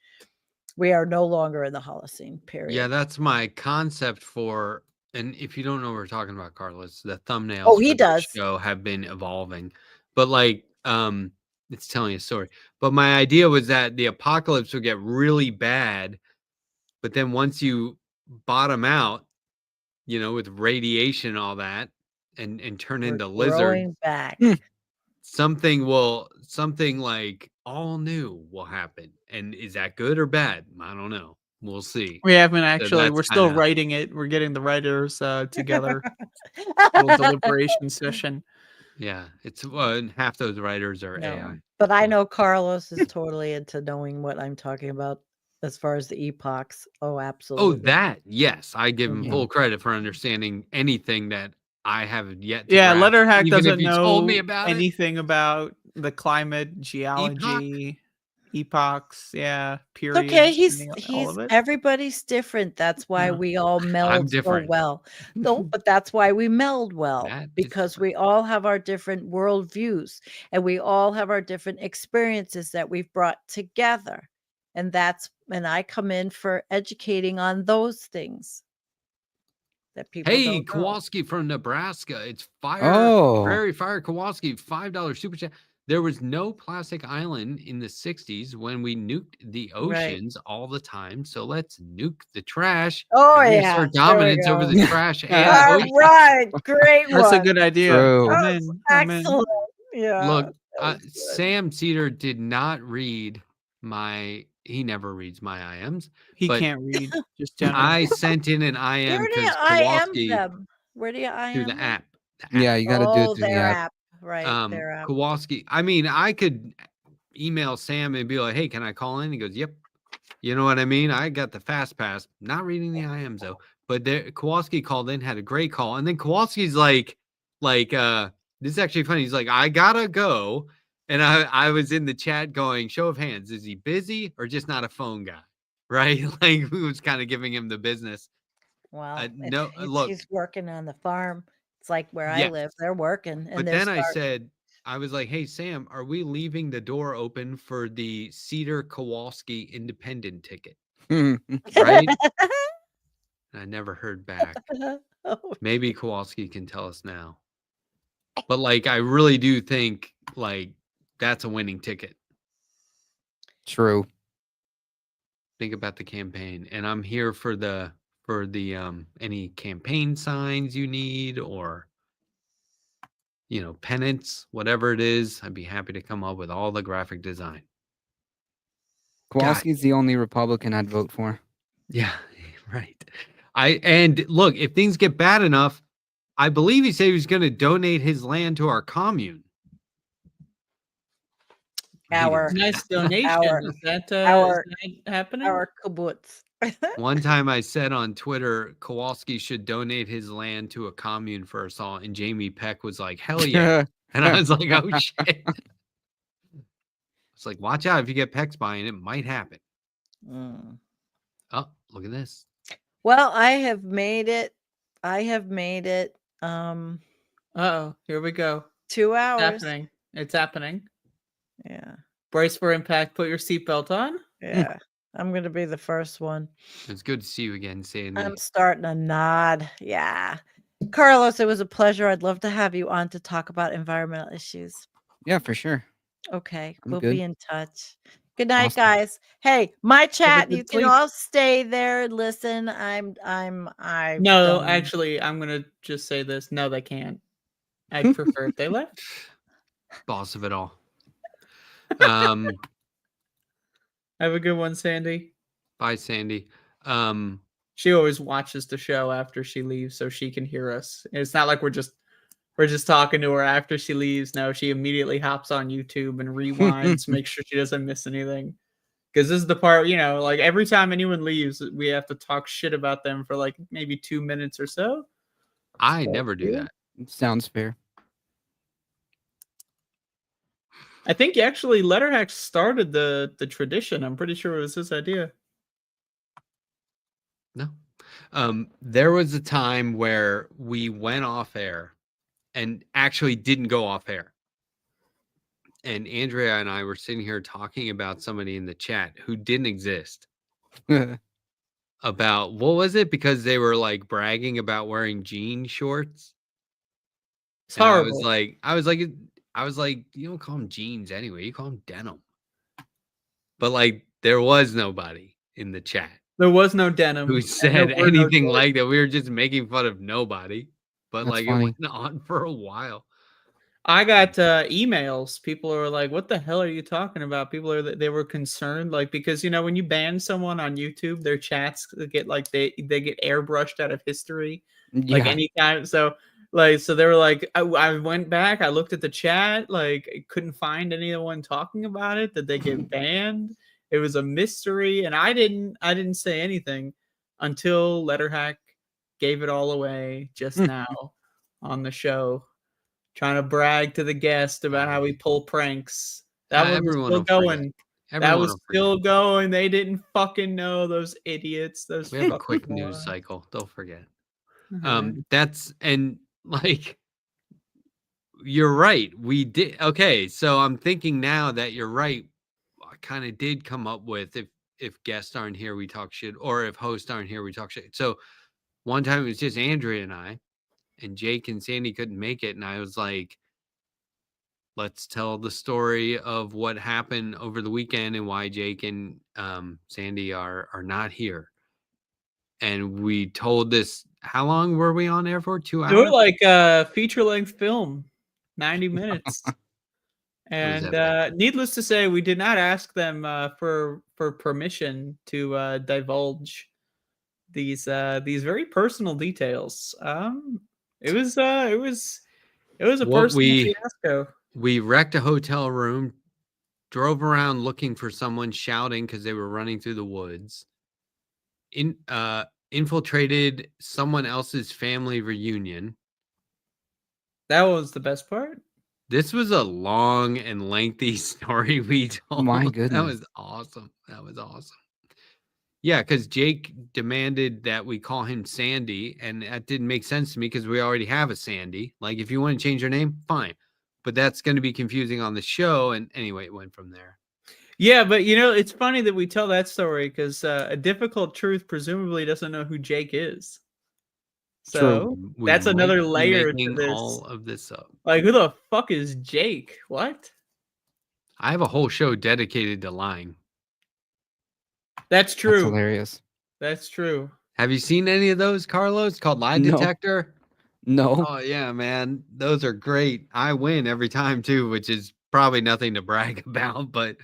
We are no longer in the Holocene, period. Yeah, that's my concept for. And if you don't know what we're talking about, Carlos, the thumbnails Oh, he for the does. show have been evolving, but like, it's telling a story. But my idea was that the apocalypse would get really bad, but then once you bottom out, with radiation and all that, and turn We're into lizards, growing back. something will something like all new will happen. And is that good or bad? I don't know. We'll see. We haven't So actually. We're that's still kinda writing it. We're getting the writers together. Little deliberation session. yeah, it's and half those writers are No, AI. but I So know Carlos is totally into knowing what I'm talking about as far as the epochs. Oh, oh, absolutely. that, yes, I give him Mhm. full credit for understanding anything that I have yet to Yeah, grasp, LetterHack even if doesn't you told me know about it. anything about the climate, Epoch? geology, epochs, yeah, It's okay. periods, all of it. Everybody's different. That's why Yeah. we all I'm meld so different. well. No, but that's why we meld well That is because different. we all have our different worldviews and we all have our different experiences that we've brought together. And I come in for educating on those things that people Hey, don't know. Kowalski from Nebraska. It's Oh, Prairie Fire Kowalski, $5 super chat. There was no plastic island in the 60s when we nuked the Right. oceans all the time. So let's nuke the trash Oh, and yeah. assert There we dominance over go. the trash and Yeah. ocean. All right. Great That's a one. good idea. true. I'm Oh, in. I'm in. excellent. Yeah. Look, That was good. Sam Cedar did not read he never reads my IMs, He but can't read. Just general. I sent in an Where IM do you because IM Kowalski them? Where do you to IM the them? app. Yeah, you got to do it Oh, through the their app. app. Right, their app. Kowalski. I mean, I could email Sam and be like, "Hey, can I call in?" He goes, "Yep." You know what I mean? I got the fast pass. Not reading the IMs though. But Kowalski called in, had a great call, and then Kowalski's this is actually funny. He's like, "I gotta go," and I was in the chat going, "Show of hands, is he busy or just not a phone guy?" Right? Like we was kind of giving him the business. Well, No, look, he's working on the farm. It's like where I yes. live. They're working and But they're then starting. I was like, "Hey Sam, are we leaving the door open for the Cedar Kowalski independent ticket?" Right? I never heard back. Oh, Maybe Kowalski can tell us now. But like, I really do think like that's a winning ticket. True. Think about the campaign, and I'm here for the any campaign signs you need or pennants, whatever it is. I'd be happy to come up with all the graphic design. God, Kowalski's the only Republican I'd vote for. yeah, right. And look, if things get bad enough, I believe he said he was going to donate his land to our commune. our Nice donation. Our- Is that happening? our kibbutz. One time I said on Twitter, Kowalski should donate his land to a commune for us all. And Jamie Peck was like, hell yeah. And I was like, oh shit. It's like, watch out. If you get Peck's buying, it might happen. Mm. Oh, look at this. Well, I have made it. Uh-oh, here we go. 2 It's hours. happening. It's happening. Yeah. Brace for impact. Put your seatbelt on. Yeah. I'm going to be the first one. It's good to see you again, Sandy. I'm starting to nod. Yeah. Carlos, it was a pleasure. I'd love to have you on to talk about environmental issues. Yeah, for sure. Okay. I'm We'll good. be in touch. Good night, Awesome. guys. Hey, my chat, good you can sleep. all stay there and listen. I No, don't- actually, I'm gonna just say this. No, they can't. I'd prefer if they left. Boss of it all. Have a good one, Sandy. Bye, Sandy. She always watches the show after she leaves so she can hear us. It's not like we're just talking to her after she leaves. No, she immediately hops on YouTube and rewinds, make sure she doesn't miss anything. Because this is the part, like every time anyone leaves, we have to talk shit about them for like maybe 2 minutes or so. I never do that. Sounds fair. I think actually LetterHack started the tradition. I'm pretty sure it was his idea. No. There was a time where we went off air and actually didn't go off air. And Andrea and I were sitting here talking about somebody in the chat who didn't exist. About what was it? Because they were like bragging about wearing jean shorts. It's And horrible. I was like, you don't call them jeans anyway. You call them denim. But like, there was nobody in the chat There was no denim. who and said there were no anything shorts. like that. We were just making fun of nobody. But That's like, funny. it went on for a while. I got emails. People are like, "What the hell are you talking about?" They were concerned, like because when you ban someone on YouTube, their chats get like they get airbrushed out of history, like Yeah. anytime. So they were like, I went back, I looked at the chat, like I couldn't find anyone talking about it. Did they get banned? It was a mystery, and I didn't say anything until LetterHack gave it all away just now on the show. Trying to brag to the guest about how we pull pranks. That one was Everyone still will forget. going. That Everyone was will still forget. going. They didn't fucking know, those idiots, those We have a fucking quick news morons. cycle. They'll forget. Uh-huh. That's and like you're right. We did okay. So I'm thinking now that you're right. I kind of did come up with if guests aren't here, we talk shit, or if hosts aren't here, we talk shit. So one time it was just Andrea and I, and Jake and Sandy couldn't make it, and I was like, let's tell the story of what happened over the weekend and why Jake and Sandy are not here. And we told this. How long were we on air for? 2 They were hours? like a feature-length film, 90 minutes. It was And epic. needless to say, we did not ask them for permission to divulge these very personal details. It was a What personal fiasco. we wrecked a hotel room, drove around looking for someone, shouting because they were running through the woods. Infiltrated someone else's family reunion. That was the best part. This was a long and lengthy story we told. My That goodness. was awesome. That was awesome. Yeah, because Jake demanded that we call him Sandy, and that didn't make sense to me because we already have a Sandy. Like, if you want to change your name, fine. But that's going to be confusing on the show. And anyway, it went from there. Yeah, but it's funny that we tell that story because a difficult truth presumably doesn't know who Jake is. True. So We that's might another be layer to making all this. of this up. Like, who the fuck is Jake? What? I have a whole show dedicated to lying. That's That's true. hilarious. That's true. Have you seen any of those, Carlos? Called Lie No. Detector? No. Oh, yeah, man. Those are great. I win every time, too, which is probably nothing to brag about, but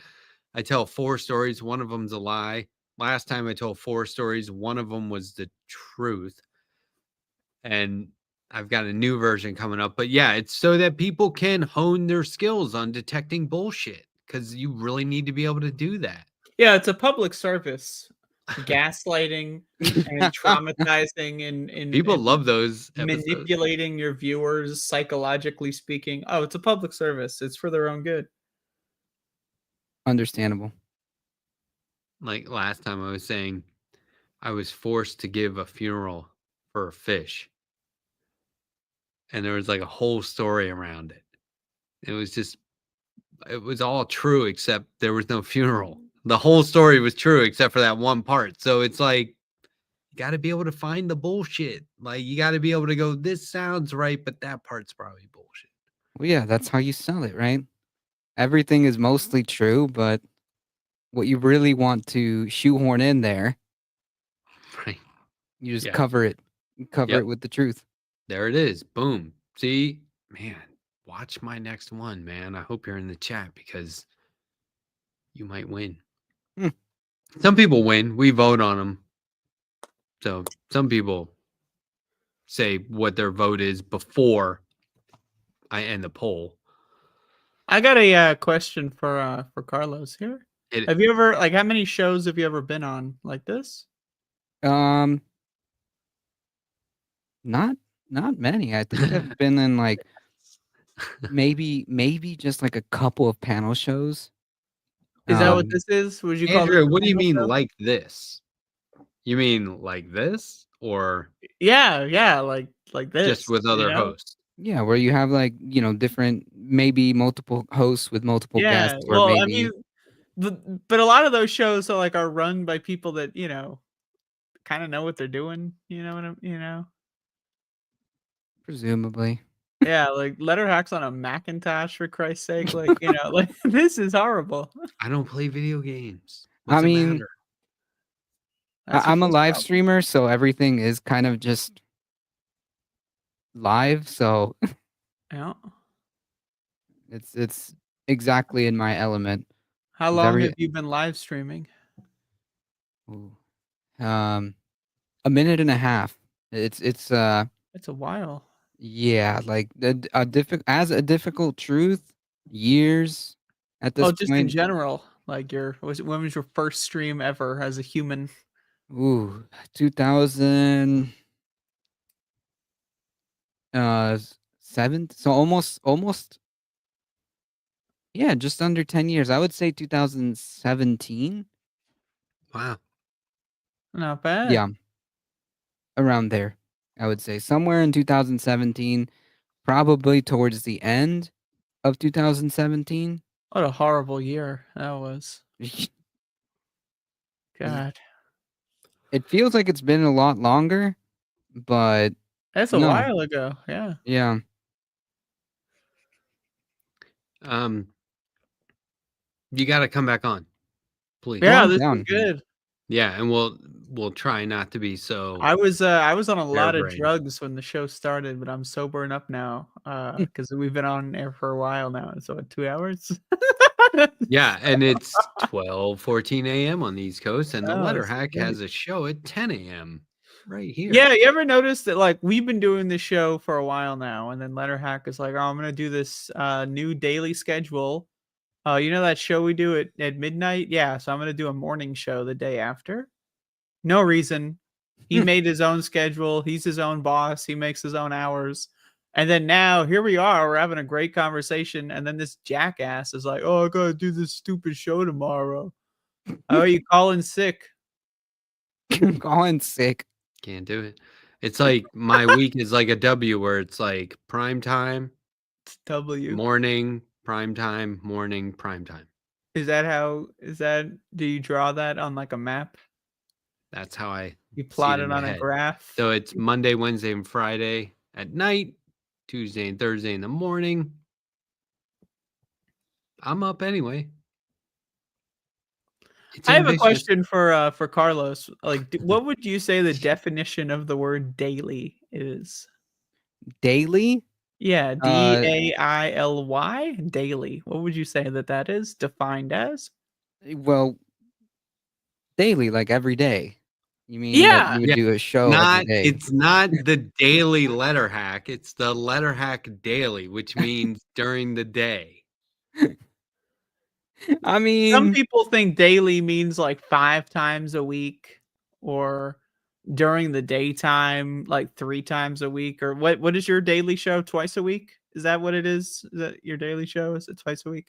I tell 4 stories. One of them's a lie. Last time I told 4 stories, one of them was the truth. And I've got a new version coming up. But yeah, it's so that people can hone their skills on detecting bullshit because you really need to be able to do that. Yeah, it's a public service. Gaslighting and traumatizing and People love those episodes. manipulating your viewers psychologically speaking. Oh, it's a public service. It's for their own good. Understandable. Like last time I was saying, I was forced to give a funeral for a fish. And there was like a whole story around it. It was all true except there was no funeral. The whole story was true except for that one part. So it's like you got to be able to find the bullshit. Like you got to be able to go, this sounds right, but that part's probably bullshit. Well, yeah, that's how you sell it, right? Everything is mostly true, but what you really want to shoehorn in there, Right. you just Yeah. cover it. Cover Yep. it with the truth. There it is. Boom. See, man, watch my next one, man. I hope you're in the chat because you might win. Hmm. Some people win. We vote on them. So some people say what their vote is before I end the poll. I got a question for Carlos here. It, Have you ever how many shows have you ever been on like this? Not many. I think I've been in like maybe just like a couple of panel shows. Is that what Um, this is? Would you call Andrew, this a what do you panel mean show? like this? You mean like this or Yeah, like this. just with other hosts? Yeah, where you have like, different, maybe multiple hosts with multiple Yeah. guests, or Well, I maybe mean, but a lot of those shows are run by people that kind of know what they're doing. You know what presumably. Yeah, like LetterHack's on a Macintosh for Christ's sake. Like this is horrible. I don't play video games. I What's the mean, matter? That's I'm a your first live problem. streamer, so everything is kind of just live. So Yeah. It's exactly in my element. How 'Cause long have you been live streaming? ooh, a minute and a half. It's It's a while. yeah, like as a difficult truth, years at this Oh, just in point. general. Like when was your first stream ever as a human? Ooh, 2000 uh 7, so almost yeah, just under 10 years. I would say 2017. Not bad. Yeah, around there. I would say somewhere in 2017, probably towards the end of 2017. What a horrible year that was. It God. feels like it's been a lot longer, but That's a no. while ago. Yeah. Yeah. You got to come back on, please. Oh, Yeah, I'm this is down. good. Yeah, and we'll try not to be so I was on a lot of harebrained. drugs when the show started, but I'm sober enough now because we've been on air for a while now. So 2 hours. Yeah, and it's 12:14 a.m. on the East Coast, and the Oh, this is LetterHack great. has a show at 10 a.m. right here. Yeah, you ever notice that like we've been doing this show for a while now, and then LetterHack is like, oh, I'm gonna do this new daily schedule. You know that show we do at midnight? Yeah, so I'm gonna do a morning show the day after. No reason. He made his own schedule. He's his own boss. He makes his own hours. And then now here we are. We're having a great conversation. And then this jackass is like, "Oh, I gotta do this stupid show tomorrow." Oh, you calling sick? Calling sick. Can't do it. It's like my week is like a W where it's like prime time, It's W. morning, prime time, morning, prime time. Is that how? Is that? Do you draw that on like a map? That's how I You see plot it it in my on a head. graph. So it's Monday, Wednesday, and Friday at night, Tuesday and Thursday in the morning. I'm up anyway. It's I have a ambitious. question for Carlos. Like, what would you say the definition of the word daily is? Daily? Yeah, Uh, daily, daily. What would you say that is defined as? well, daily, like every day. You mean that Yeah. you would Yeah, do a show every day? It's not the daily letter hack. It's the letter hack daily, which means during the day. I Some mean, people think daily means like 5 times a week or during the daytime, like 3 times a week, or what is your daily show, twice a week? Is that what it is? Is that your daily show? Is it twice a week?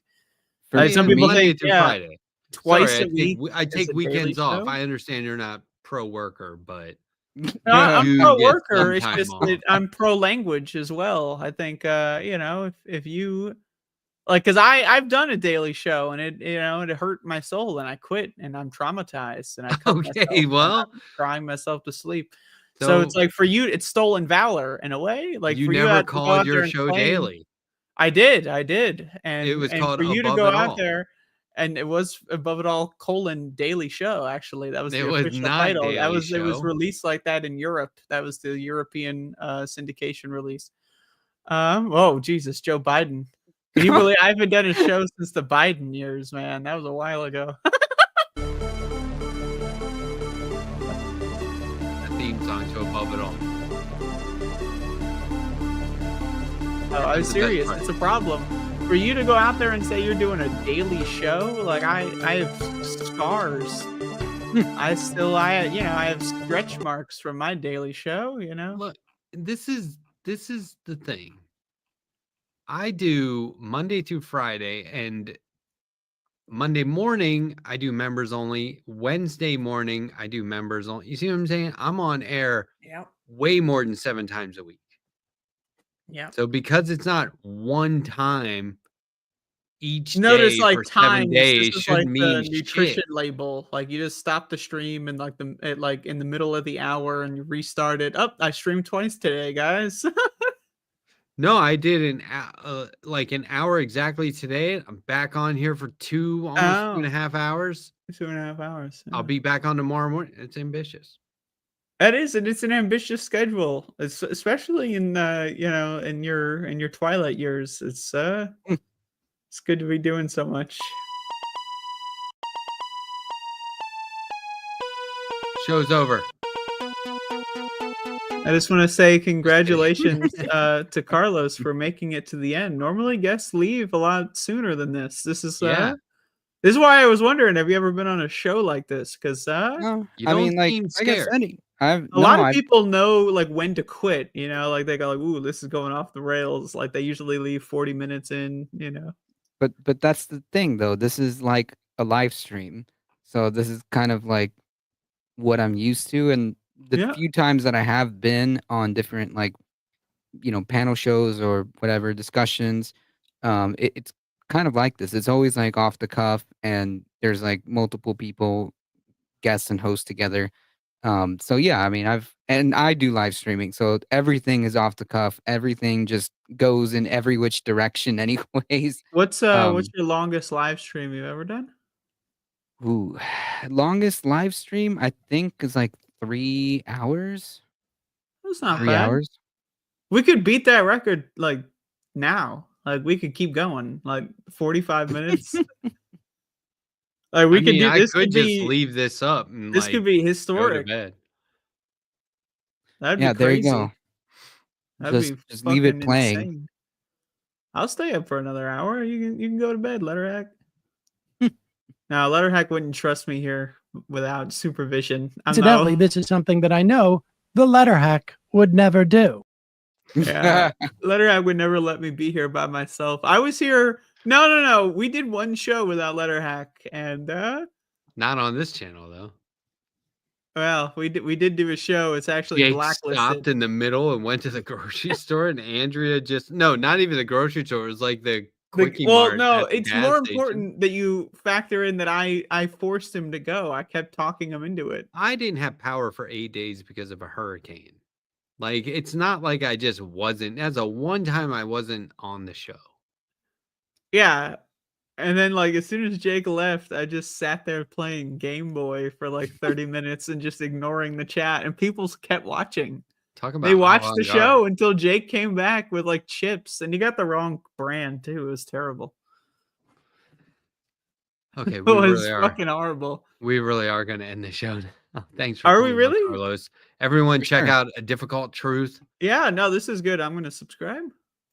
for Some Yeah, people Monday think, through yeah, Friday. twice Sorry, a week I is take a daily weekends off. show. I understand you're not pro worker, but No, I'm you pro get worker. some It's time just off. that I'm pro language as well. I think, if you like, because I've done a daily show and it hurt my soul and I quit and I'm traumatized and I cut Okay, myself and well, I'm crying myself to sleep. So it's so like for you, it's stolen valor in a way. Like you for you never out to go called out there your and show claim, daily. I did, It and was called for you to Above go It out All. there, and it was above it all daily show. Actually, that was It the was official not title. Daily It was Show. released like that in Europe. That was the European syndication release. Oh Jesus, Joe Biden. Can you believe I haven't done a show since the Biden years, man? That was a while ago. The theme song to Above It All. Oh, I was That's the best serious. part. It's a problem. For you to go out there and say you're doing a daily show, like I have scars. I have stretch marks from my daily show, Look, this is the thing. I do Monday through Friday, and Monday morning I do members only. Wednesday morning I do members only. You see what I'm saying? I'm on air Yep. way more than 7 times a week. Yeah. So because it's not one time each Notice, day like, for 7 times, this days is like shouldn't the mean nutrition shit. label, like, you just stop the stream and, like, in the middle of the hour and you restart it. "Oh, I streamed twice today, guys." No, I did like an hour exactly today. I'm back on here for almost two Oh, and a half hours. 2.5 hours, I'll yeah. be back on tomorrow morning. It's ambitious. That is, and it's an ambitious schedule, especially in, in your twilight years. It's, It's good to be doing so much. Show's over. I just want to say congratulations to Carlos for making it to the end. Normally guests leave a lot sooner than this. This is why I was wondering, have you ever been on a show like this? Because No, You I don't mean, like seem I guess scared. I've a lot of I've people know like when to quit, you know, like they go like, "Ooh, this is going off the rails." Like they usually leave 40 minutes in, you know. but that's the thing though. This is like a live stream, so this is kind of like what I'm used to, and the Yeah. few times that I have been on different like panel shows or whatever discussions, it's kind of like this. It's always like off the cuff, and there's like multiple people, guests and hosts together. So yeah, I mean, I do live streaming, so everything is off the cuff. Everything just goes in every which direction, anyways. What's Um, your longest live stream you've ever done? ooh, longest live stream I think is like 3 hours. That's not 3 hours. bad. We could beat that record like now. Like we could keep going like 45 minutes. Like we I could mean, do I this could could just be leave this up and this could be go to historic. bed. That'd be Yeah, there you crazy. go. That'd Just be leave it fucking playing. insane. I'll stay up for another hour. You can go to bed, LetterHack. Now, LetterHack wouldn't trust me here without supervision. Incidentally, this is something that I know the LetterHack would never do. Yeah, LetterHack would never let me be here by myself. I was here. No. We did one show without LetterHack, and Not on this channel though. well, we did do a show. It's actually Jake blacklisted. stopped in the middle and went to the grocery store, and Andrea not even the grocery store. It was like the quickie mart. No, at the it's gas more station. important that you factor in that I forced him to go. I kept talking him into it. I didn't have power for 8 days because of a hurricane. Like, it's not like I just wasn't. As a one time I wasn't on the show. Yeah. And then like as soon as Jake left, I just sat there playing Game Boy for like 30 minutes and just ignoring the chat, and people kept watching. Talk about They watched the avant-garde. show until Jake came back with like chips, and he got the wrong brand too. It was terrible. Okay, It we was really are. fucking horrible. We really are going to end the show now. Thanks for Are we coming on, really? Carlos. Everyone, For check sure. out A Difficult Truth Yeah, no, this is good. I'm gonna subscribe.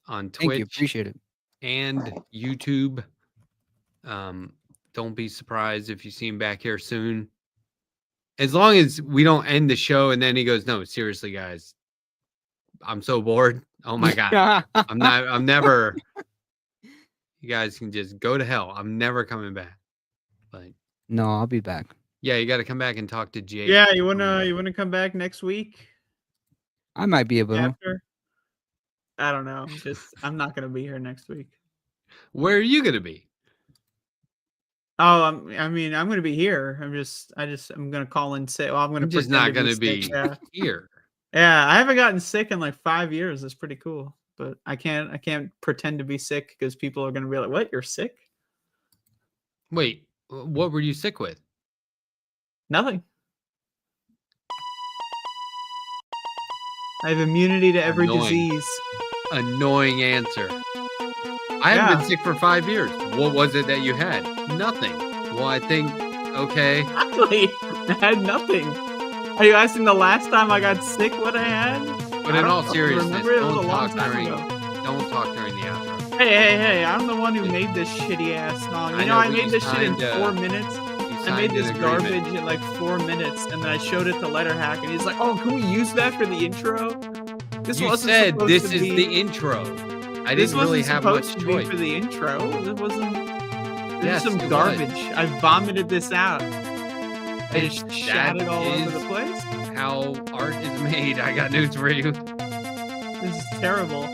on Thank you, Twitch appreciate it. and YouTube. Don't be surprised if you see him back here soon. As long as we don't end the show and then he goes, "No, seriously, guys, I'm so bored. Oh my god, I'm never. You guys can just go to hell. I'm never coming back." But No, I'll be back. yeah, you got to come back and talk to Jake. Yeah, you wanna come back next week I might be able to. after? I don't know. I'm not gonna be here next week. Where are you gonna be? Oh, I'm gonna be here. I'm gonna call in sick. Well, I'm gonna I'm just pretend not gonna sick, be Yeah. here. Yeah, I haven't gotten sick in like 5 years. That's pretty cool. But I can't pretend to be sick because people are gonna be like, "What? You're sick?" Wait, what were you sick with? Nothing. I have immunity to every Annoying. disease. Annoying answer. I haven't been sick for 5 years. What was it that you had? Nothing. Well, I think okay. Exactly. I had nothing. Are you asking the last time I got sick what I had? But I in don't all fucking seriousness, remember. It was a don't long talk time during ago. the outro. Hey, I'm the one who made this shitty ass song. You know, I but made you this shit in signed, 4 minutes. You I signed made an this agreement. garbage in like 4 minutes, and then I showed it to LetterHack, and he's like, "Oh, can we use that for the intro?" This You wasn't said supposed this to is be- the intro. I This didn't really wasn't have much supposed to be choice. for the intro. It wasn't. This Yes, is some it was. garbage. I vomited this out. I just shat it all over is the place. How art is made. I got news for you. This is terrible.